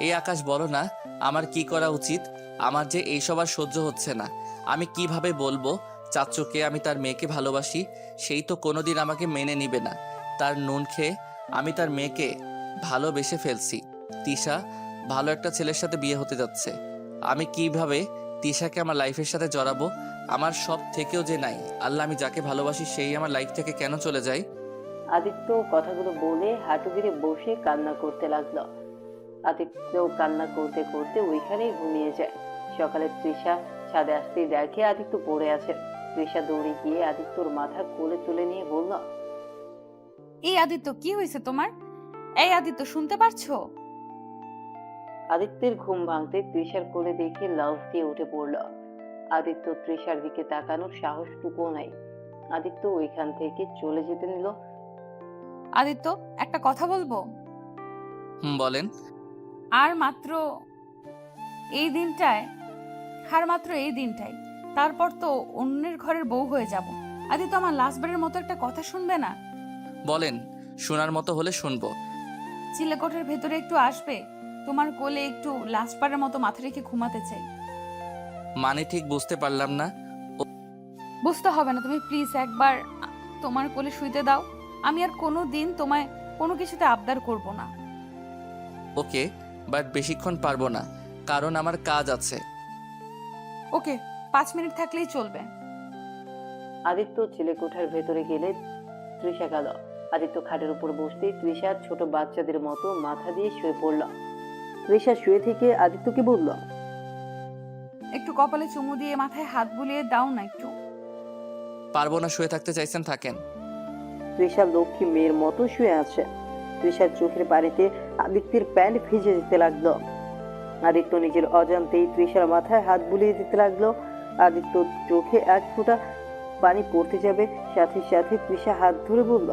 এই আকাশ, বলো না আমার কি করা উচিত? আমার যে এইসব আর সহ্য হচ্ছে না। আমি কিভাবে বলবো চাচুকে আমি তার মেয়েকে ভালোবাসি? সেই তো কোনোদিন আমাকে মেনে নিবে না। তার নুন খেয়ে আমি তার মেয়েকে ভালোবেসে ফেলছি। তিশা, ভালো একটা ছেলের সাথে বিয়ে হতে যাচ্ছে। আমি কিভাবে তিশাকে আমার লাইফের সাথে জড়াবো? আমার সব থেকেও যে নাই আল্লাহ, আমি যাকে ভালোবাসি সেই আমার লাইফ থেকে কেন চলে যায়? আদিত্য কথাগুলো বলে হাঁটু গেড়ে বসে কান্না করতে লাগলো। আদিত্য কান্না করতে করতে ওইখানেই ঘুমিয়ে যায়। সকালে তৃষা ছাদে আসতেই দেখে আদিত্য পড়ে আছে। তৃষা দৌড়ে গিয়ে আদিত্যর মাথা কোলে তুলে নিয়ে বলল, এই আদিত্য, কি হয়েছে তোমার? এই আদিত্য, শুনতে পারছো? আদিত্যের ঘুম ভাঙতে তৃষার কোলে দেখে লাফ দিয়ে উঠে পড়ল। আদিত্য তৃষার দিকে তাকানোর সাহসটুকুও নাই। আদিত্য ওইখান থেকে চলে যেতে নিল। আদিত্য, একটা কথা বলবো? বলেন। আর মাত্র এই দিনটায় তারপর তো অন্যের ঘরের বউ হয়ে যাব। আদিত্য, আমার লাস্টবারের মতো একটা কথা শুনবে না? বলেন, শোনার মতো হলে শুনবো। চিলেকোঠের ভেতরে একটু আসবে? তোমার কোলে একটু লাস্টবারের মতো মাথা রেখে ঘুমাতে চাই। মানে ঠিক বুঝতে পারলাম না। বুঝতে হবে না, তুমি প্লিজ একবার তোমার কোলে শুইতে দাও। আমি আর কোনো দিন তোমায় কোনো কিছুতে আবদার করব না। ওকে, বাট বেশিক্ষণ পারবো না, কারণ আমার কাজ আছে। ওকে, 5 মিনিট থাকলেই চলবে। আদিত্য চিলেকোঠার ভেতরে গেলে তৃষা গেল। আদিত্য খাটের উপর বসতেই তৃষা ছোট বাচ্চাদের মতো মাথা দিয়ে শুয়ে পড়ল। তৃষা শুয়ে থেকে আদিত্যকে বলল, একটু কপালে চুমু দিয়ে মাথায় হাত বুলিয়ে দাও না একটু। পারবো না, শুয়ে থাকতে চাইছেন থাকেন। তৃষা লক্ষ্মী মেয়ের মতো শুয়ে আছে। তৃষার চোখের পানিতে আদিত্যের প্যান্ট ভিজে যেতে লাগলো। আদিত্য নিজের অজান্তেই তৃষার মাথায় হাত বুলিয়ে দিতে লাগলো। আদিত্য চোখে এক ফোঁটা পানি পড়তে যাবে, সাথে সাথে তৃষা হাত ধরে বলল,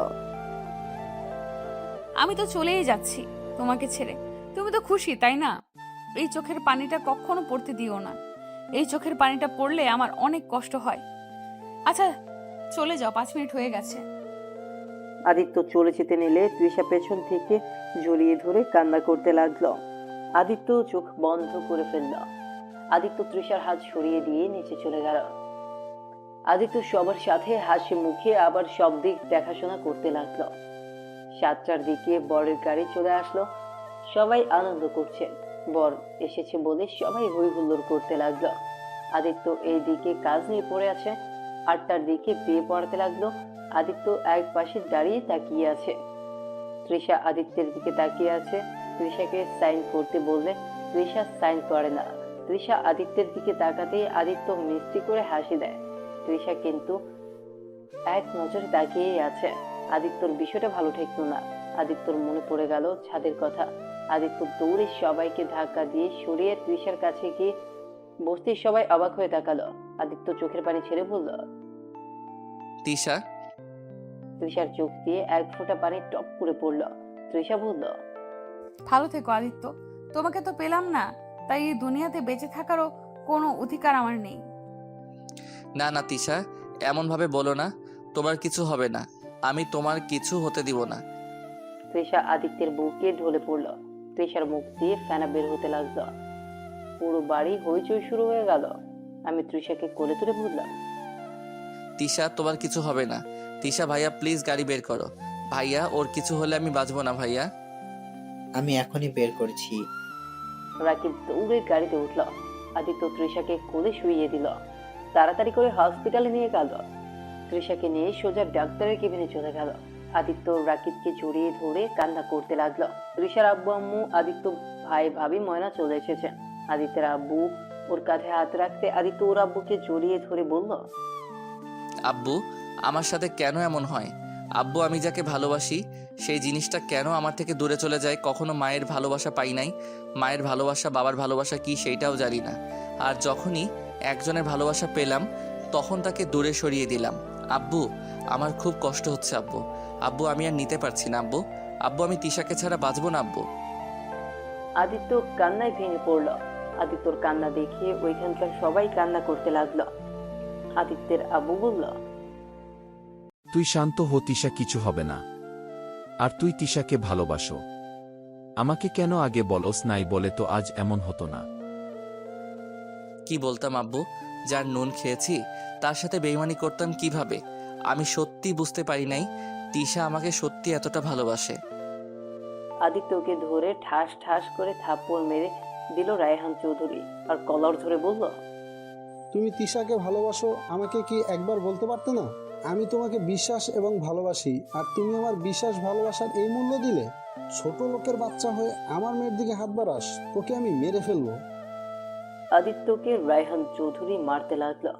আমি তো চলেই যাচ্ছি তোমাকে ছেড়ে। তুমি তো খুশি, তাই না? এই চোখের পানিটা কখনো পড়তে দিও না। এই চোখের পানিটা পড়লে আমার অনেক কষ্ট হয়। আচ্ছা, চলে যাও, 5 মিনিট হয়ে গেছে। আদিত্য চলে যেতে নিলে তৃষা পেছন থেকে জড়িয়ে ধরে কান্না করতে লাগলো। আদিত্য চোখ বন্ধ করে ফেলল। আদিত্য তৃষার হাত সরিয়ে দিয়ে নিচে চলে গেল। আদিত্য সবার সাথে হাসি মুখে আবার সব দিক দেখাশোনা করতে লাগলো। 7টার দিকে বরের গাড়ি চলে আসলো। সবাই আনন্দ করছে। বর এসেছে বলে সবাই হই হুল্লোড় করতে লাগলো। আদিত্য এই দিকে কাজ নিয়ে পড়ে আছে। 8টার দিকে বিয়ে পড়াতে লাগলো। আদিত্য এক পাশে দাঁড়িয়ে তাকিয়ে আছে। তৃষা আদিত্যের দিকে তাকিয়ে আছে। তৃষাকে সাইন করতে বললে তৃষা সাইন করে না। তৃষা আদিত্যের দিকে তাকাতেই আদিত্য মিষ্টি করে হাসি দেয়। তৃষা কিন্তু এক নজরে তাকিয়েই আছে। আদিত্যর বিষয়টা ভালো ঠেকতো না। আদিত্যর মনে পড়ে গেল ছাদের কথা। আদিত্য দৌড়ে সবাইকে ধাক্কা দিয়ে সরিয়ে তৃষার কাছে গিয়ে বসতে সবাই অবাক হয়ে তাকালো। আদিত্য চোখের পানি ছেড়ে বলল, তিশা। তৃষার চোখ দিয়ে এক ফোঁটা পানি টপ করে পড়ল। তৃষা বলল, ভালো থেকো আদিত্য, তোমাকে তো পেলাম না, তাই এই দুনিয়াতে বেঁচে থাকারও কোনো অধিকার আমার নেই। না না তিশা, এমন ভাবে বলো না। তোমার কিছু হবে না, আমি তোমার কিছু হতে দিব না। তৃষা আদিত্যের বুকে ঢলে পড়ল। তৃষার মুখ দিয়ে ফেনা বের হতে লাগলো। পুরো বাড়ি হইচই শুরু হয়ে গেল। আমি তৃষাকে কোলে তুলে বললাম, তিশা, তোমার কিছু হবে না। তিশা ভাইয়া, প্লিজ গাড়ি বের করো। ভাইয়া, ওর কিছু হলে আমি বাঁচবো না ভাইয়া। আমি এখনই বের করছি। রাকিব দৌড়ে গাড়িতে উঠল। আদিত্য তৃষাকে কোলে শুইয়ে দিল। তাড়াতাড়ি করে হসপিটালে নিয়ে গেল। তৃষাকে নিয়ে সোজা ডাক্তারের কেবিনে চলে গেল। আদিত্য রাকিবকে জড়িয়ে ধরে কান্না করতে লাগলো। তৃষার আব্বু আম্মু, আদিত্য ভাই ভাবি ময়না চলে এসেছে। আদিত্যের আব্বু ওর কাঁধে হাত রাখতে আদিত্য ওর আব্বুকে জড়িয়ে ধরে বলল, আব্বু, আমার সাথে কেন এমন হয়? আব্বু, আমি যাকে ভালোবাসি সেই জিনিসটা কেন আমার থেকে দূরে চলে যায়? কখনো মায়ের ভালোবাসা পাই নাই। মায়ের ভালোবাসা, বাবার ভালোবাসা কি সেইটাও জানি না। আর যখনই একজনের ভালোবাসা পেলাম তখন তাকে দূরে সরিয়ে দিলাম। আব্বু, আমার খুব কষ্ট হচ্ছে আব্বু। আব্বু, আমি আর নিতে পারছি না আব্বু। আব্বু, আমি তিশাকে ছাড়া বাঁচবো না আব্বু। আদিত্য কান্নায় ভেঙে পড়ল। আদিত্যর কান্না দেখে ওইখানকার সবাই কান্না করতে লাগলো। আদিত্যের আব্বু বলল, তুই শান্ত হো, তিশা কিছু হবে না। আর তুই তিশাকে ভালোবাসো। আমাকে কেন আগে বলস নাই? বলে তো আজ এমন হতো না। কি বলতাম আব্বু? যার নুন খেয়েছি তার সাথে বেইমানি করতাম কিভাবে? আমি সত্যি বুঝতে পারি নাই তিশা আমাকে সত্যি এতটা ভালোবাসে। আদিত্যকে ধরে ঠাস ঠাস করে থাপ্পড় মেরে দিল রায়হান চৌধুরী আর কলার ধরে বলল, তুমি তিশাকে ভালোবাসো, আমাকে কি একবার বলতে পারতে না? আমি তোমাকে বিশ্বাস এবং ভালোবাসি, আর তুমি আমার বিশ্বাস ভালোবাসার এই মূল্য দিলে? ছোট লোকের বাচ্চা হয়ে আমার মেয়ের দিকে হাত বাড়াস, তোকে আমি মেরে ফেলবো। আদিত্যকে রায়হান চৌধুরী মারতে লাগলো।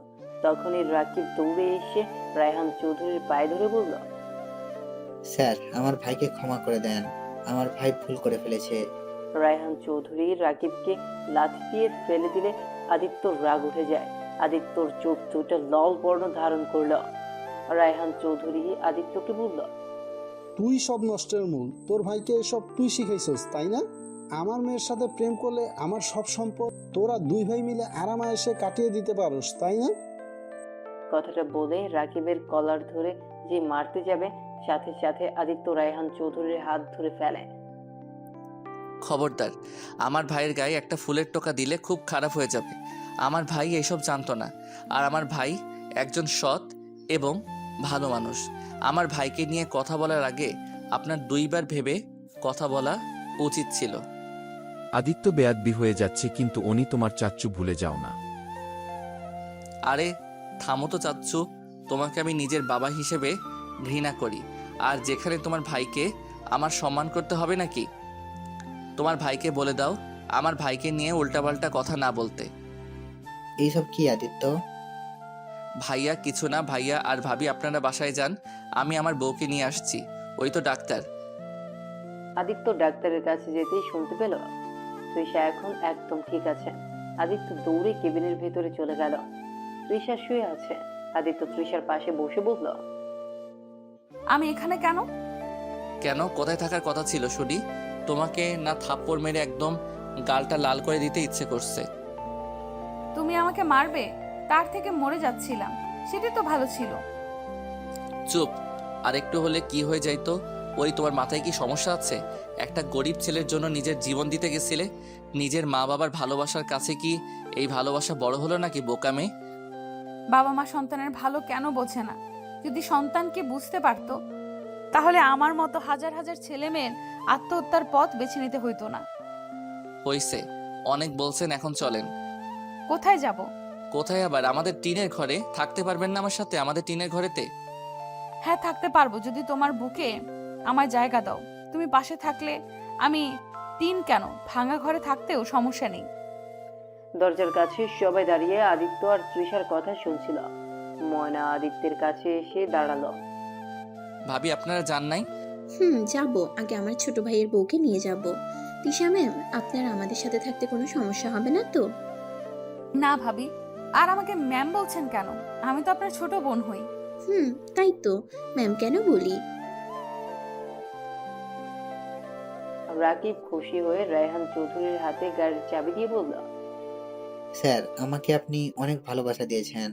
তখনই রাকিব দৌড়ে এসে রায়হান চৌধুরীর পায়ে ধরে বলল, স্যার, আমার ভাইকে ক্ষমা করে দেন, আমার ভাই ভুল করে ফেলেছে। রায়হান চৌধুরী রাকিবকে লাথি দিয়ে ফেলে দিলে আদিত্যর রাগ উঠে যায়। আদিত্যর চোখ দুটো লাল বর্ণ ধারণ করলো। রায়হান চৌধুরী আদিত্যকে বলল, তুই সব নষ্টের মূল, তোর ভাইকে এসব তুই শিখাইছস, তাই না? আমার মেয়ের সাথে প্রেম করলে আমার সব সম্পদ তোরা দুই ভাই মিলে আরামায়েশে কাটিয়ে দিতে পারস, তাই না? কথাটা বলে রাকিবের কলার ধরে যে মারতে যাবে, সাথে সাথে আদিত্য রায়হান চৌধুরীর হাত ধরে ফেলে। খবরদার, আমার ভাইয়ের গায়ে একটা ফুলের টোকা দিলে খুব খারাপ হয়ে যাবে। আমার ভাই এসব জানতো না, আর আমার ভাই একজন সৎ এবং ভালো মানুষ। আমার ভাইকে নিয়ে কথা বলার আগে আপনার দুইবার ভেবে কথা বলা উচিত ছিল। আদিত্য বেয়াদবি হয়ে যাচ্ছে, কিন্তু উনি তোমার চাচ্চু, ভুলে যাও না। আরে থামো তো চাচ্চু, তোমাকে আমি নিজের বাবা হিসেবে ঘৃণা করি, আর যেখানে তোমার ভাইকে আমার সম্মান করতে হবে নাকি? তোমার ভাইকে বলে দাও আমার ভাইকে নিয়ে উল্টাপাল্টা কথা না বলতে। এইসব কি আদিত্য? ভাইয়া কিছু না, ভাইয়া আর ভাবি আপনারা বাসায় যান, আমি আমার বউকে নিয়ে আসছি। ওই তো ডাক্তার। আদিত্য ডাক্তারের কাছে যেতেই শুনতে পেল তৃষা এখন একদম ঠিক আছে। আদিত্য দৌড়ে কেবিনের ভেতরে চলে গেল। তৃষা শুয়ে আছে। আদিত্য তৃষার পাশে বসে বলল, আমি এখানে কেন? কেন, কোথায় থাকার কথা ছিল শুনি? তোমাকে না থাপ্পড় মেরে একদম গালটা লাল করে দিতে ইচ্ছে করছে। তুমি আমাকে মারবে, তার থেকে মরে যাচ্ছিলাম, সেটাই তো ভালো ছিল। চুপ, আর একটু হলে কি হয়ে যাইতো? ওই তোমার মাথায় কি সমস্যা আছে? একটা গরিব ছেলের জন্য নিজের জীবন দিতে গেছিলে। নিজের মা বাবার ভালোবাসার কাছে কি এই ভালোবাসা বড় হলো নাকি বোকা মেয়ে? বাবা মা সন্তানের ভালো কেন বোঝে না? যদি সন্তানকে বুঝতে পারতো, তাহলে আমার মতো হাজার হাজার ছেলে মেয়ের আত্মহত্যার পথ বেছে নিতে হইতো না। হইছে, অনেক বলছেন, এখন চলেন। কোথায় যাব? কোথায় আবার? আমাদের টিনের ঘরে। থাকতে পারবেন না আমার সাথে আমাদের টিনের ঘরেতে? হ্যাঁ, থাকতে পারবো, যদি তোমার বুকে আমার জায়গা দাও। তুমি পাশে থাকলে আমি টিন কেন, ভাঙা ঘরে থাকতেও সমস্যা নেই। দরজার কাছে সবাই দাঁড়িয়ে আদিত্য আর তৃষার কথা শুনছিল। ময়না আদিত্যের কাছে এসে দাঁড়ালো। ভাবি আপনারা জান নাই? যাব, আগে আমার ছোট ভাইয়ের বউকে নিয়ে যাব। তিশা ম্যাম, আপনার আমাদের সাথে থাকতে কোনো সমস্যা হবে না তো? না ভাবি, আর আমাকে ম্যাম বলছেন কেন? আমি তো আপনার ছোট বোন হই। তাই তো, ম্যাম কেন বলি? রাকিব খুশি হয়ে রায়হান চৌধুরীর হাতে গাড়ির চাবি দিয়ে বলল, স্যার, আমাকে আপনি অনেক ভালোবাসা দিয়েছেন,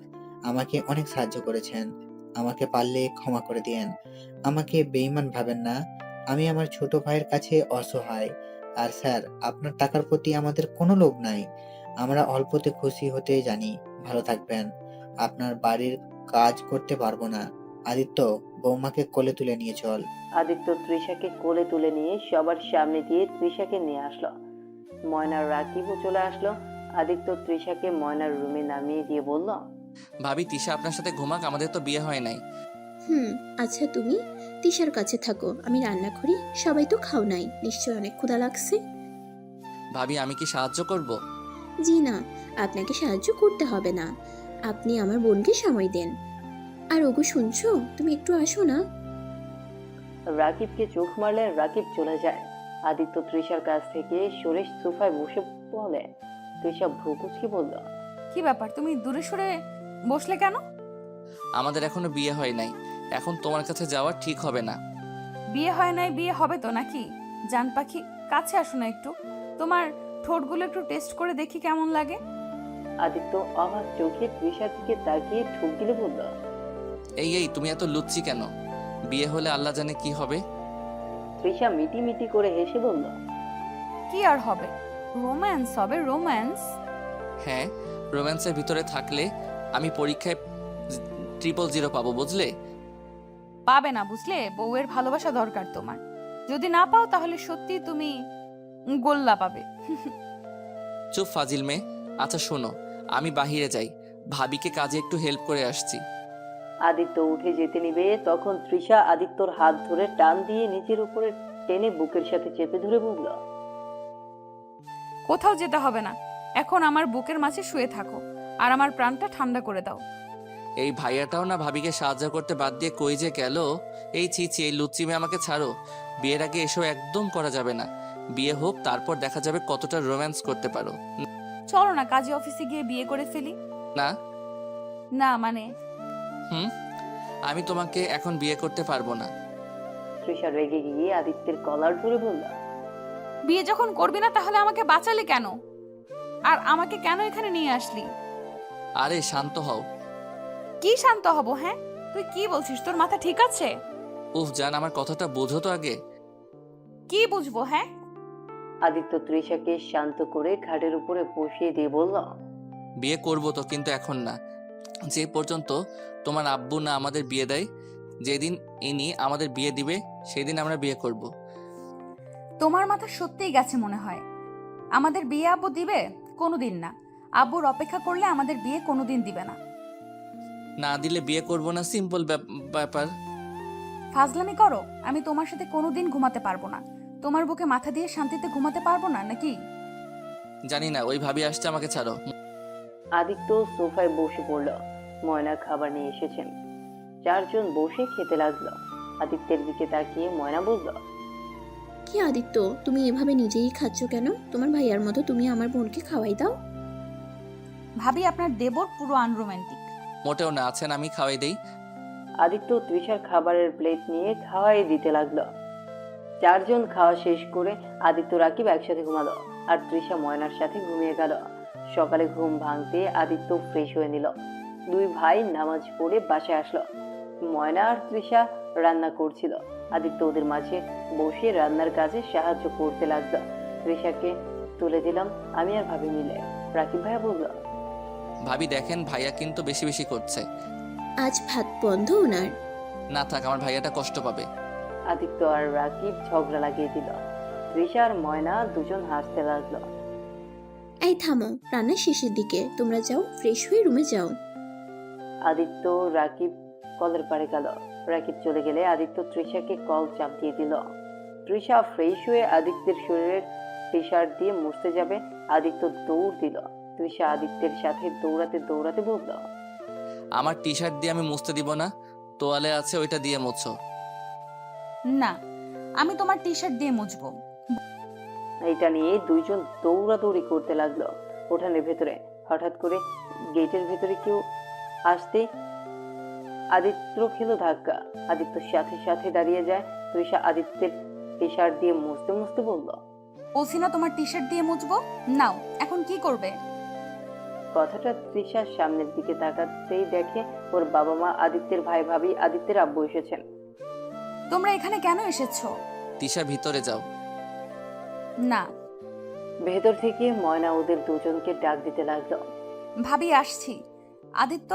আমাকে অনেক সাহায্য করেছেন। আমাকে পারলে ক্ষমা করে দিয়েন। আমাকে বেঈমান ভাবেন না। আমি আমার ছোট ভাইয়ের কাছে অসহায়। আর স্যার, আপনার টাকার প্রতি আমাদের কোনো লোভ নাই। আমরা অল্পতে খুশি হতে জানি। ভালো থাকবেন। আপনার বাড়ির কাজ করতে পারবো না। আদিত্য, বৌমাকে কোলে তুলে নিয়ে চল। আদিত্য তৃষাকে কোলে তুলে নিয়ে সবার সামনে দিয়ে তৃষাকে নিয়ে আসলো। ময়নার রাকিবও চলে আসলো। আদিত্য তৃষাকে ময়নার রুমে নামিয়ে দিয়ে বলল, ভাবি তিশা আপনার সাথে ঘুমাক, আমাদের তো বিয়ে হয় নাই। আচ্ছা, তুমি তিশার কাছে থাকো, আমি রান্না করি। সবাই তো খাও নাই, নিশ্চয় অনেক ক্ষুধা লাগছে। ভাবি আমি কি সাহায্য করব? জি না, আপনাকে সাহায্য করতে হবে না। আপনি আমার বোনকে সময় দেন। আর ওগো, শুনছো? তুমি একটু আসো না। রাকিবকে চোখ মারলে রাকিব চলে যায়। আদিত্য তৃষার কাছ থেকে সরে সোফায় বসে বলে, তৃষা ভ্রুকুচকে বলল, কি ব্যাপার, তুমি দূরে সরে বসলে কেন? আমাদের এখনো বিয়ে হয় নাই, এখন তোমার কাছে যাওয়া ঠিক হবে না। বিয়ে হয় নাই, বিয়ে হবে তো নাকি? জান পাখি, কাছে আসো না একটু, তোমার ঠোঁটগুলো একটু টেস্ট করে দেখি কেমন লাগে। আদিত্য অবাক চোখে তৃষার দিকে তাকিয়ে ঠুক গিলে বলল, এই তুমি এত লুচ্ছি কেন? বিয়ে হলে আল্লাহ জানে কি হবে। তৃষা মিটি মিটি করে হেসে বলল, কি আর হবে, রোম্যান্স হবে, রোম্যান্স। হ্যাঁ, রোম্যান্সের ভিতরে থাকলে আমি পরীক্ষায় 000 পাবো, বুঝলে? পাবে না বুঝলে, বউয়ের ভালোবাসা দরকার তোমার। যদি না পাও তাহলে সত্যি তুমি গোল্লা পাবে। চুপ ফাজিল মেয়ে। আচ্ছা শোনো, আমি বাহিরে যাই, ভাবিকে কাজে একটু হেল্প করে আসছি। আদিত্য উঠে যেতে নিবে তখন তৃষা আদিত্যর হাত ধরে টান দিয়ে নিচের উপরে টেনে বুকের সাথে চেপে ধরে বলল, কোথাও যেতে হবে না, এখন আমার বুকের মাঝে শুয়ে থাকো আর আমার প্রাণটা ঠান্ডা করে দাও। এই ভাইয়াটাও না ভাবিকে সাহায্য করতে বাদ দিয়ে কই যে গেল। এই ছি, এই লুচ্চি মেয়ে আমাকে ছাড়ো। বিয়ের আগে এসব একদম করা যাবে না। বিয়ে হোক, তারপর দেখা যাবে কতটা রোম্যান্স করতে পারো। চলো না কাজী অফিসে গিয়ে বিয়ে করে ফেলি। না না মানে আমি তোমাকে এখন বিয়ে করতে পারবো না। তৃষা রেগে গিয়ে আদিত্যের কলার ধরে বলল, বিয়ে যখন করবি না তাহলে আমাকে বাঁচালি কেন? আর আমাকে কেন এখানে নিয়ে আসলি? আরে শান্ত হও। কি শান্ত হব? হ্যাঁ, তুই কি বলছিস? তোর মাথা ঠিক আছে? উফ জান, আমার কথাটা বোঝো তো আগে। কি বুঝবো? হ্যাঁ, আদিত্য তৃষাকে শান্ত করে খাটের উপরে বসিয়ে দিয়ে বলল, বিয়ে করবো তো, কিন্তু এখন না। যে পর্যন্ত তোমার আব্বু না আমাদের বিয়ে দেয়, যেদিন ইনি আমাদের বিয়ে দিবে সেদিন আমরা বিয়ে করব। তোমার মাথা সত্যিই গেছে মনে হয়। আমাদের বিয়ে আব্বু দিবে? কোনোদিন না। আব্বুর অপেক্ষা করলে আমাদের বিয়ে কোনোদিন দিবে না। না দিলে বিয়ে করব না, সিম্পল ব্যাপার। ফাজলামি করো। আমি তোমার সাথে কোনোদিন ঘুমাতে পারবো না। তোমার বুকে মাথা দিয়ে শান্তিতে ঘুমাতে পারবো না নাকি? জানি না, ওই ভাবি আসছে, আমাকে ছাড়ো। আদিত্য সোফায় বসে পড়ল। ময়না খাবার নিয়ে এসেছেন। চারজন বসে খেতে লাগলো। আদিত্যের দিকে তাকিয়ে ময়না বলল, কি আদিত্য, তুমি এভাবে নিজেই খাচ্ছ কেন? তোমার ভাইয়ার মতো তুমি আমার বোনকে খাওয়াই দাও। ভাবি আপনার দেবর পুরো আনরোম্যান্টিক। মোটেও না, আছেন, আমি খাওয়াই দেই। আদিত্য তৃষার খাবারের প্লেট নিয়ে খাওয়াই দিতে লাগলো। চারজন খাওয়া শেষ করে আদিত্য রাকিব একসাথে ঘুমালো আর তৃষা ময়নার সাথে ঘুমিয়ে গেল। সকালে ঘুম ভাঙতে আদিত্য ফ্রেশ হয়ে নিল। দুই ভাই নামাজ পড়ে বাসায় আসলো। ময়না আর তৃষা রান্না করছিল। আদিত্য ওদের মাঝে বসে রান্নার কাজে সাহায্য করতে লাগলো। তৃষাকে তুলে দিলাম আমি আর ভাবি মিলে। রাকিব ভাইয়া বলল, ভাবি দেখেন, ভাইয়া কিন্তু বেশি বেশি করছে। আজ ভাত বন্ধ ওনার। না থাক, আমার ভাইয়াটা কষ্ট পাবে। আদিত্য আর রাকিব ঝগড়া লাগিয়ে দিল। তৃষা আর ময়না দুজন হাসতে লাগলো। এই থামো, রান্না শেষের দিকে, তোমরা যাও ফ্রেশ হয়ে রুমে যাও। আদিত্য রাকিব কলের পাড়ে গেল। রাকিব চলে গেলে আদিত্য তৃষাকে কল চাপ দিয়ে দিল। তৃষা ফ্রেশ হয়ে আদিত্যের শরীরের টি শার্ট দিয়ে মুছতে যাবে। আদিত্য দৌড় দিল। তৃষা আদিত্যের সাথে দৌড়াতে দৌড়াতে বলল, আমার টি শার্ট দিয়ে আমি মুছতে দিব না, তোয়ালে আছে ওইটা দিয়ে মুছো। না, আমি তোমার টি শার্ট দিয়ে মুছবো। এটা নিয়ে দুইজন দৌড়াদৌড়ি করতে লাগলো উঠানের ভেতরে। হঠাৎ করে গেটের ভেতরে কেউ আসতে আদিত্য খেলো ধাক্কা। আদিত্যর সাথে সাথে দাঁড়িয়ে যায়। তৃষা আদিত্যের টি শার্ট দিয়ে মুছতে মুছতে বলল, বলছি না তোমার টি শার্ট দিয়ে মুছবো? নাও, এখন কি করবে? কথাটা তৃষার সামনের দিকে তাকাতেই দেখে ওর বাবা মা, আদিত্যের ভাই ভাবি, আদিত্যের আব্বু এসেছেন। তোমরা এখানে কেন এসেছো? তিশা ভিতরে যাও। না। ভেতর থেকে ময়না ওদের দুজনকে ডাক দিতে লাগলো। ভাবি আসছি। আদিত্য,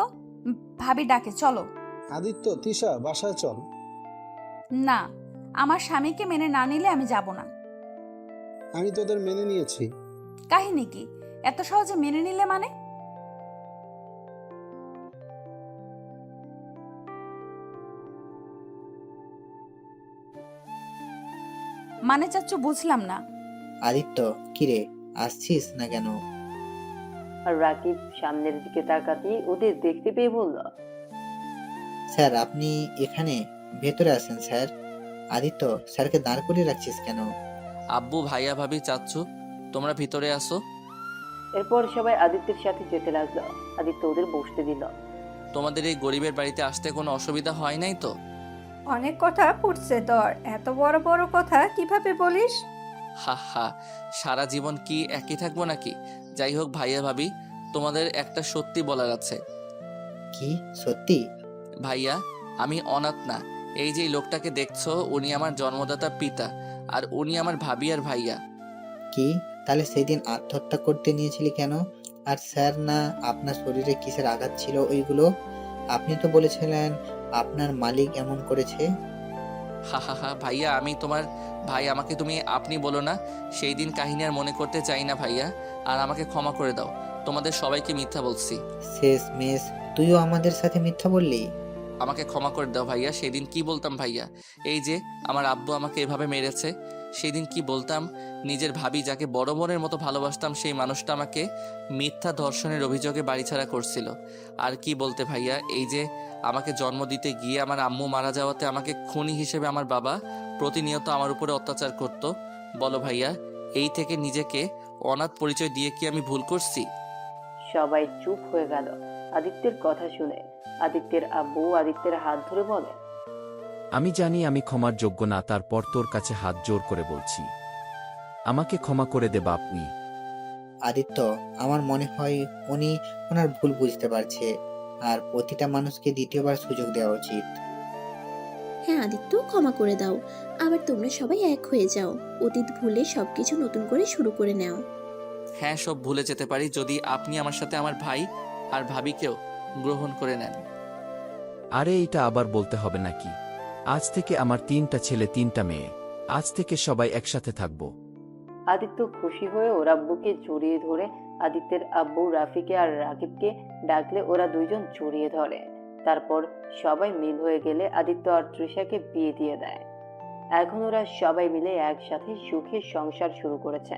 ভাবি ডাকে, চলো। আদিত্য, তিশা, বাসায় চল। না, আমার স্বামীকে মেনে না নিলে আমি যাব না। আমি তোদের মেনে নিয়েছি। কাহিনী কি? এত সহজে মেনে নিলে মানে? মানে চাচ্চু, বুঝলাম না। আদিত্য, কিরে, আসছিস না কেন? আর রাকিব সামনের দিকে তাকাতেই ওদের দেখতে পেয়ে বলল, স্যার আপনি এখানে? ভেতরে আসেন স্যার। আদিত্য, স্যারকে দাঁড় করিয়ে রাখছিস কেন? আব্বু, ভাইয়া, ভাবি, চাচ্চু, তোমরা ভিতরে আসো। এরপর সবাই আদিত্যের সাথে যেতে লাগলো। আদিত্য ওদের বসতে দিল। তোমাদের এই গরিবের বাড়িতে আসতে কোনো অসুবিধা হয় নাই তো? অনেক কথা পড়ছে তোর, এত বড় বড় কথা কিভাবে বলিস? হা হা, সারা জীবন কি একই থাকবো নাকি? যাই হোক ভাইয়া ভাবি, তোমাদের একটা সত্যি বলার আছে। কি সত্যি? ভাইয়া, আমি অনাথ না। এই যে লোকটাকে দেখছো, উনি আমার জন্মদাতা পিতা, আর উনি আমার ভাবি আর ভাইয়া। কি, তাহলে সেদিন আত্মহত্যা করতে নিয়েছিলি কেন? আর স্যার না আপনার শরীরে কিসের আঘাত ছিল ওইগুলো? আপনি তো বলেছিলেন আপনার মালিক এমন করেছে। হা হা হা, ভাইয়া আমি তোমার ভাই আমাকে তুমি আপনি বলো না, সেই দিন কাহিনী আর মনে করতে চাই না ভাইয়া, আর আমাকে ক্ষমা করে দাও, তোমাদের সবাইকে মিথ্যা বলছি। শেষ মেস, তুইও আমাদের সাথে মিথ্যা বললি? আমাকে ক্ষমা করে দাও ভাইয়া, সেদিন কি বলতাম ভাইয়া, এই যে আমার আব্বু আমাকে এভাবে মেরেছে, সেদিন কি বলতাম, নিজের ভাবি যাকে বড় বোনের মতো ভালোবাসতাম সেই মানুষটা আমাকে মিথ্যা ধর্ষণের অভিযোগে বাড়িছাড়া করছিল। আর কি বলতে ভাইয়া, এই যে আমাকে জন্ম দিতে গিয়ে আমার আম্মু মারা যাওয়াতে আমাকে খুনি হিসেবে আমার বাবা প্রতিনিয়ত আমার উপরে অত্যাচার করত। বলো ভাইয়া, এই থেকে নিজেকে অনাথ পরিচয় দিয়ে কি আমি ভুল করছি? সবাই চুপ হয়ে গেল আদিত্যের কথা শুনে। আদিত্যের আব্বু আদিত্যের হাত ধরে বলে, আমি জানি আমি ক্ষমার যোগ্য না, তারপর তোর কাছে হাত জোর করে বলছি, আমাকে ক্ষমা করে দে বাপনি। আদিত্য, আমার মনে হয় উনি ওনার ভুল বুঝতে পারছে, আর প্রতিটা মানুষকে দ্বিতীয়বার সুযোগ দেওয়া উচিত। হ্যাঁ আদিত্য, ক্ষমা করে দাও। আবার তোমরা সবাই এক হয়ে যাও। অতীত ভুলে সবকিছু নতুন করে শুরু করে নাও। হ্যাঁ, সব ভুলে যেতে পারি যদি আপনি আমার সাথে আমার ভাই আর ভাবিকেও গ্রহণ করে নেন। আরে এইটা আবার বলতে হবে নাকি? আজ থেকে আমার 3টা ছেলে 3টা মেয়ে, আজ থেকে সবাই একসাথে থাকবো। আদিত্য খুশি হয়ে ওর আব্বুকে জড়িয়ে ধরে আদিত্যের আব্বু রাফিকে আর রাকিবকে ডাকলে ওরা দুইজন জড়িয়ে ধরে। তারপর সবাই মিল হয়ে গেলে আদিত্য আর তৃষাকে বিয়ে দিয়ে দেয়। এখন ওরা সবাই মিলে একসাথে সুখে সংসার শুরু করেছে।